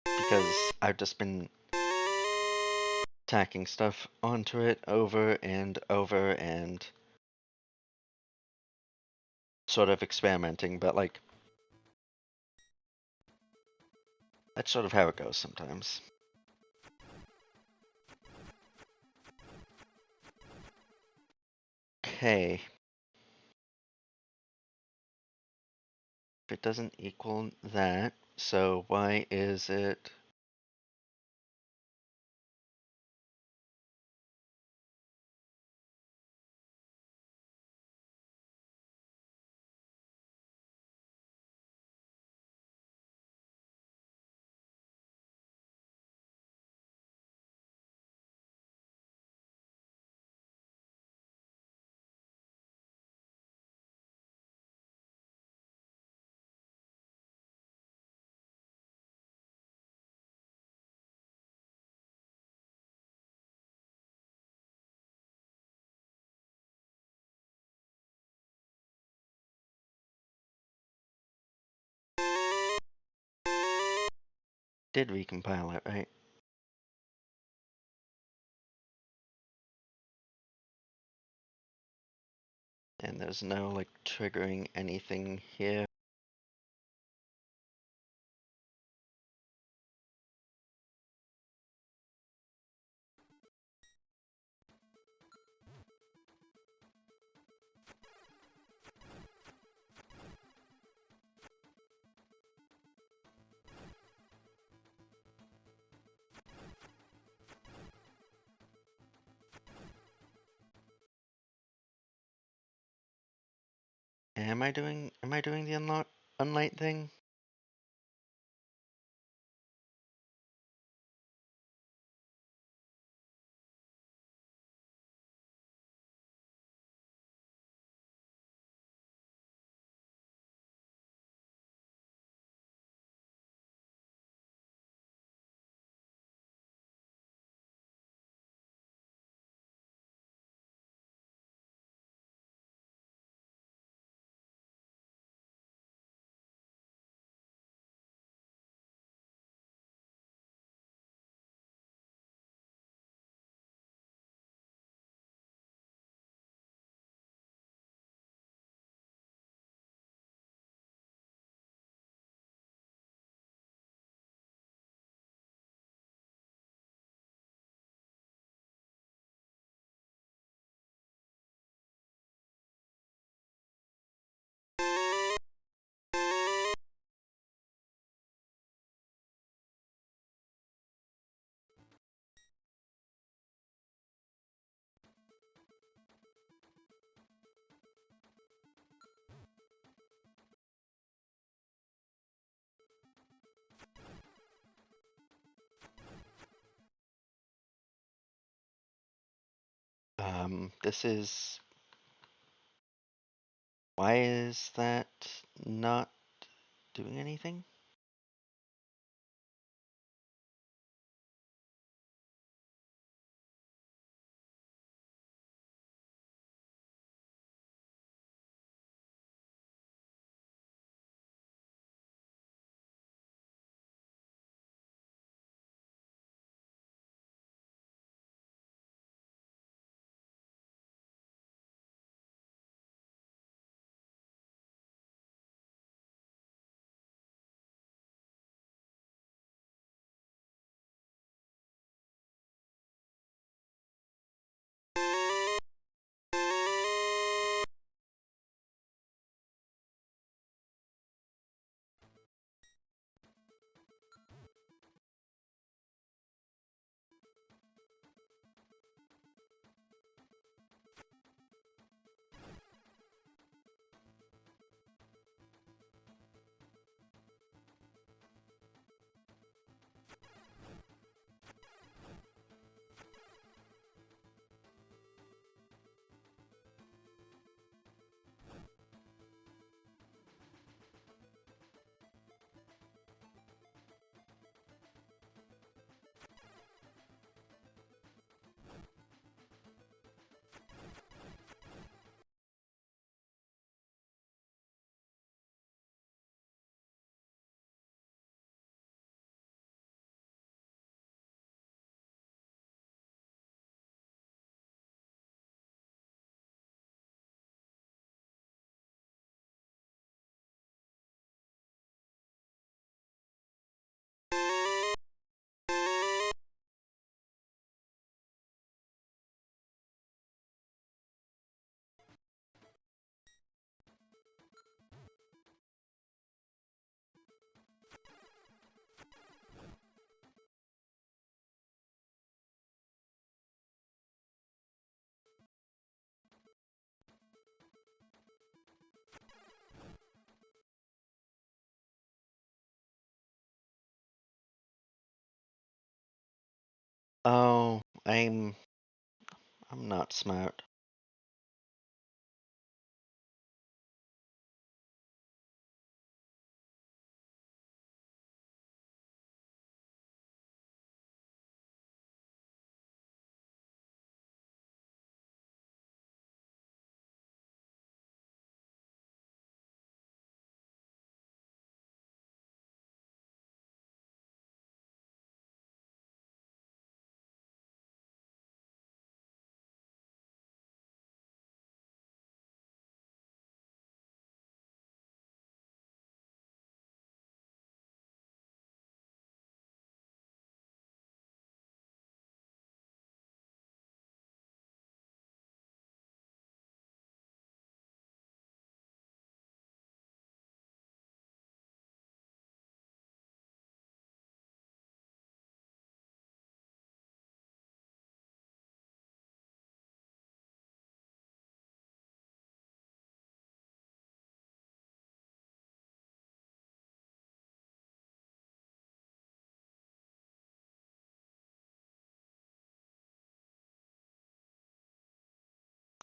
because I've just been tacking stuff onto it over and over and sort of experimenting, but like that's sort of how it goes sometimes. Okay. If it doesn't equal that, so why is it? Did recompile it, right? And there's no like triggering anything here. Am I doing the unlight thing? This is why is that not doing anything? Oh, I'm not smart.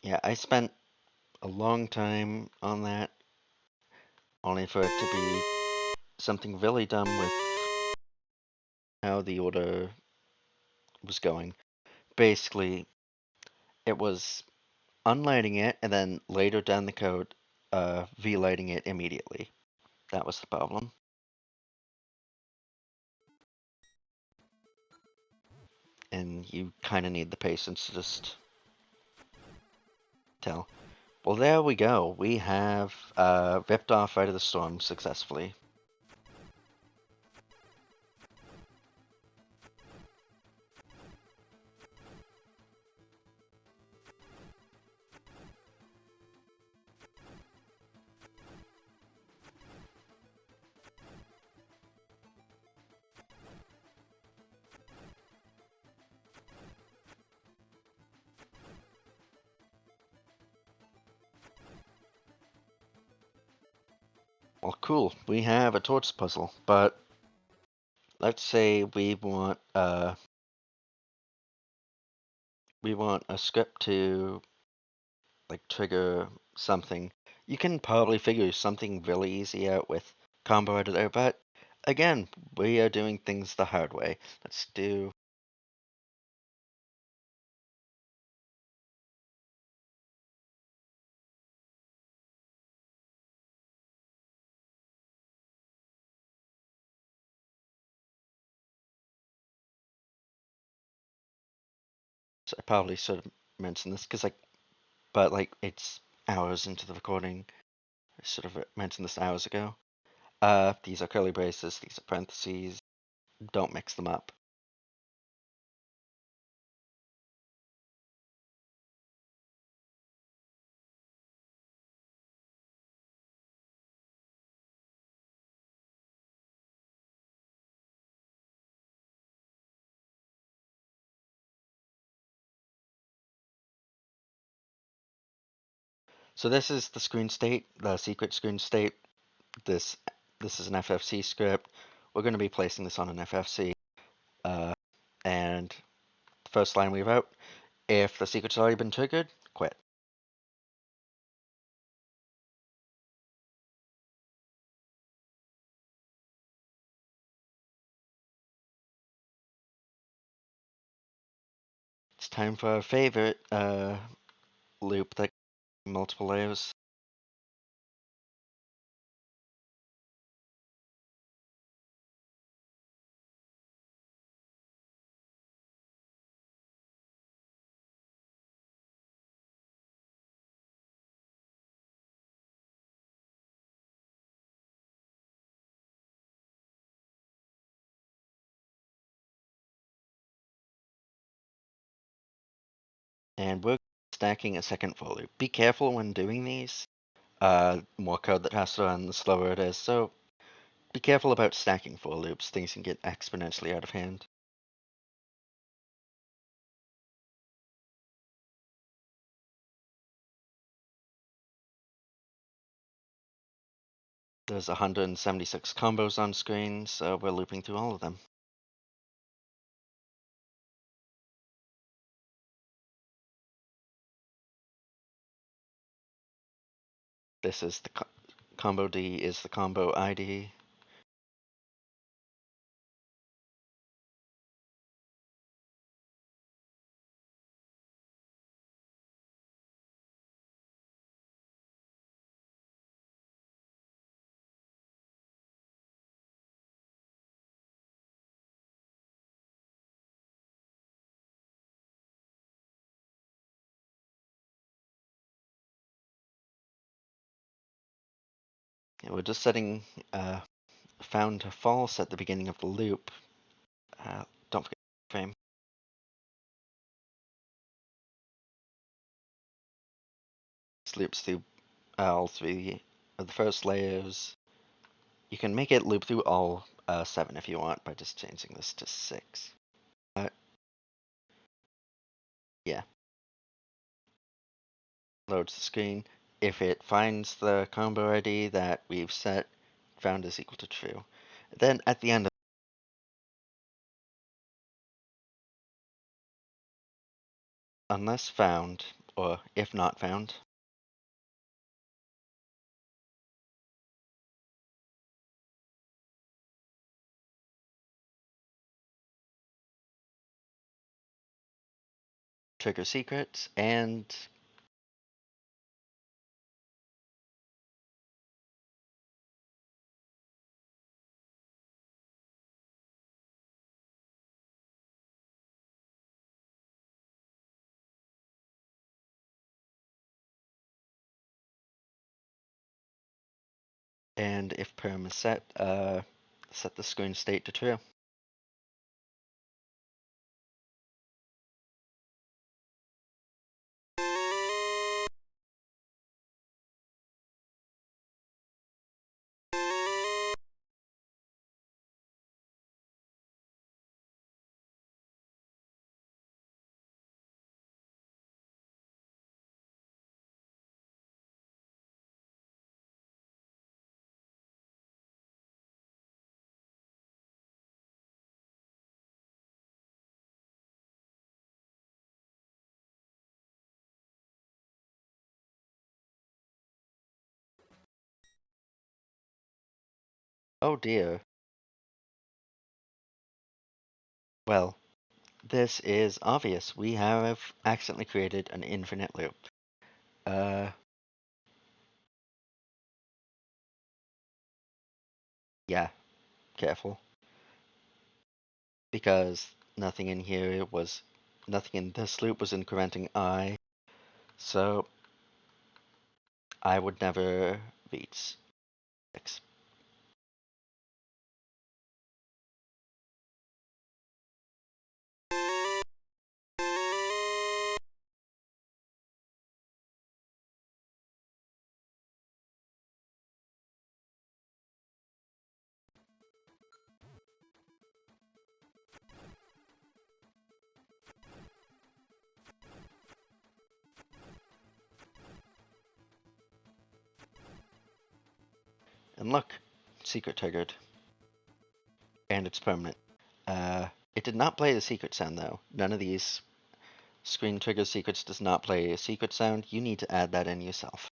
Yeah, I spent a long time on that, only for it to be something really dumb with how the order was going. Basically, it was unlighting it and then later down the code, V-lighting it immediately. That was the problem. And you kind of need the patience to just tell. Well, there we go. We have ripped off out of the storm successfully. Well, cool. We have a torch puzzle, but let's say we want a script to like trigger something. You can probably figure something really easy out with combo editor, but again, we are doing things the hard way. Let's do I probably should have mentioned this because but like it's hours into the recording. I should have mentioned this hours ago. These are curly braces, these are parentheses. Don't mix them up. So this is the screen state, the secret screen state. This this is an FFC script. We're going to be placing this on an FFC. And the first line we wrote, if the secret's already been triggered, quit. It's time for our favorite loop that multiple layers. And we're stacking a second for loop. Be careful when doing these. More code that has to run, the slower it is. So be careful about stacking for loops. Things can get exponentially out of hand. There's 176 combos on screen, so we're looping through all of them. This is the combo D is the combo ID. And we're just setting found to false at the beginning of the loop. Don't forget frame. This loops through all three of the first layers. You can make it loop through all 7 if you want by just changing this to 6. Yeah, loads the screen. If it finds the combo ID that we've set, found is equal to true. Then at the end, unless found, or if not found. Trigger secrets, and if perm is set, set the screen state to true. Oh dear. Well, this is obvious. We have accidentally created an infinite loop. Uh, yeah, careful. Because nothing in this loop was incrementing I, so I would never reach 6. And look, secret triggered. And it's permanent. It did not play the secret sound though. None of these screen trigger secrets does not play a secret sound. You need to add that in yourself.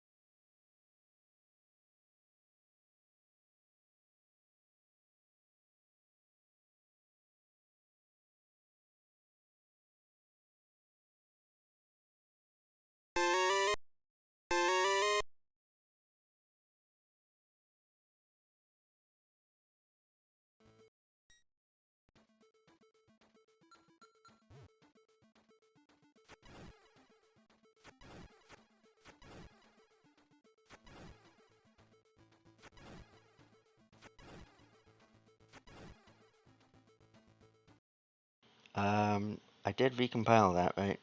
I did recompile that, right?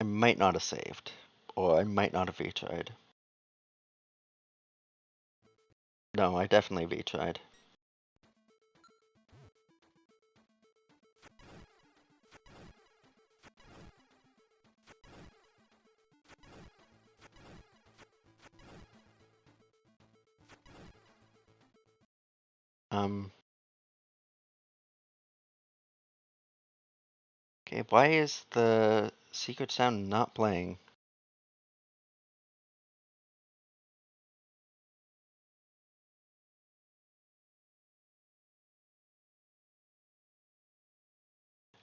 I might not have saved, or I might not have retried. No, I definitely retried. Um, okay, why is the secret sound not playing?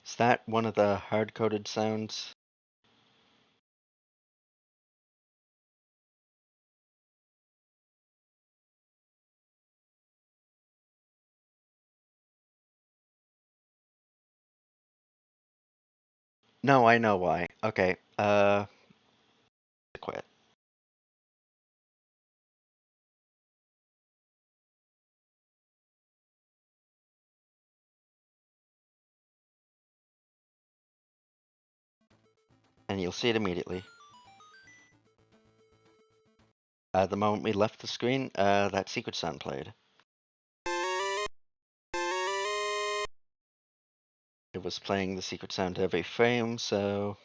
Is that one of the hard-coded sounds? No, I know why. Okay, quit. And you'll see it immediately. The moment we left the screen, that secret sound played. It was playing the secret sound every frame, so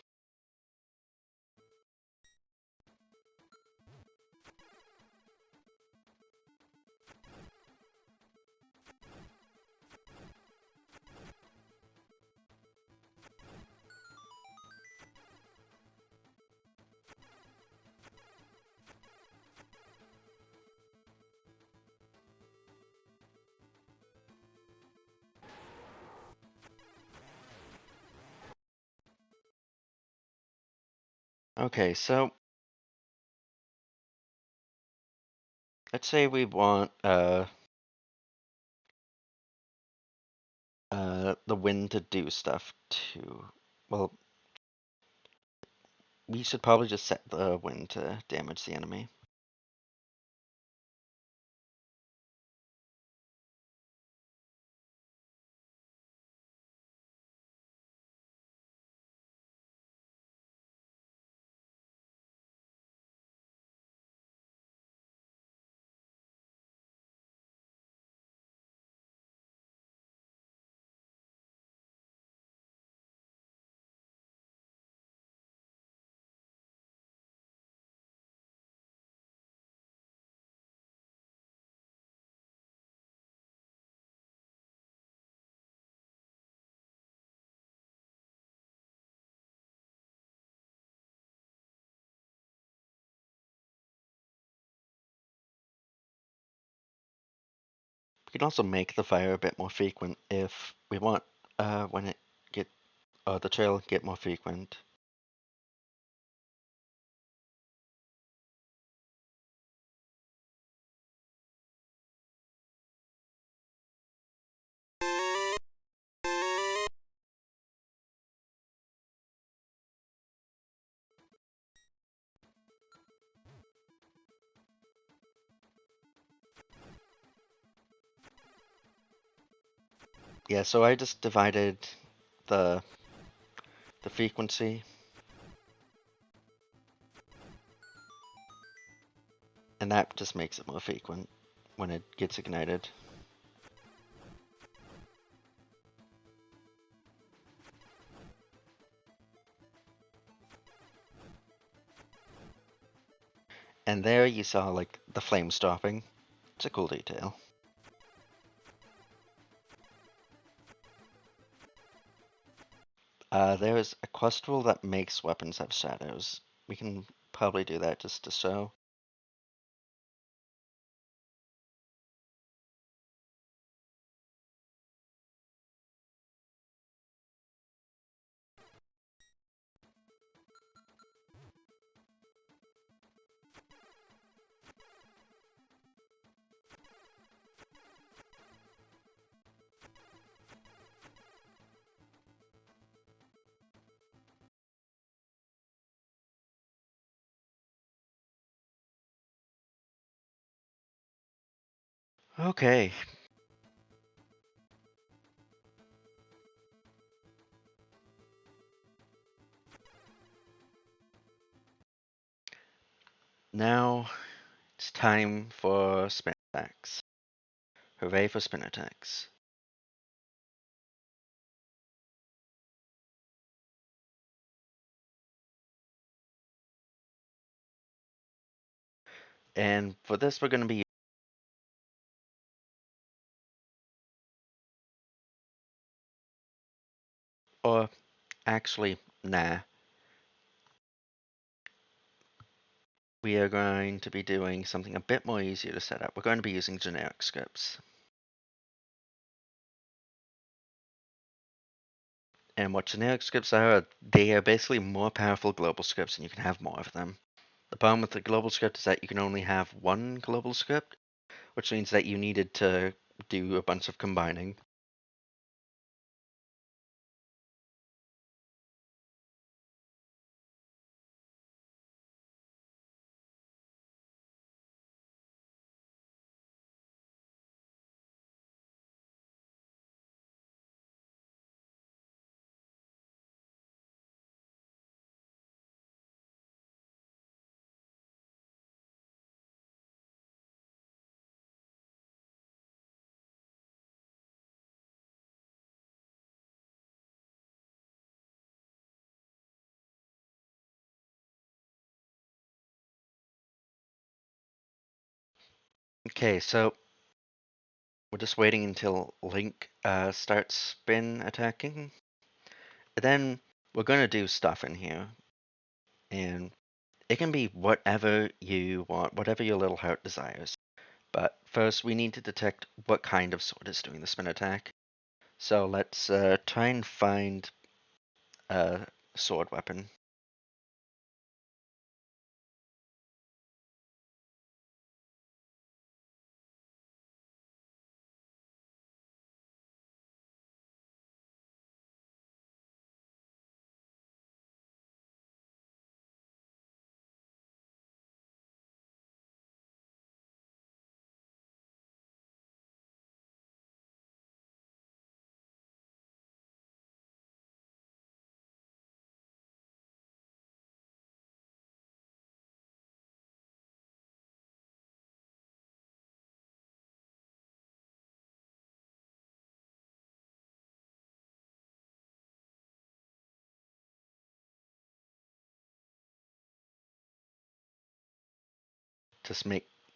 Okay, so let's say we want the wind to do stuff to. Well, we should probably just set the wind to damage the enemy. We can also make the fire a bit more frequent if we want when it get the trail get more frequent. Yeah, so I just divided the the frequency, and that just makes it more frequent when it gets ignited. And there you saw like the flame stopping. It's a cool detail. There's a quest rule that makes weapons have shadows. We can probably do that just to show. Okay, now it's time for spin attacks. Hooray for spin attacks. And for this, we're going to be, or actually, nah. We are going to be doing something a bit more easier to set up. We're going to be using generic scripts. And what generic scripts are, they are basically more powerful global scripts and you can have more of them. The problem with the global script is that you can only have one global script, which means that you needed to do a bunch of combining. Okay, so we're just waiting until Link starts spin attacking. Then we're going to do stuff in here. And it can be whatever you want, whatever your little heart desires. But first, we need to detect what kind of sword is doing the spin attack. So let's try and find a sword weapon.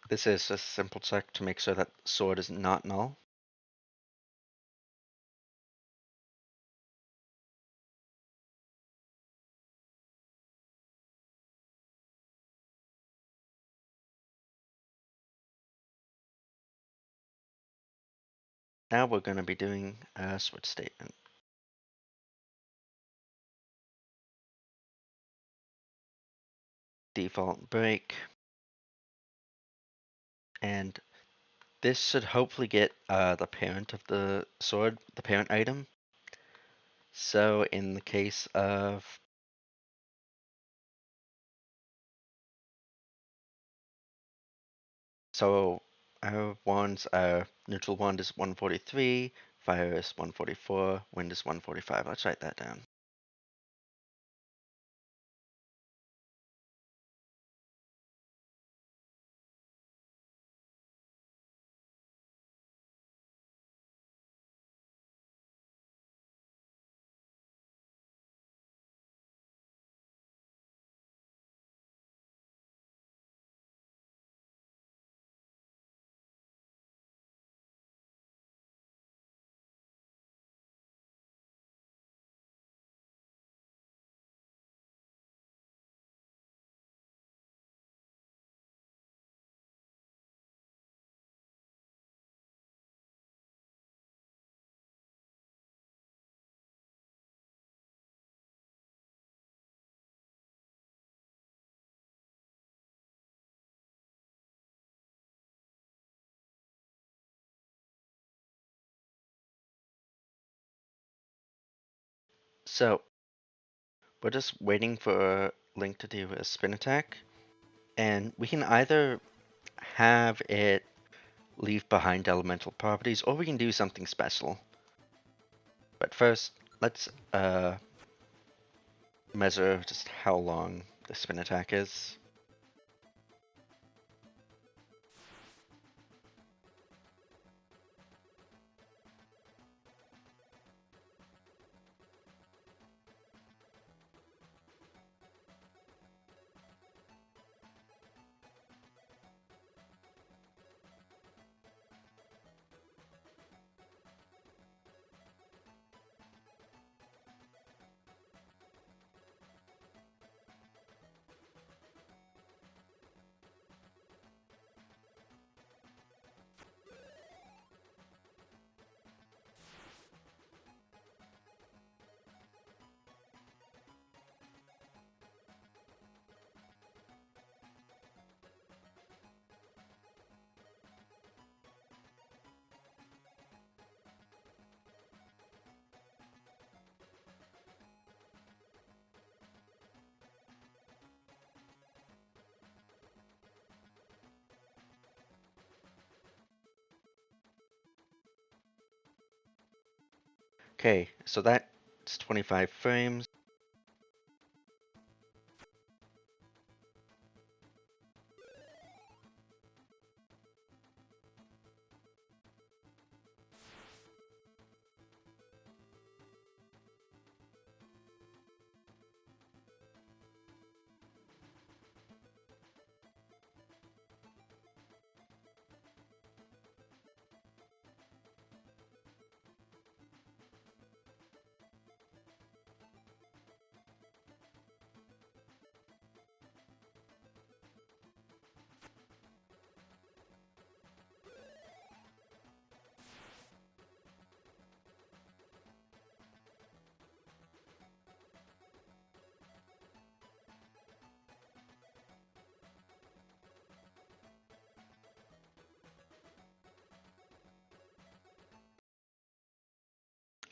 this is a simple check to make sure that sword is not null. Now we're going to be doing a switch statement. Default break, and this should hopefully get the parent of the sword, the parent item. So in the case of So our wands are neutral wand is 143, fire is 144, wind is 145. Let's write that down. So we're just waiting for Link to do a spin attack, and we can either have it leave behind elemental properties, or we can do something special. But first, let's measure just how long the spin attack is. Okay, so that's 25 frames.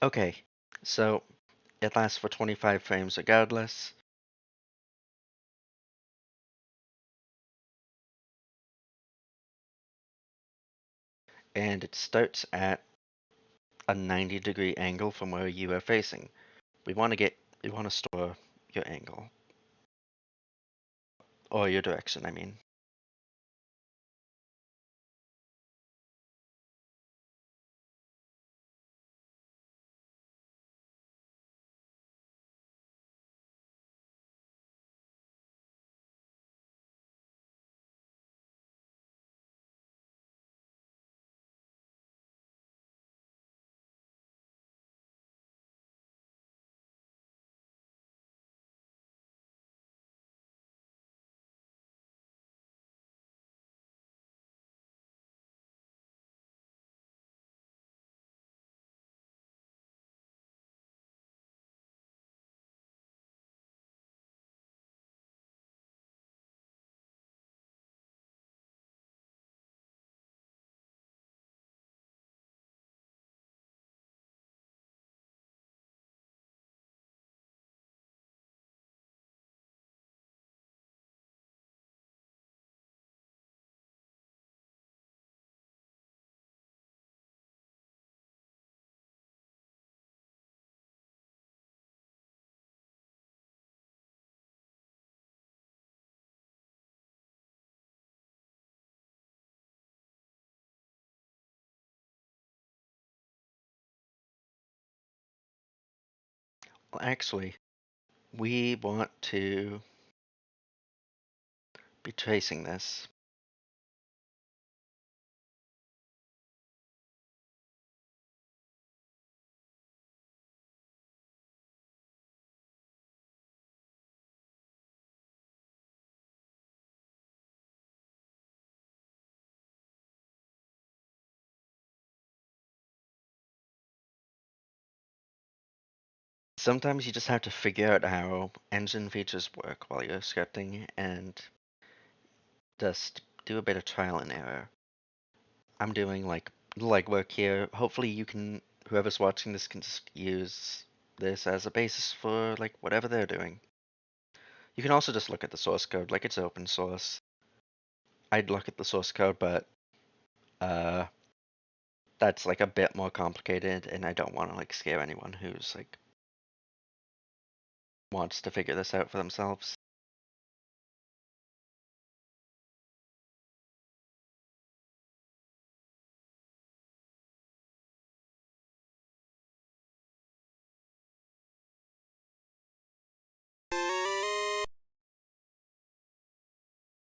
Okay, so it lasts for 25 frames regardless. And it starts at a 90-degree angle from where you are facing. We want to store your angle, or your direction, I mean. Well, actually, we want to be tracing this. Sometimes you just have to figure out how engine features work while you're scripting and just do a bit of trial and error. I'm doing like legwork here. Hopefully you can, whoever's watching this can just use this as a basis for like whatever they're doing. You can also just look at the source code, like it's open source. I'd look at the source code, but uh, that's like a bit more complicated, and I don't want to like scare anyone who's like wants to figure this out for themselves.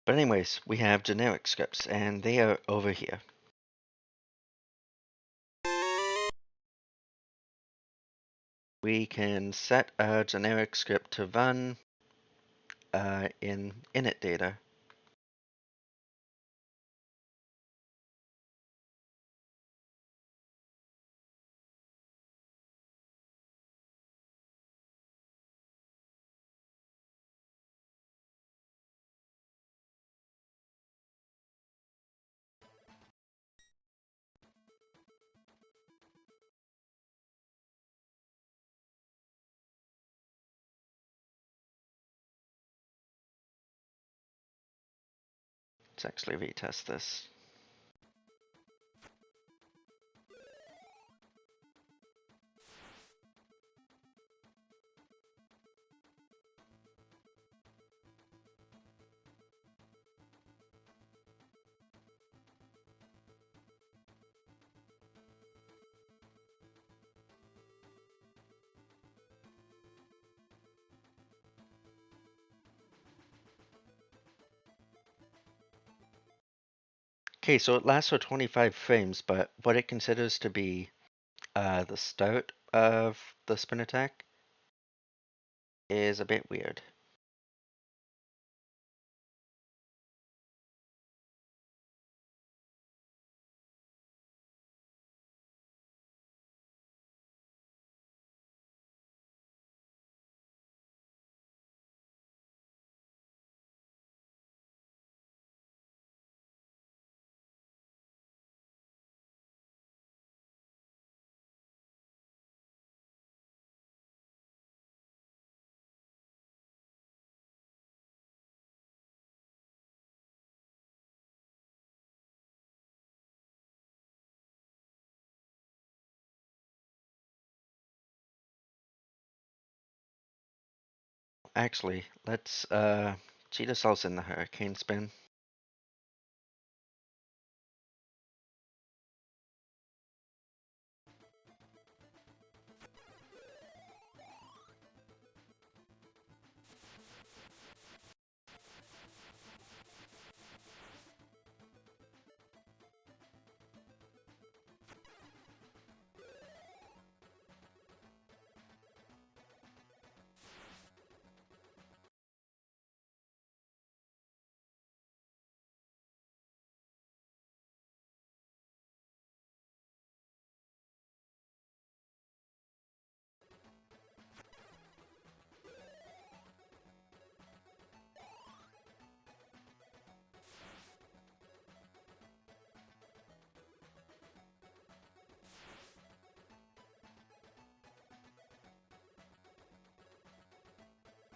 But anyways, we have generic scripts, and they are over here. We can set a generic script to run in init data. Let's actually retest this. Okay, so it lasts for 25 frames, but what it considers to be the start of the spin attack is a bit weird. Actually, let's cheat ourselves in the hurricane spin.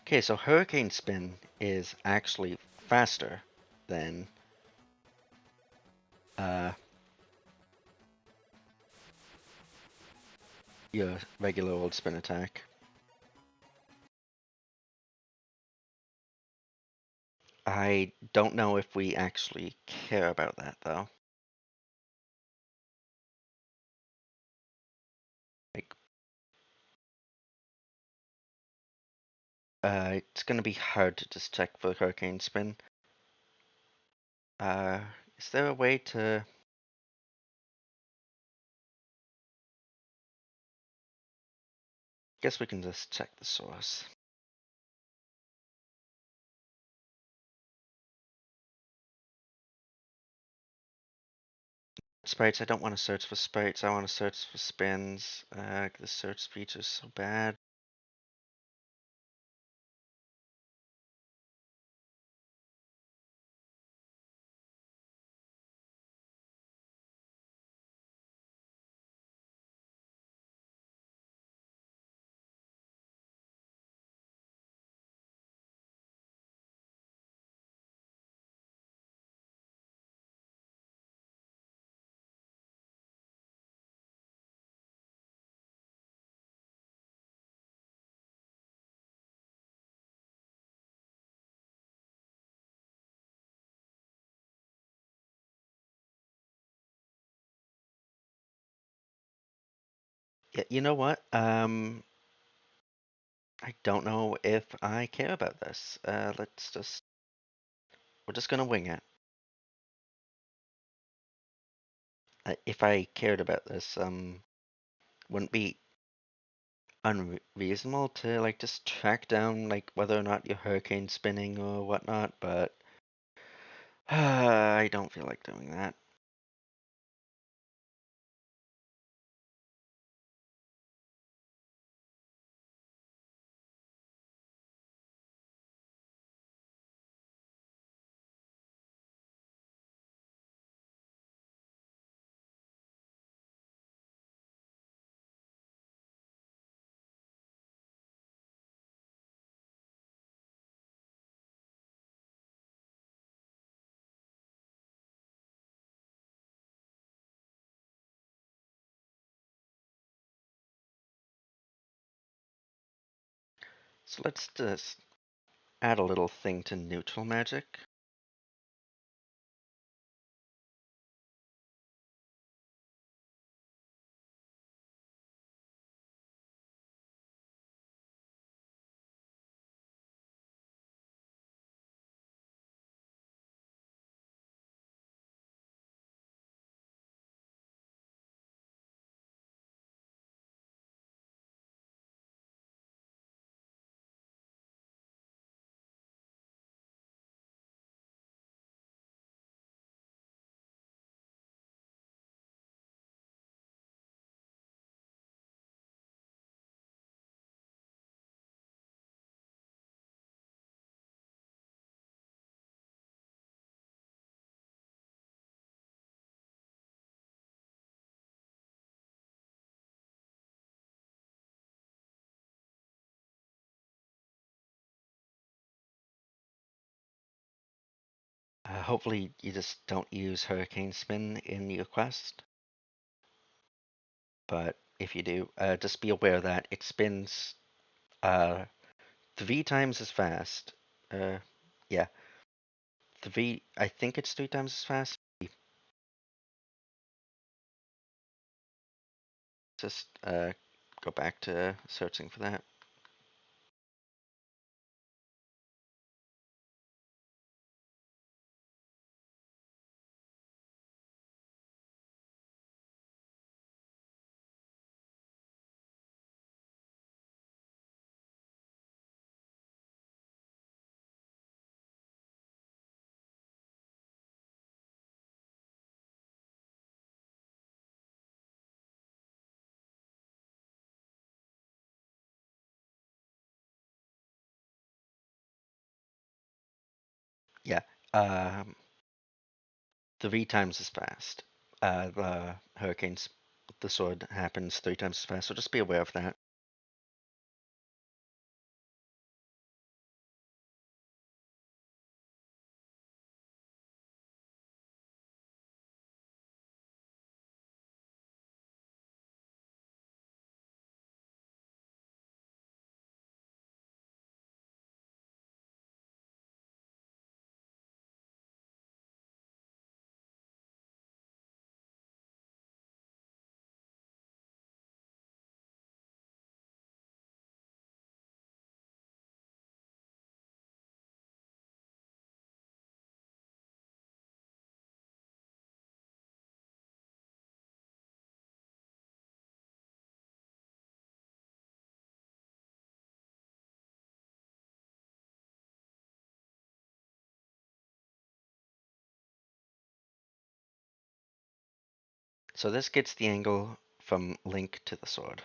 Okay, so hurricane spin is actually faster than uh, your regular old spin attack. I don't know if we actually care about that though. Like, It's gonna be hard to just check for hurricane spin. Uh, is there a way to? Guess we can just check the source. Sprites. I don't want to search for sprites. I want to search for spins. The search feature is so bad. Yeah, you know what? I don't know if I care about this. We're just gonna wing it. If I cared about this, wouldn't be unreasonable to like just track down like whether or not you're hurricane spinning or whatnot, but I don't feel like doing that. So let's just add a little thing to neutral magic. Hopefully you just don't use hurricane spin in your quest, but if you do, just be aware that it spins uh, 3 times as fast. Uh, yeah, three. I think it's 3 times as fast. Just go back to searching for that. Yeah, um, 3 times as fast. The hurricanes, the sword happens 3 times as fast. So just be aware of that. So this gets the angle from link to the sword.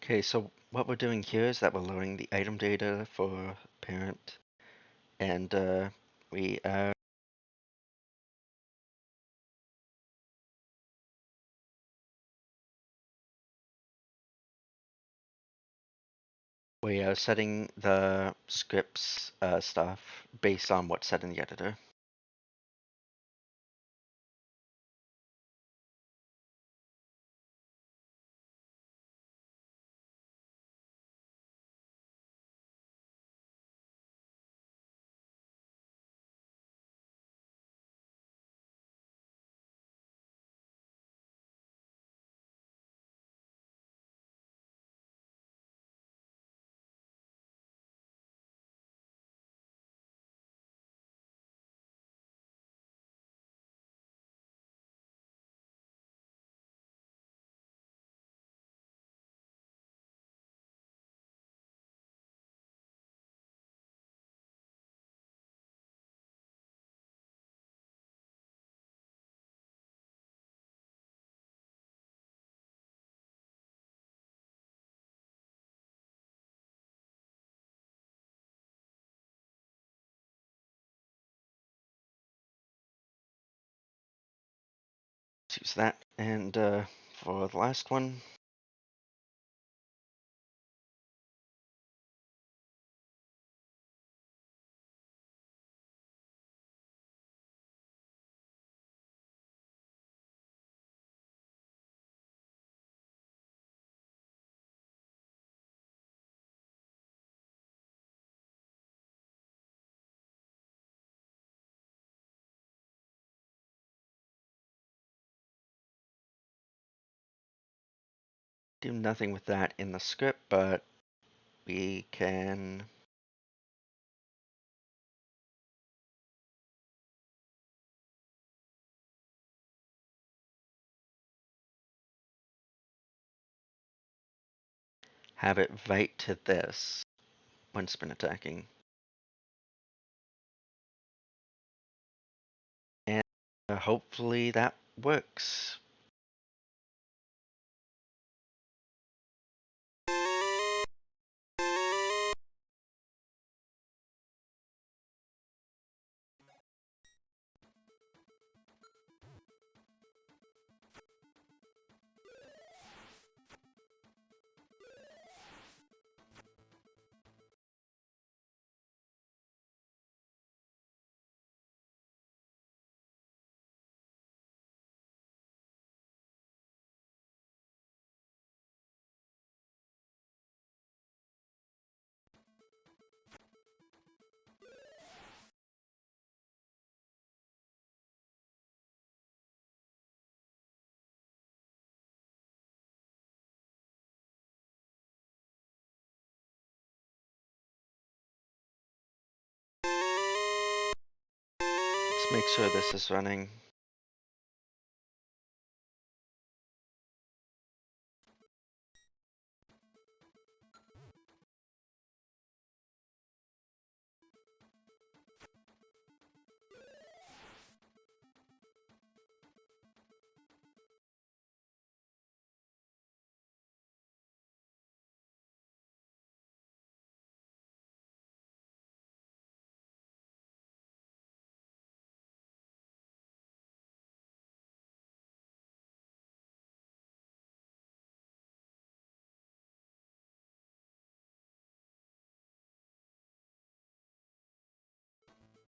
Okay, so what we're doing here is that we're loading the item data for parent, and we are setting the scripts stuff based on what's set in the editor. Let's use that. And for the last one, do nothing with that in the script, but we can have it right to this when spin attacking. And hopefully that works. Let's make sure this is running.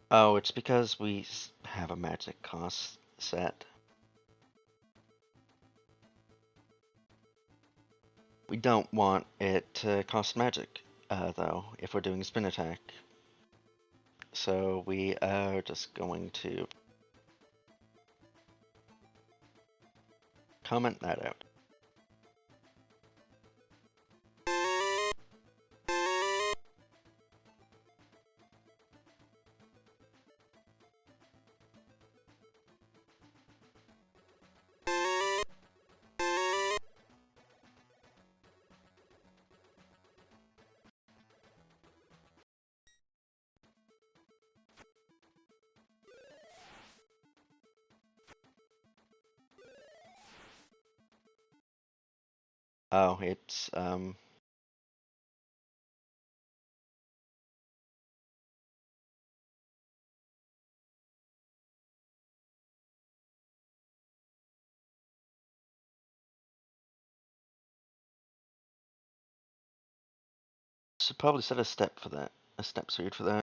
Oh, it's because we have a magic cost set. We don't want it to cost magic, though, if we're doing spin attack. So we are just going to comment that out. Oh, it's should probably set a step for that, a step speed for that.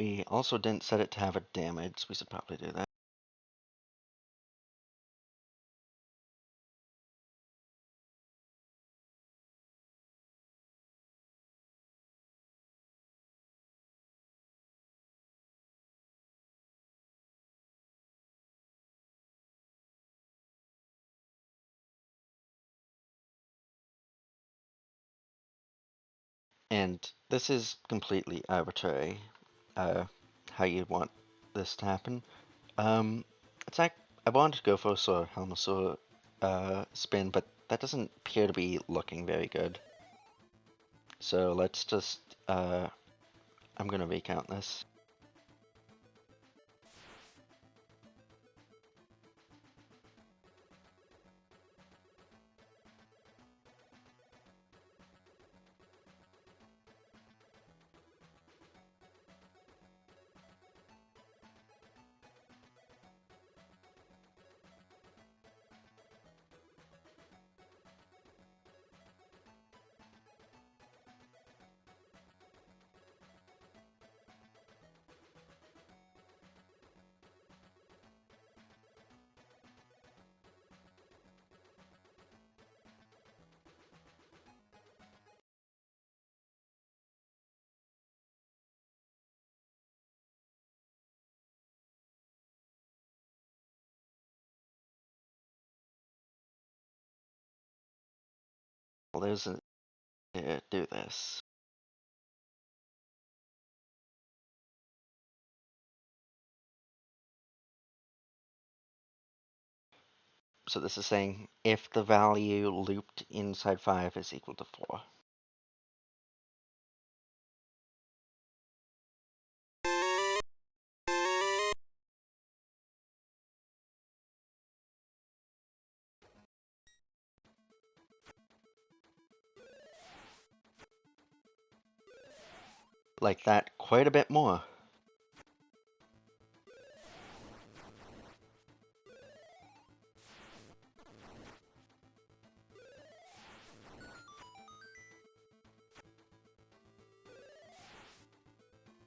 We also didn't set it to have a damage. We should probably do that. And this is completely arbitrary, uh, how you want this to happen. It's like I wanted to go for a sort of Helmasaur spin, but that doesn't appear to be looking very good. So let's just I'm gonna recount this. Well, there's a do this. So this is saying if the value looped inside 5 is equal to 4. Like that quite a bit more.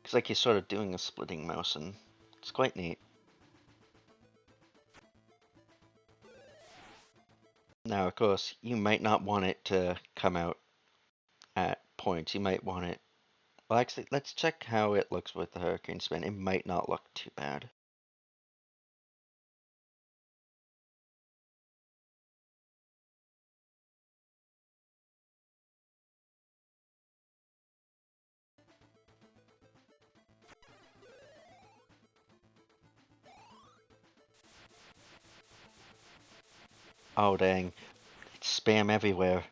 It's like you're sort of doing a splitting motion. It's quite neat. Now, of course, you might not want it to come out at points. You might want it. Well, actually, let's check how it looks with the hurricane spin. It might not look too bad. Oh, dang. It's spam everywhere.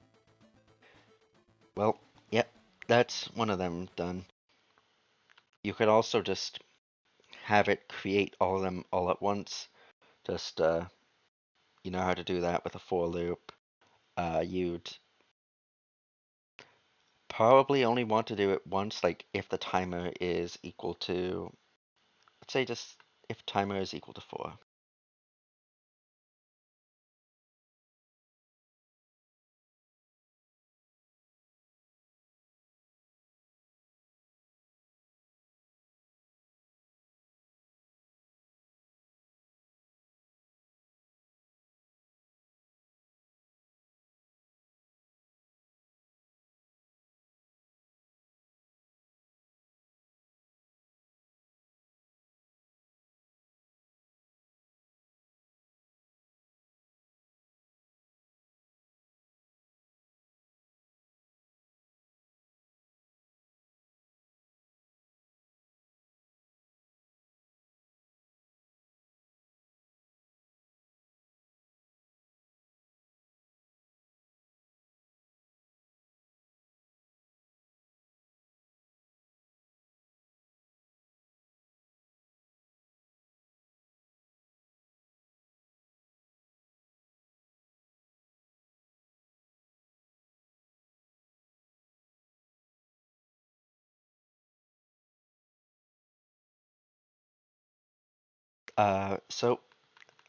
Well, yep, that's one of them done. You could also just have it create all of them all at once. Just, you know how to do that with a for loop. You'd probably only want to do it once, like if the timer is equal to, let's say just if timer is equal to 4. So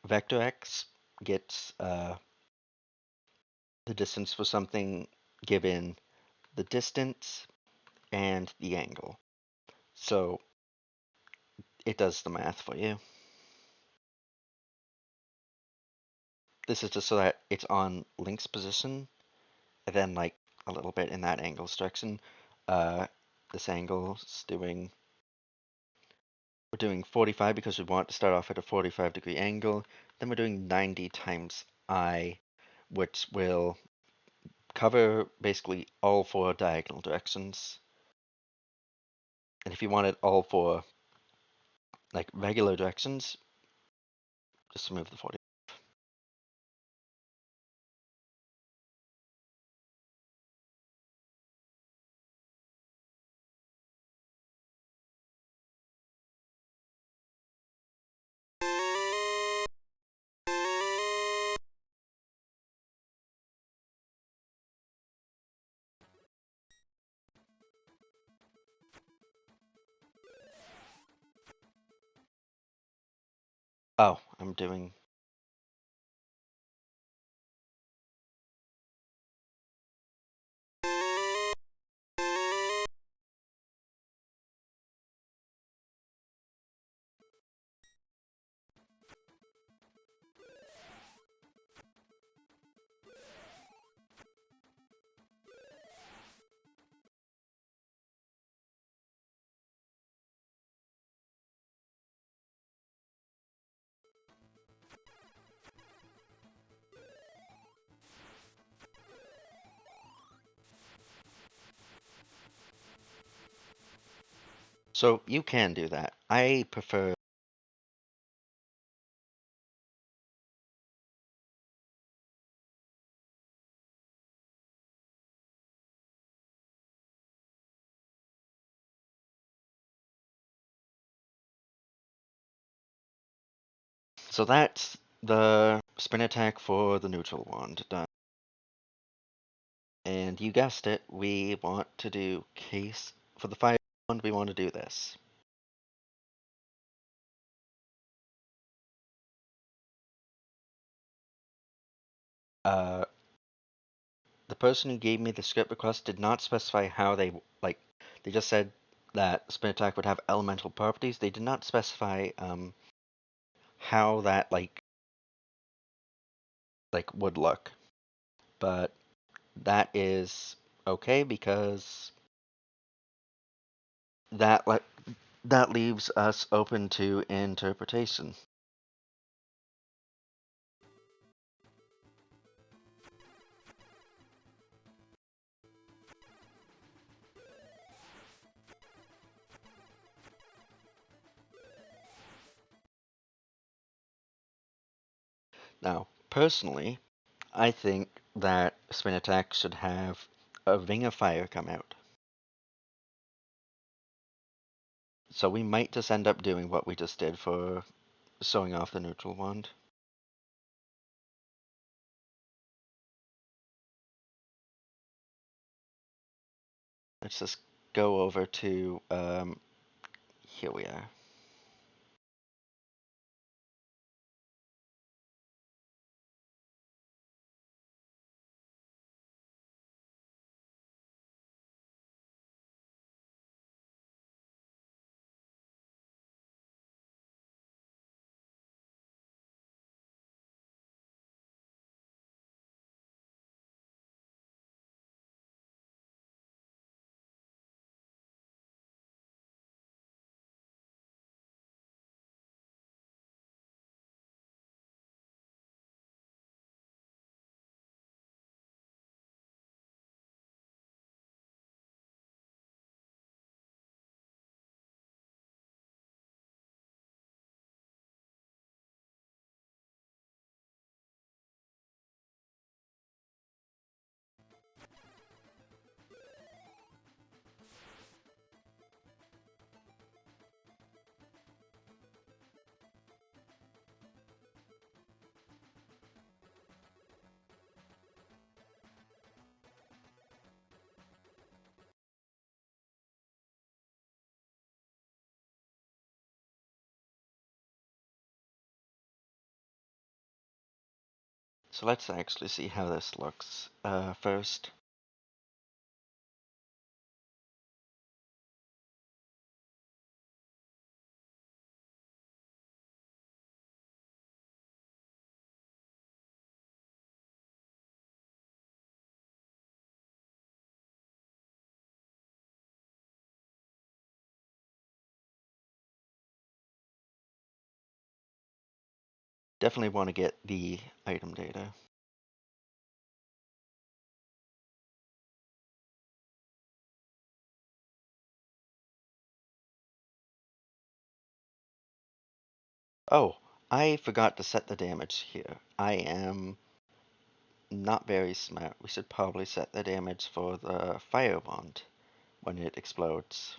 vector x gets the distance for something given the distance and the angle. So it does the math for you. This is just so that it's on Link's position, and then like a little bit in that angle's direction. Uh, this angle's doing, we're doing 45 because we want to start off at a 45-degree angle. Then we're doing 90 times I, which will cover basically all four diagonal directions. And if you want it all for like regular directions, just remove the 40. Oh, I'm doing. So you can do that. I prefer. So that's the spin attack for the neutral wand done. And you guessed it, we want to do case for the fire wand. We want to do this. Uh, the person who gave me the script request did not specify how they like. They just said that spin attack would have elemental properties. They did not specify how that like would look. But that is okay because that like that leaves us open to interpretation. Now, personally, I think that spin attack should have a ring of fire come out. So we might just end up doing what we just did for sewing off the neutral wand. Let's just go over to, here we are. So let's actually see how this looks first. definitely want to get the item data. Oh, I forgot to set the damage here. I am not very smart. We should probably set the damage for the fire wand when it explodes.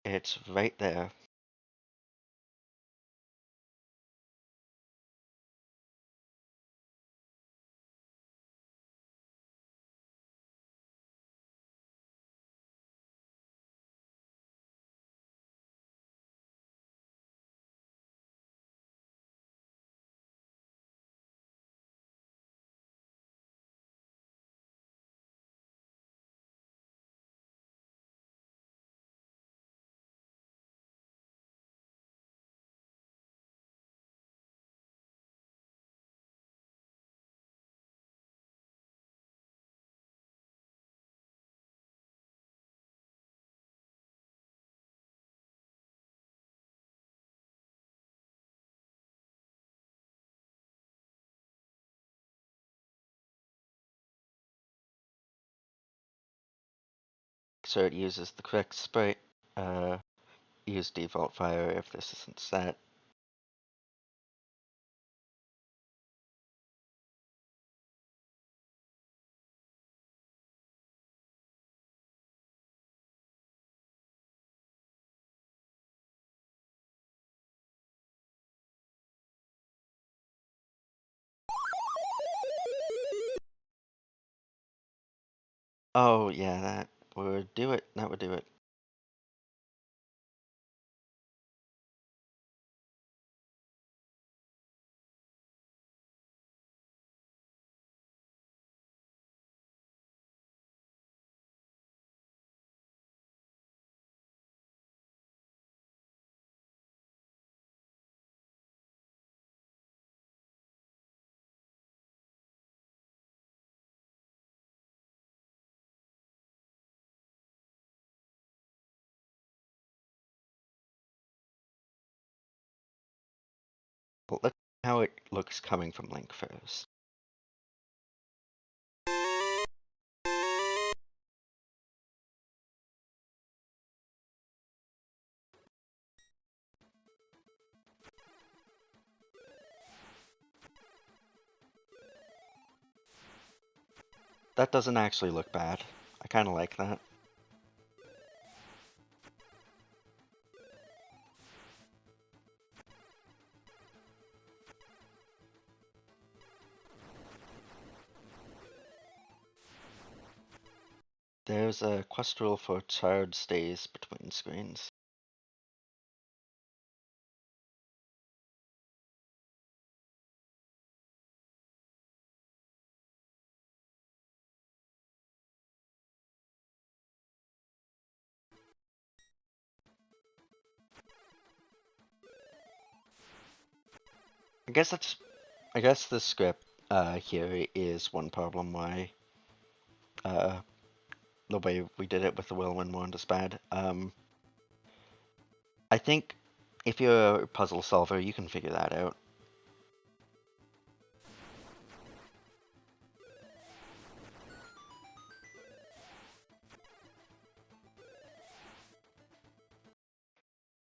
It's right there. So it uses the correct spray. Uh, Use default fire if this isn't set. Oh yeah, that would do it. That would do it. But let's see how it looks coming from Link first. That doesn't actually look bad. I kind of like that. There's a quest rule for charge stays between screens. I guess that's. I guess the script here is one problem why uh, the way we did it with the Whirlwind Wand is bad. I think if you're a puzzle solver, you can figure that out.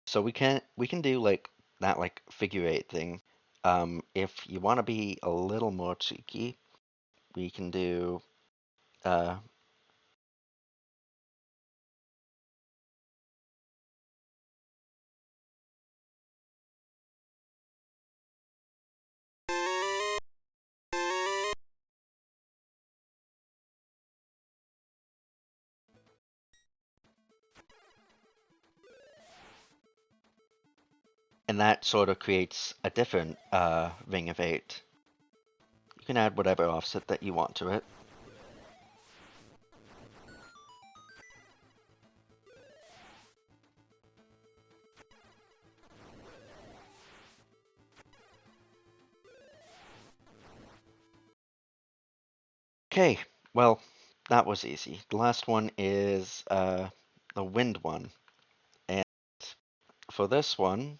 So we can do like that like figure eight thing. If you want to be a little more cheeky, we can do uh, and that sort of creates a different ring of eight. You can add whatever offset that you want to it. Okay, well, that was easy. The last one is the wind one. And for this one,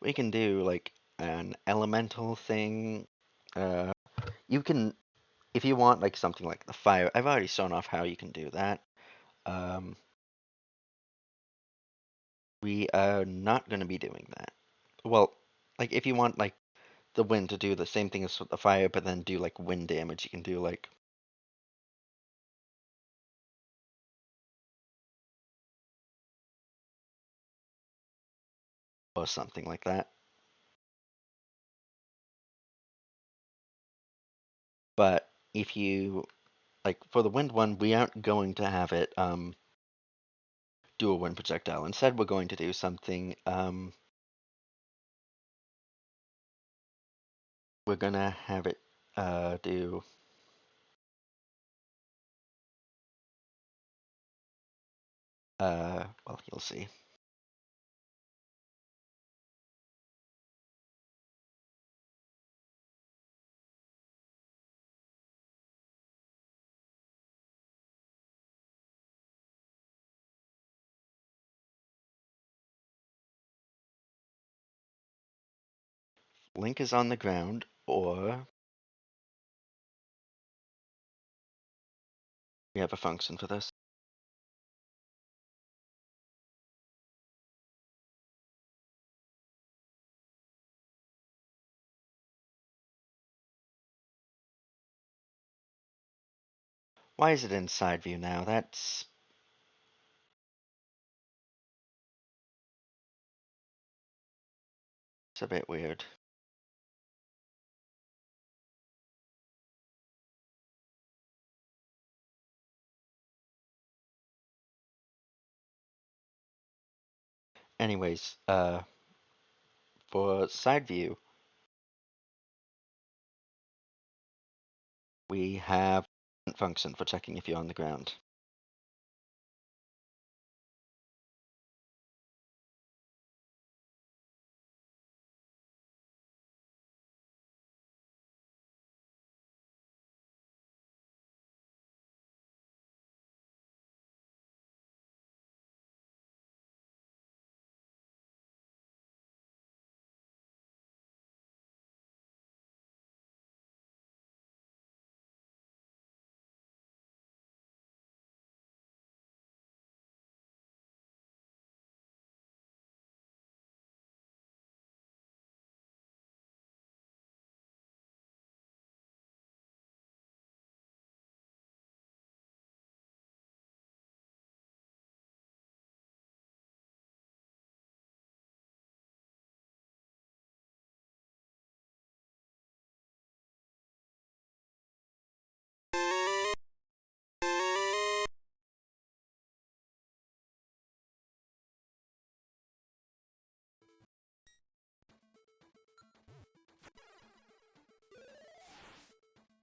we can do like an elemental thing. Uh, you can, if you want like something like the fire, I've already shown off how you can do that. Um, we are not going to be doing that. Well, like if you want like the wind to do the same thing as the fire, but then do like wind damage, you can do like or something like that. But if you like for the wind one, we aren't going to have it do a wind projectile. Instead, we're going to do something. We're gonna have it do. Well, you'll see. Link is on the ground, or we have a function for this. Why is it in side view now? It's a bit weird. Anyways, for side view, we have a function for checking if you're on the ground.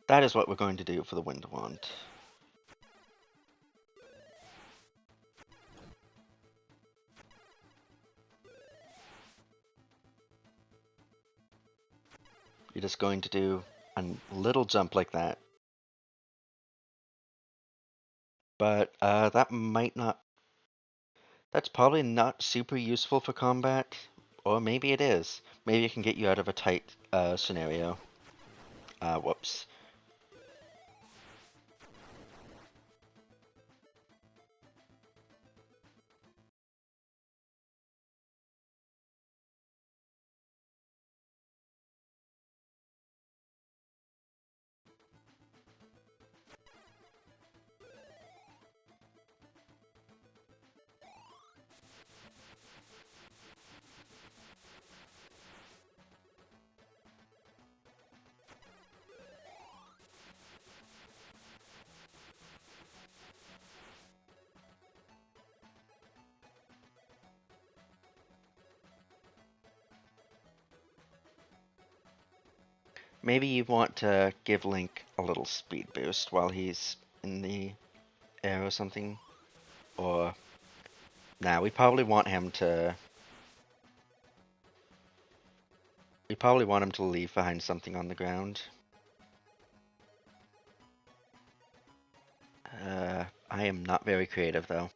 That is what we're going to do for the wind wand. You're just going to do a little jump like that. But that might not. That's probably not super useful for combat. Or maybe it is. Maybe it can get you out of a tight scenario. Whoops. Maybe you want to give Link a little speed boost while he's in the air or something. Or, nah, we probably want him to. We probably want him to leave behind something on the ground. I am not very creative though.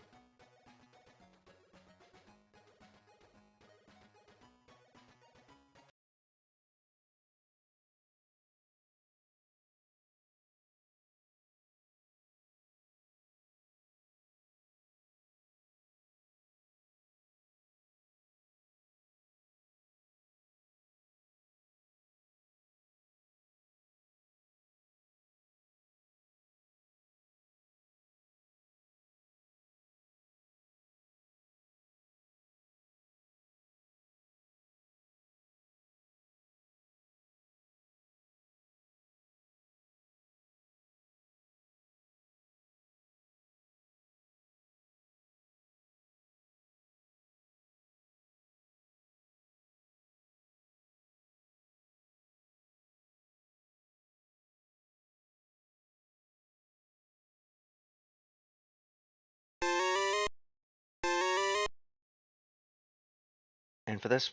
And for this,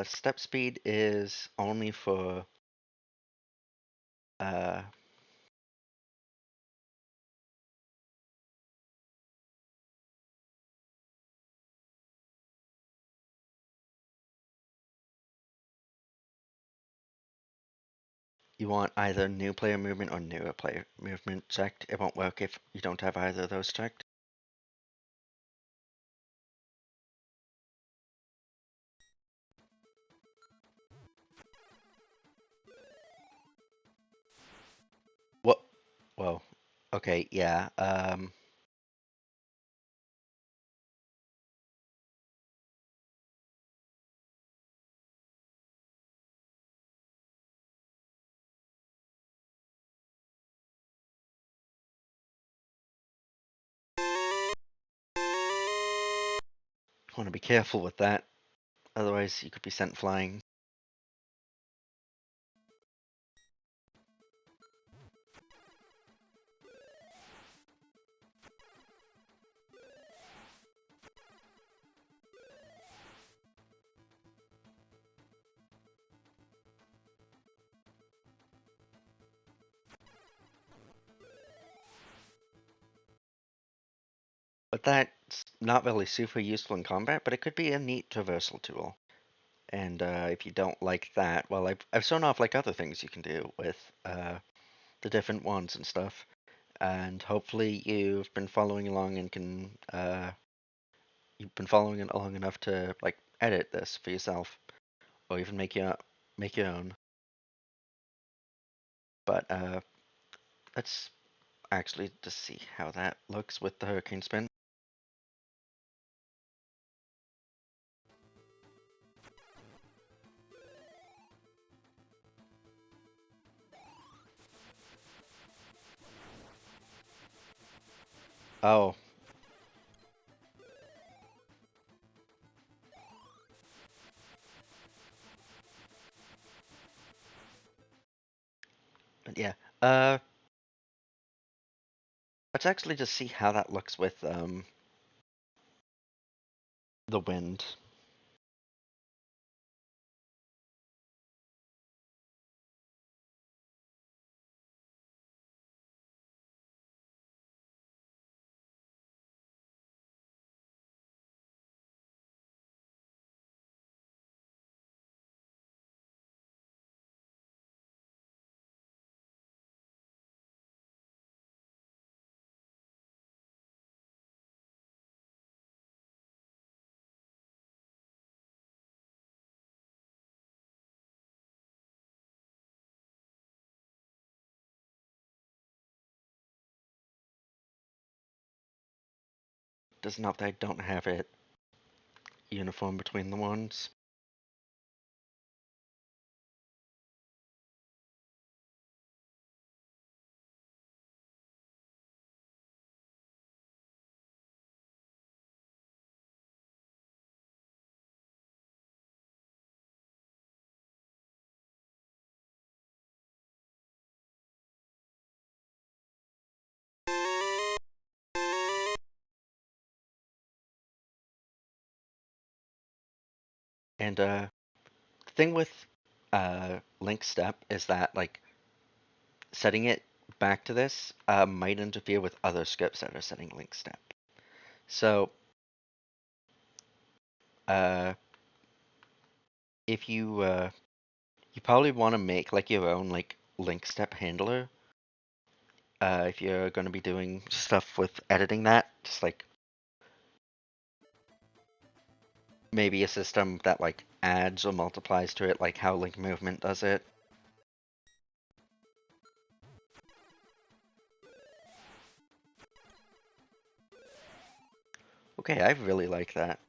step speed is only for uh, you want either new player movement or newer player movement checked. It won't work if you don't have either of those checked. What? Well, okay, yeah. Want to be careful with that. Otherwise, you could be sent flying. But that's not really super useful in combat, but it could be a neat traversal tool. And if you don't like that, well, I've shown off like other things you can do with the different ones and stuff. And hopefully you've been following along and can you've been following it along enough to like edit this for yourself, or even make your own. But let's actually just see how that looks with the hurricane spin. Oh, but yeah. Let's actually just see how that looks with the wind. Does not that I don't have it uniform between the ones. And the thing with link step is that like setting it back to this might interfere with other scripts that are setting link step. So uh, if you probably want to make like your own like link step handler if you're going to be doing stuff with editing that, just like maybe a system that like adds or multiplies to it, like how link movement does it. Okay, I really like that.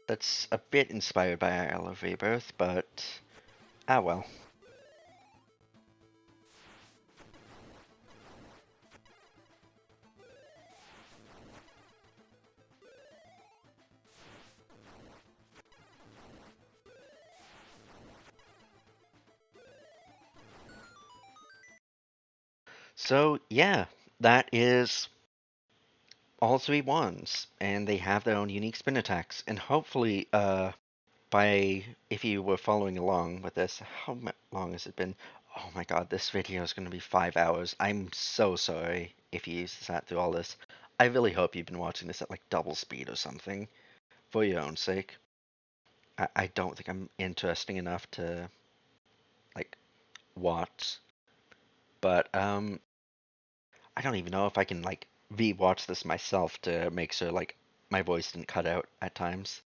That's a bit inspired by Isle of Rebirth, but ah well. So yeah, that is all three wands, and they have their own unique spin attacks. And hopefully, by if you were following along with this, how long has it been? Oh my god, this video is going to be 5 hours. I'm so sorry if you sat through all this. I really hope you've been watching this at like double speed or something for your own sake. I don't think I'm interesting enough to like watch, but I don't even know if I can like re-watch this myself to make sure like my voice didn't cut out at times.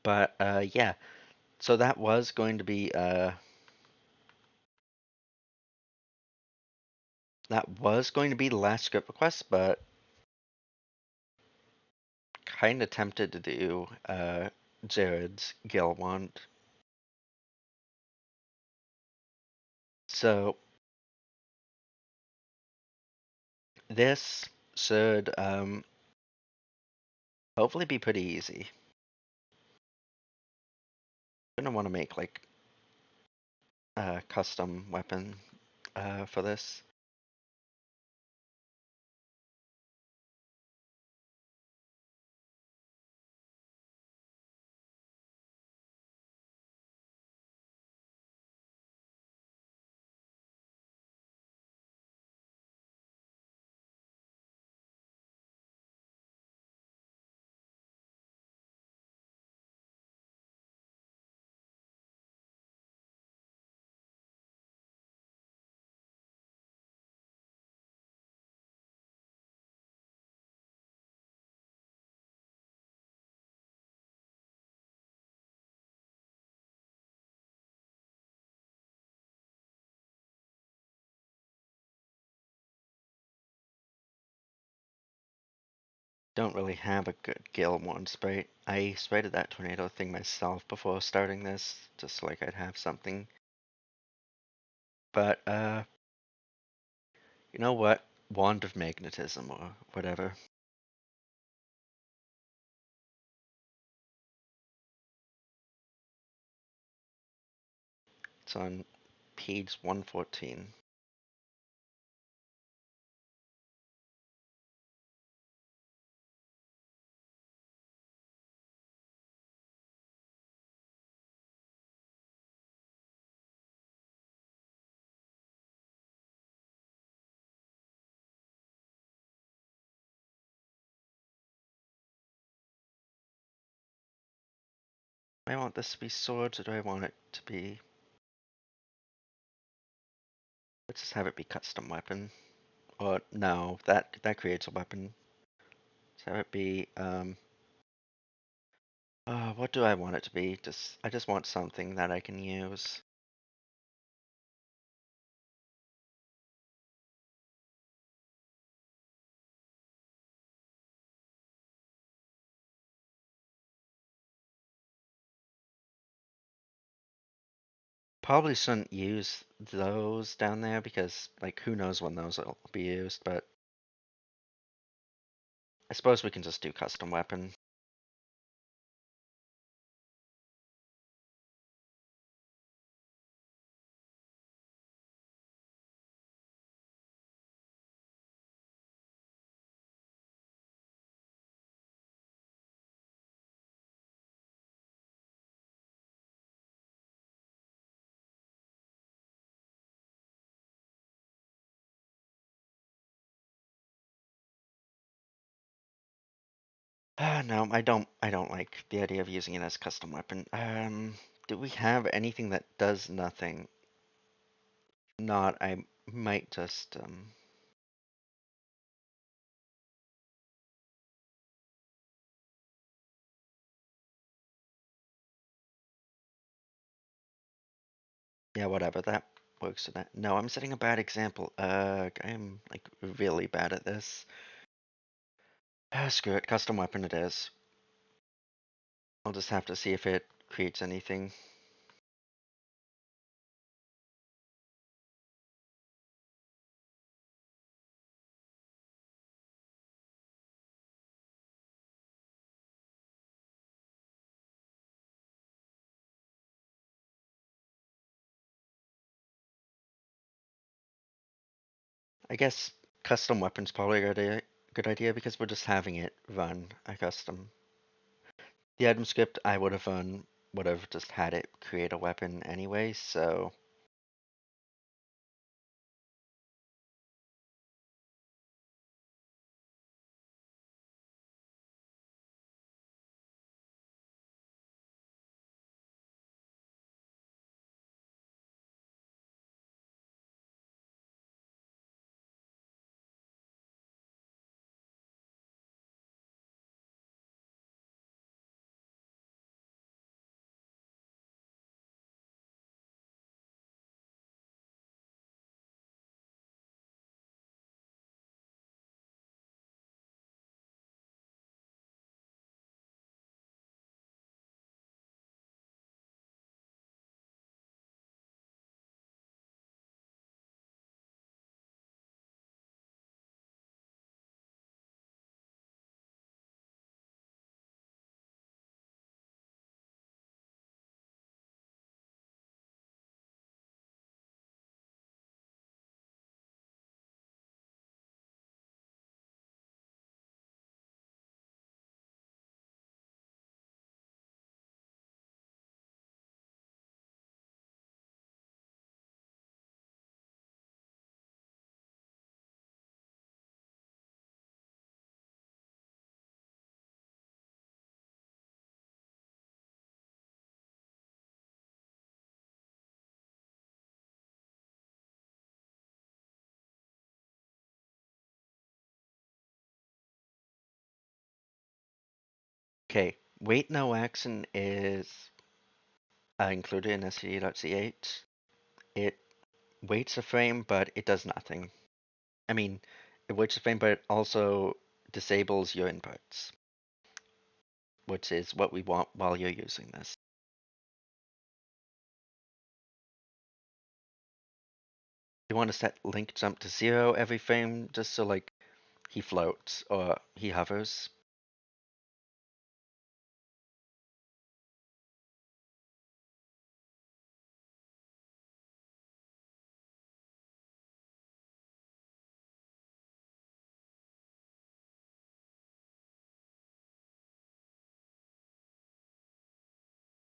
But yeah, so that was going to be the last script request, but kind of tempted to do Jared's Gil wand. So this should hopefully be pretty easy. I'm gonna want to make like a custom weapon for this. Don't really have a good Gale wand sprite. I sprited that tornado thing myself before starting this, just so like I'd have something. But you know what? Wand of magnetism or whatever. It's on page 114. Do I want this to be swords or do I want it to be... Let's just have it be custom weapon. Or no, that creates a weapon. Let's have it be what do I want it to be? I just want something that I can use. Probably shouldn't use those down there because like who knows when those will be used, but I suppose we can just do custom weapon. No, I don't like the idea of using it as a custom weapon. Do we have anything that does nothing? Not, I might just yeah, whatever, that works for that. No, I'm setting a bad example. I am like really bad at this. Screw it, custom weapon it is. I'll just have to see if it creates anything. I guess custom weapon's probably good idea because we're just having it run a custom. The item script I would have just had it create a weapon anyway, so okay. Wait no action is included in std.c8. It waits a frame, but it does nothing. I mean, it waits a frame, but it also disables your inputs, which is what we want while you're using this. You want to set link jump to 0 every frame just so like he floats or he hovers.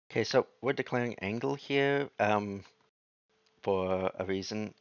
Okay, so we're declaring angle here for a reason.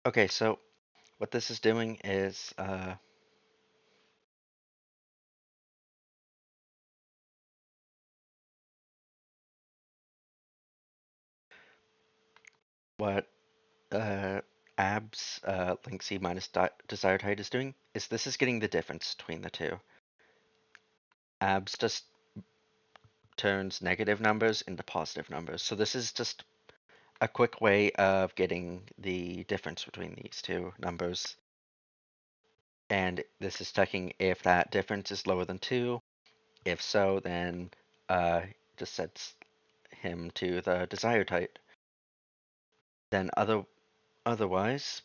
Okay, so what this is doing is what abs link C minus desired height is doing is this is getting the difference between the two. Abs just turns negative numbers into positive numbers. So this is just a quick way of getting the difference between these two numbers. And this is checking if that difference is lower than 2. If so, then just sets him to the desired height. Then otherwise,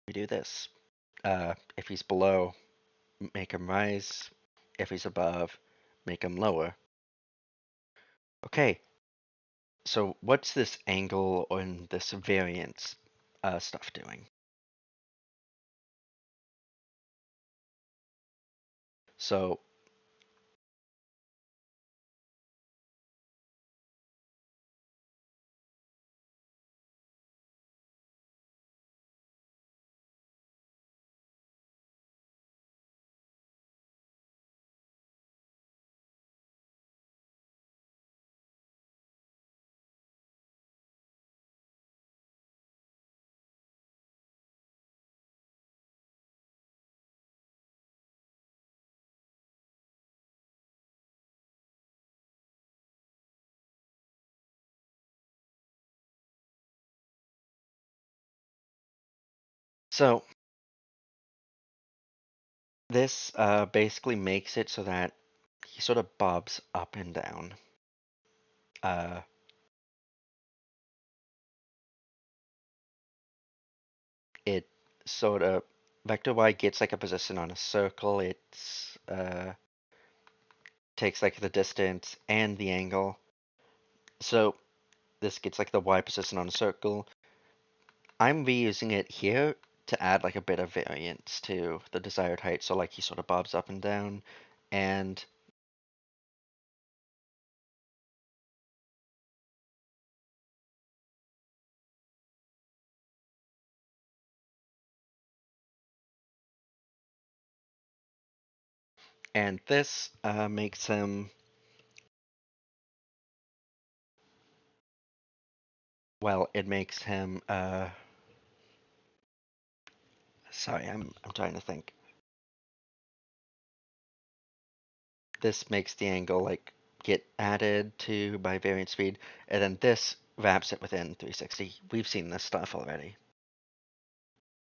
we do this. If he's below, make him rise. If he's above, make him lower. Okay, so what's this angle and this variance stuff doing? So so this basically makes it so that he sort of bobs up and down. Uh, it sort of vector y gets like a position on a circle. It's takes like the distance and the angle. So this gets like the y position on a circle. I'm reusing it here to add like a bit of variance to the desired height. So like he sort of bobs up and down, and this makes him, well, it makes him sorry, I'm trying to think. This makes the angle like get added to by variance speed, and then this wraps it within 360. We've seen this stuff already.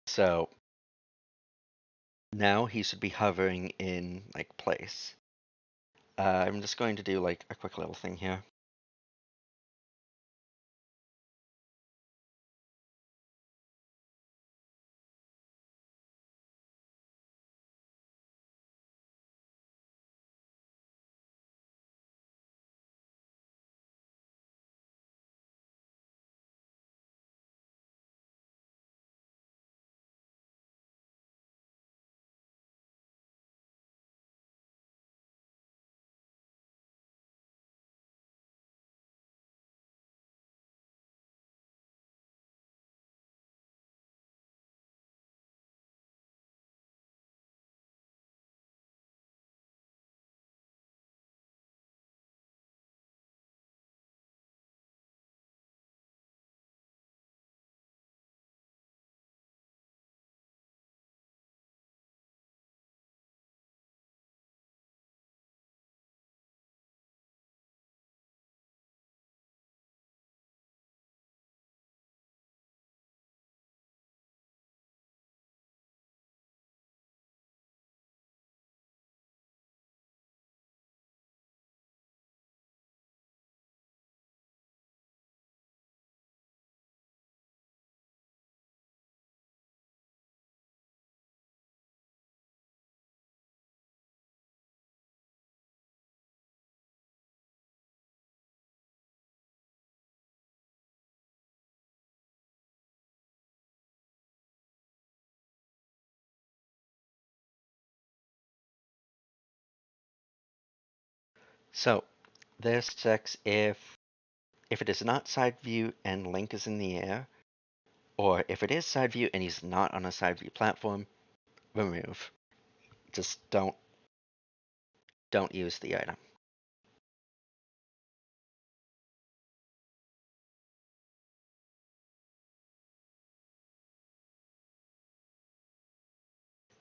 So now he should be hovering in like place. I'm just going to do like a quick little thing here. So this checks if it is not side view and Link is in the air, or if it is side view and he's not on a side view platform, remove. Just don't use the item.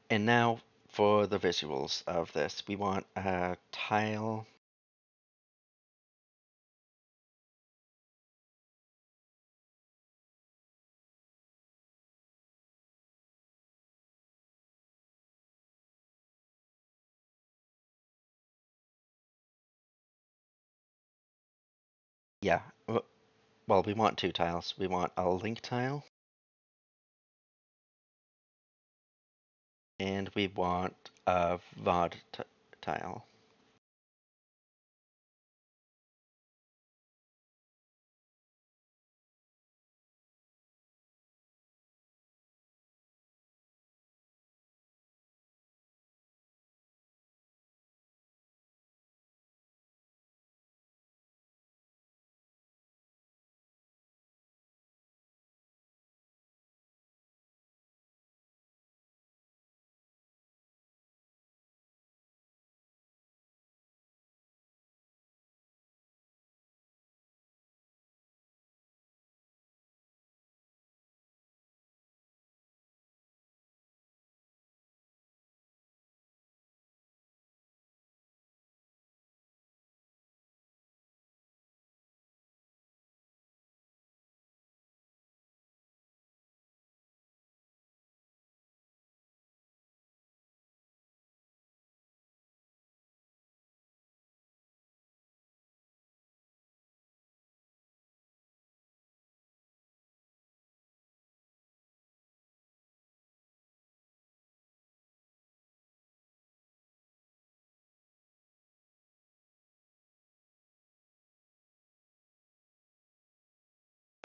And now for the visuals of this, we want a tile. Yeah, well, we want two tiles. We want a Link tile, and we want a VOD tile.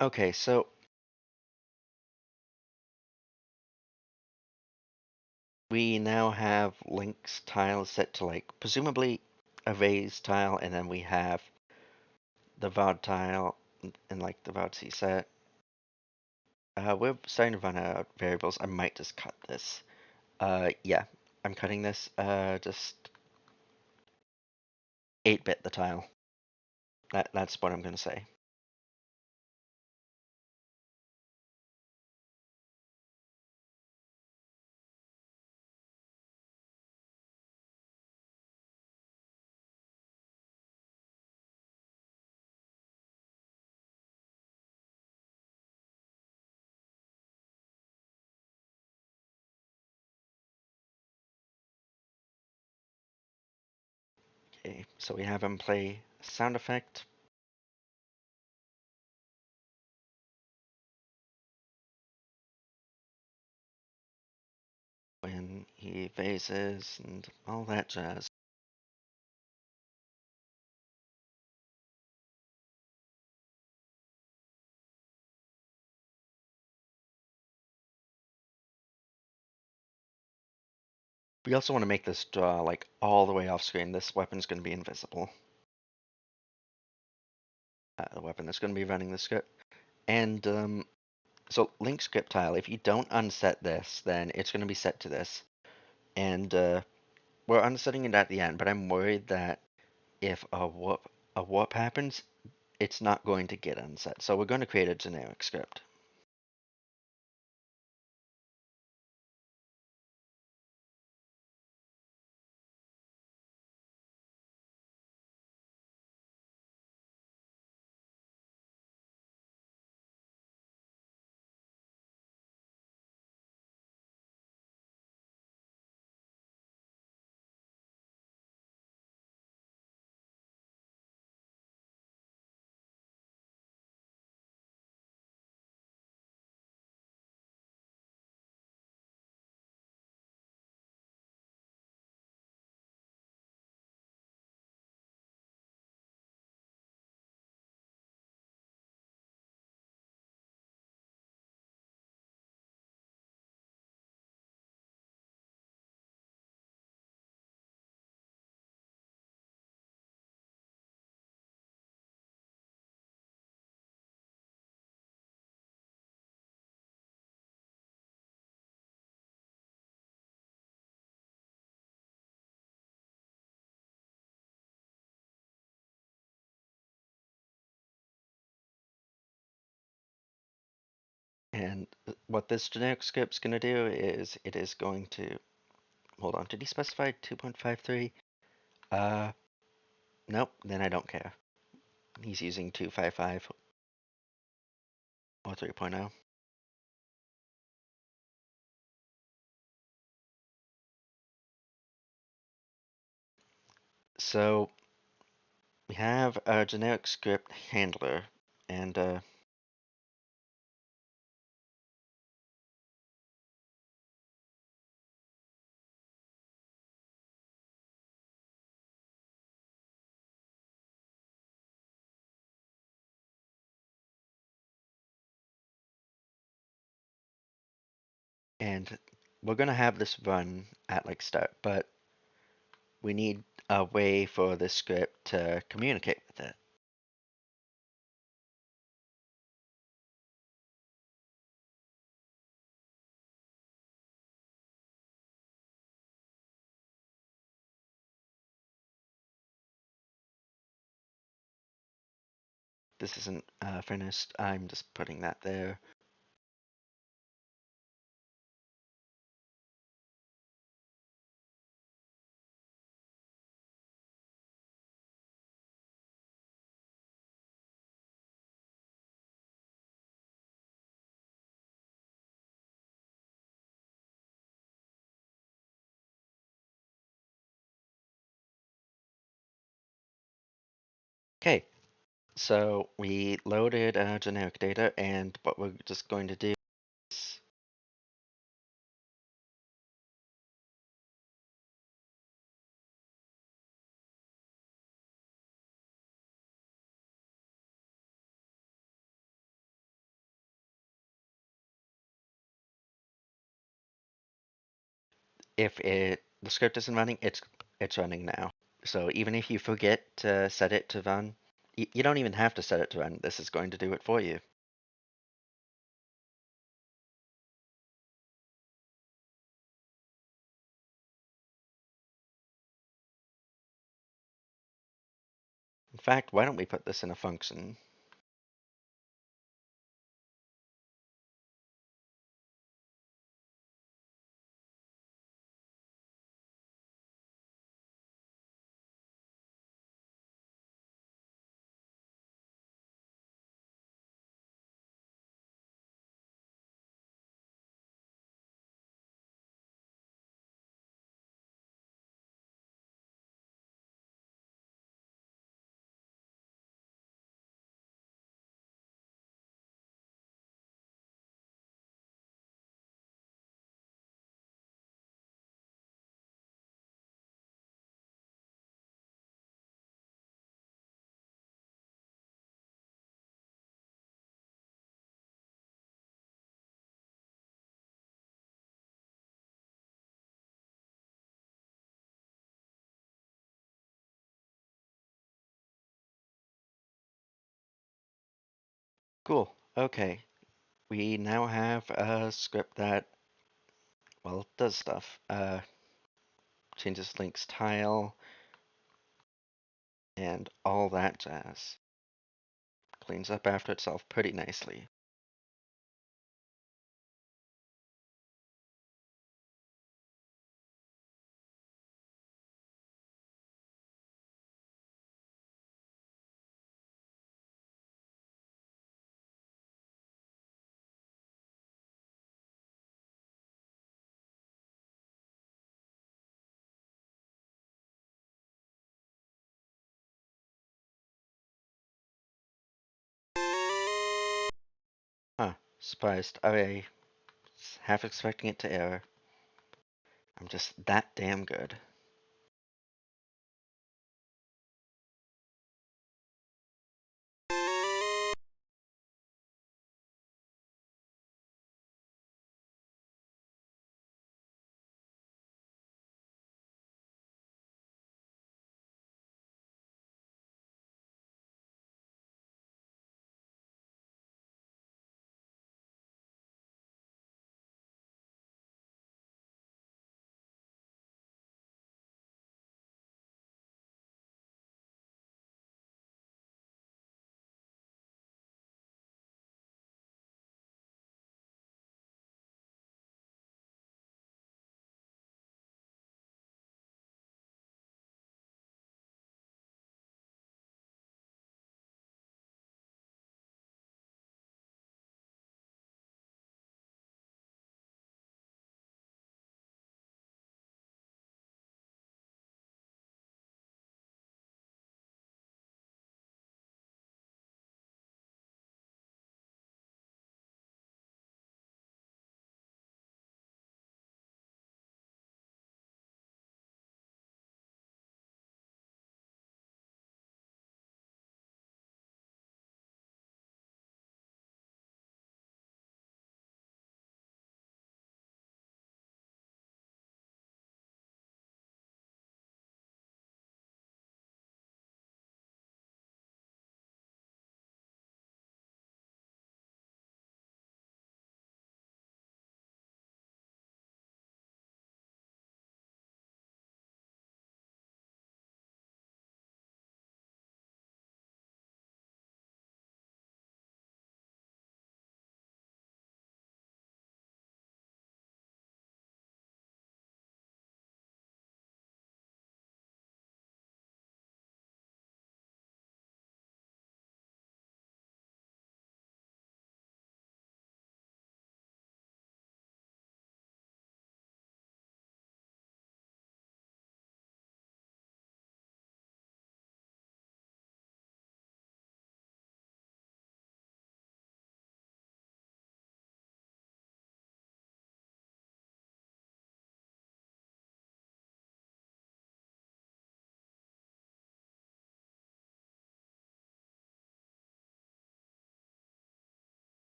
Okay, so we now have Link's tile set to like presumably a vase tile, and then we have the VOD tile and like the VOD set. We're starting to run out of variables. I might just cut this. Yeah, I'm cutting this. Just 8-bit the tile. That's what I'm gonna say. Okay, so we have him play sound effect. When he vases and all that jazz. We also want to make this draw like all the way off screen. This weapon's going to be invisible. The weapon that's going to be running the script. And so link script tile, if you don't unset this, then it's going to be set to this. And we're unsetting it at the end, but I'm worried that if a warp happens, it's not going to get unset. So we're going to create a generic script. And what this generic script's going to do is it is going to, hold on, did he specify 2.53? Uh, nope, then I don't care. He's using 255 or 3.0. So we have a generic script handler, and we're gonna have this run at like start, but we need a way for this script to communicate with it. This isn't finished. I'm just putting that there. Okay, so we loaded generic data, and what we're just going to do is if the script isn't running, it's running now. So even if you forget to set it to run, you don't even have to set it to run. This is going to do it for you. In fact, why don't we put this in a function? Cool. Okay. We now have a script that, well, does stuff. Changes links tile and all that jazz. Cleans up after itself pretty nicely. Huh. Surprised. I was half expecting it to error. I'm just that damn good.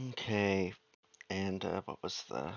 Okay, and what was the...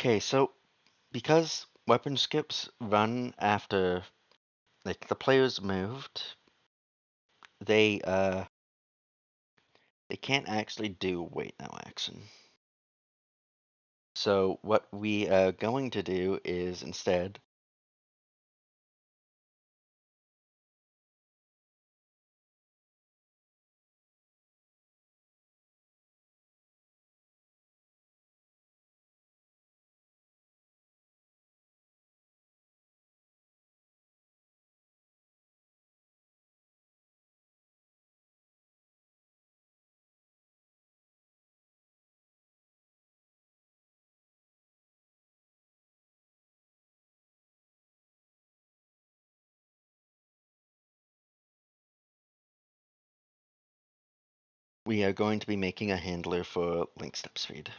Okay, so because weapon skips run after like the players moved, they they can't actually do wait now action. So what we are going to do is instead we are going to be making a handler for link step speed.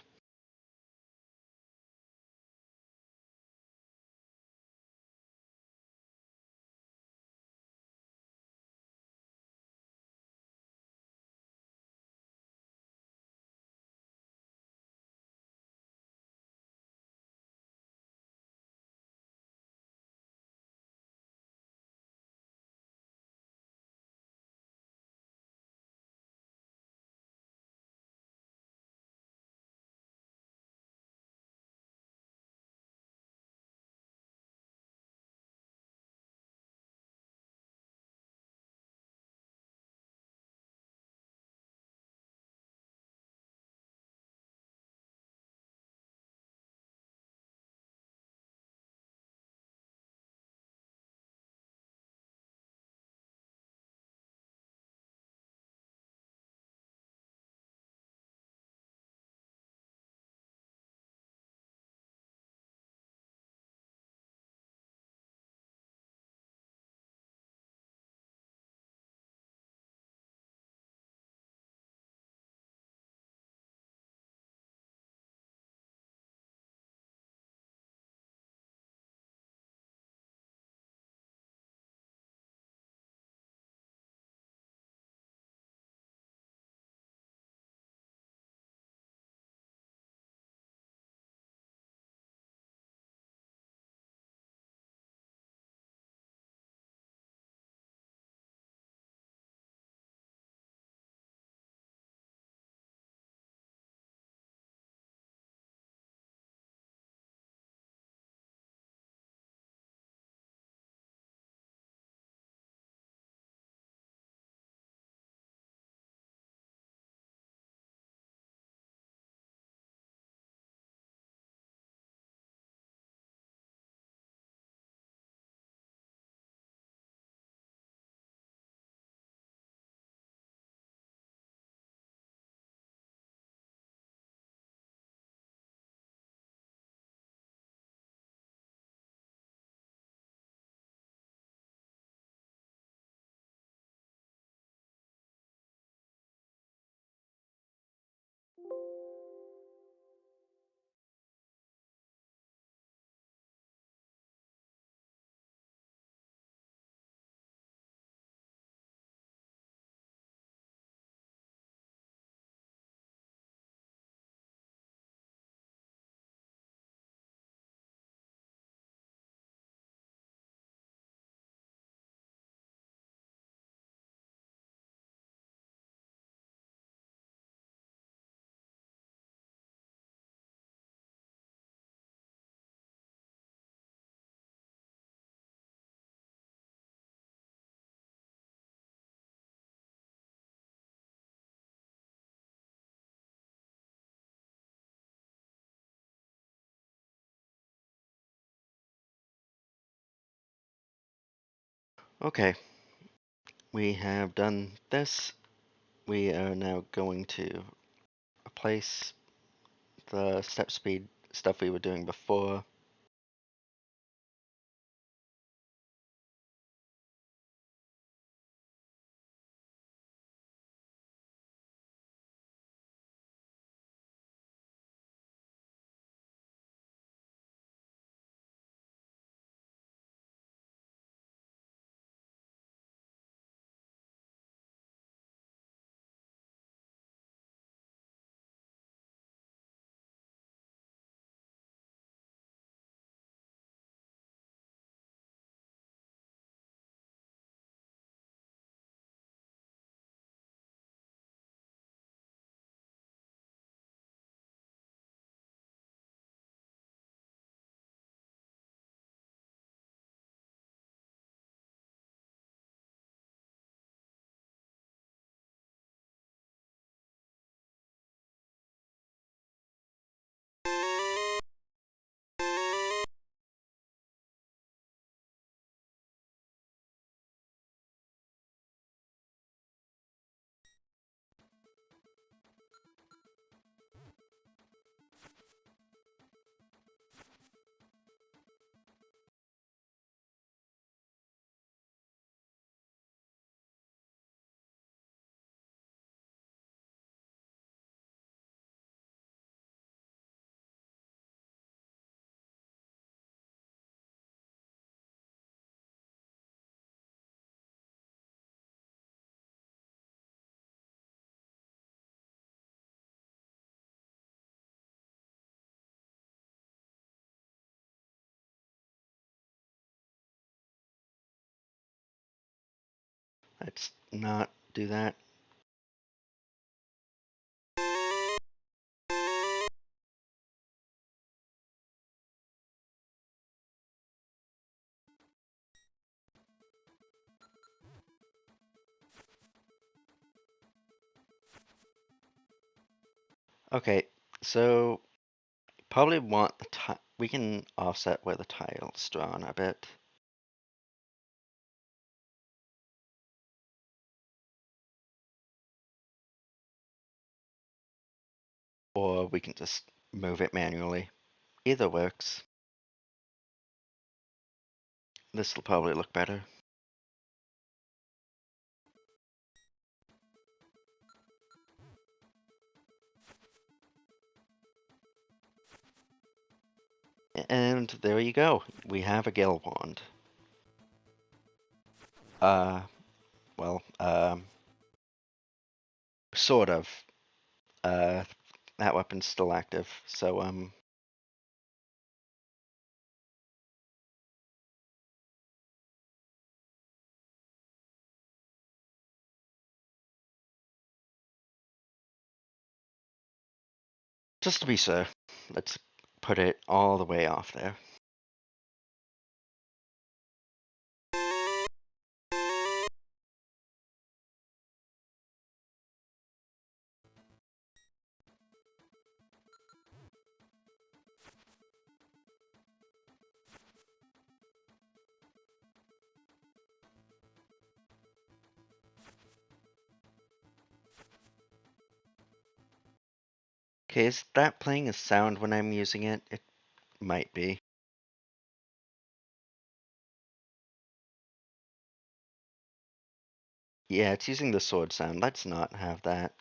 Okay, we have done this. We are now going to replace the step speed stuff we were doing before. Let's not do that. Okay, so probably want the we can offset where the tile's drawn a bit. Or we can just move it manually. Either works. This will probably look better. And there you go. We have a Gale Wand. Uh, well, sort of. Uh, that weapon's still active, so, just to be sure, let's put it all the way off there. Okay, is that playing a sound when I'm using it? It might be. Yeah, it's using the sword sound. Let's not have that.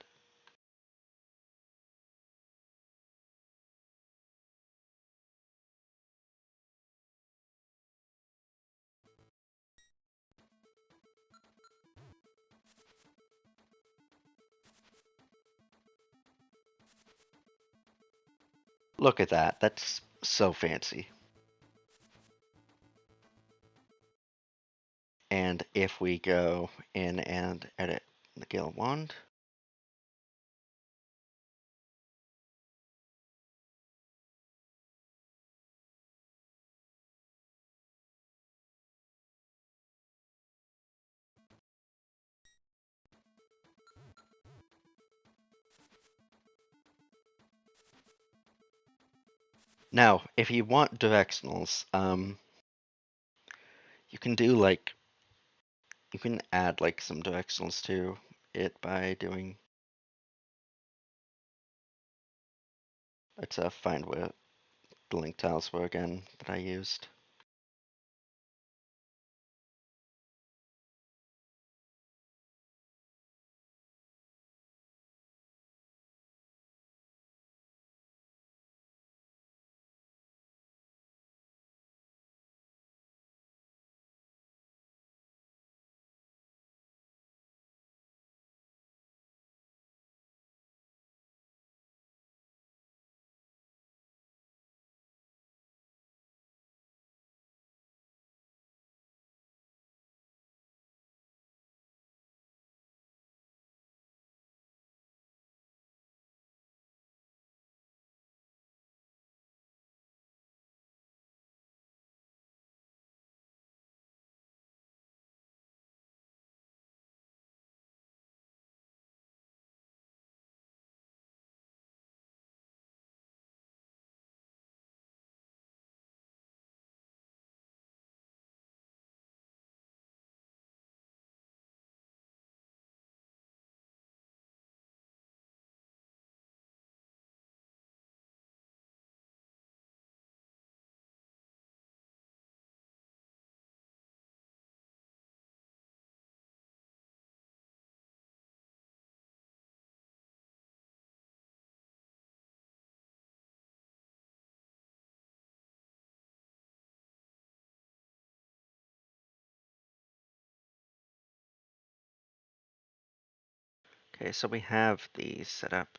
Look at that. That's so fancy. And if we go in and edit the Gale Wand, now, if you want directionals, you can do like You can add like some directionals to it by doing. Let's find where the link tiles were again that I used. Okay, so we have these set up.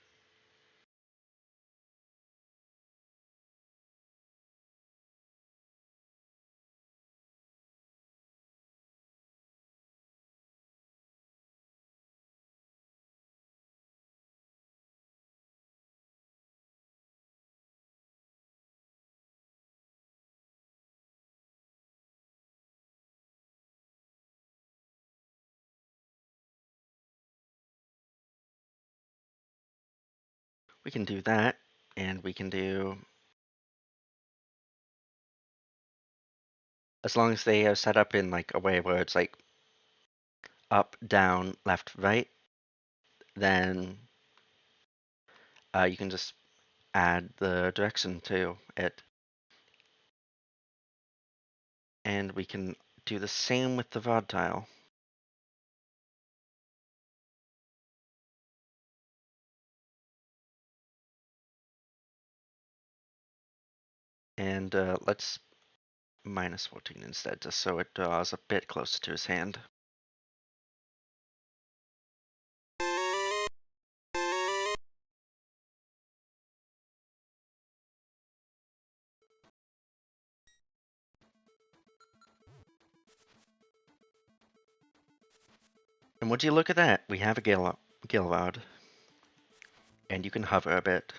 We can do that, and we can do, as long as they are set up in like a way where it's like up, down, left, right, then you can just add the direction to it. And we can do the same with the rod tile. And let's minus 14 instead, just so it draws a bit closer to his hand. And would you look at that? We have a gale rod, and you can hover a bit.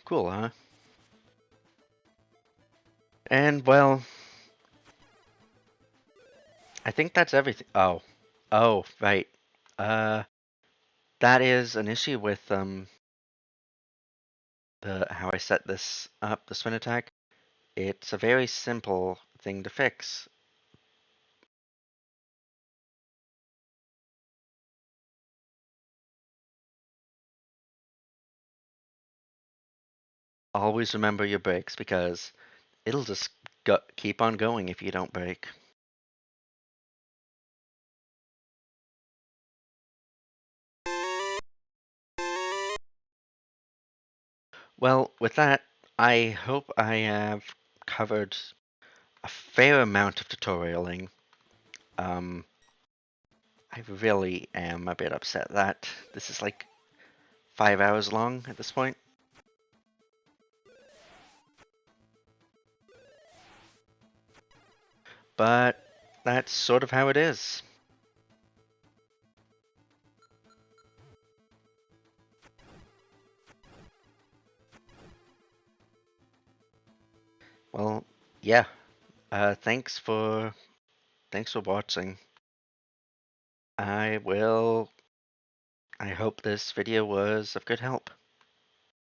Cool, huh? And well, I think that's everything. Oh, right. Uh, that is an issue with the how I set this up, the spin attack. It's a very simple thing to fix. Always remember your brakes because it'll just keep on going if you don't brake. Well, with that, I hope I have covered a fair amount of tutorialing. Um, I really am a bit upset that this is like 5 hours long at this point. But that's sort of how it is. Well, yeah. Thanks for watching. I will. I hope this video was of good help.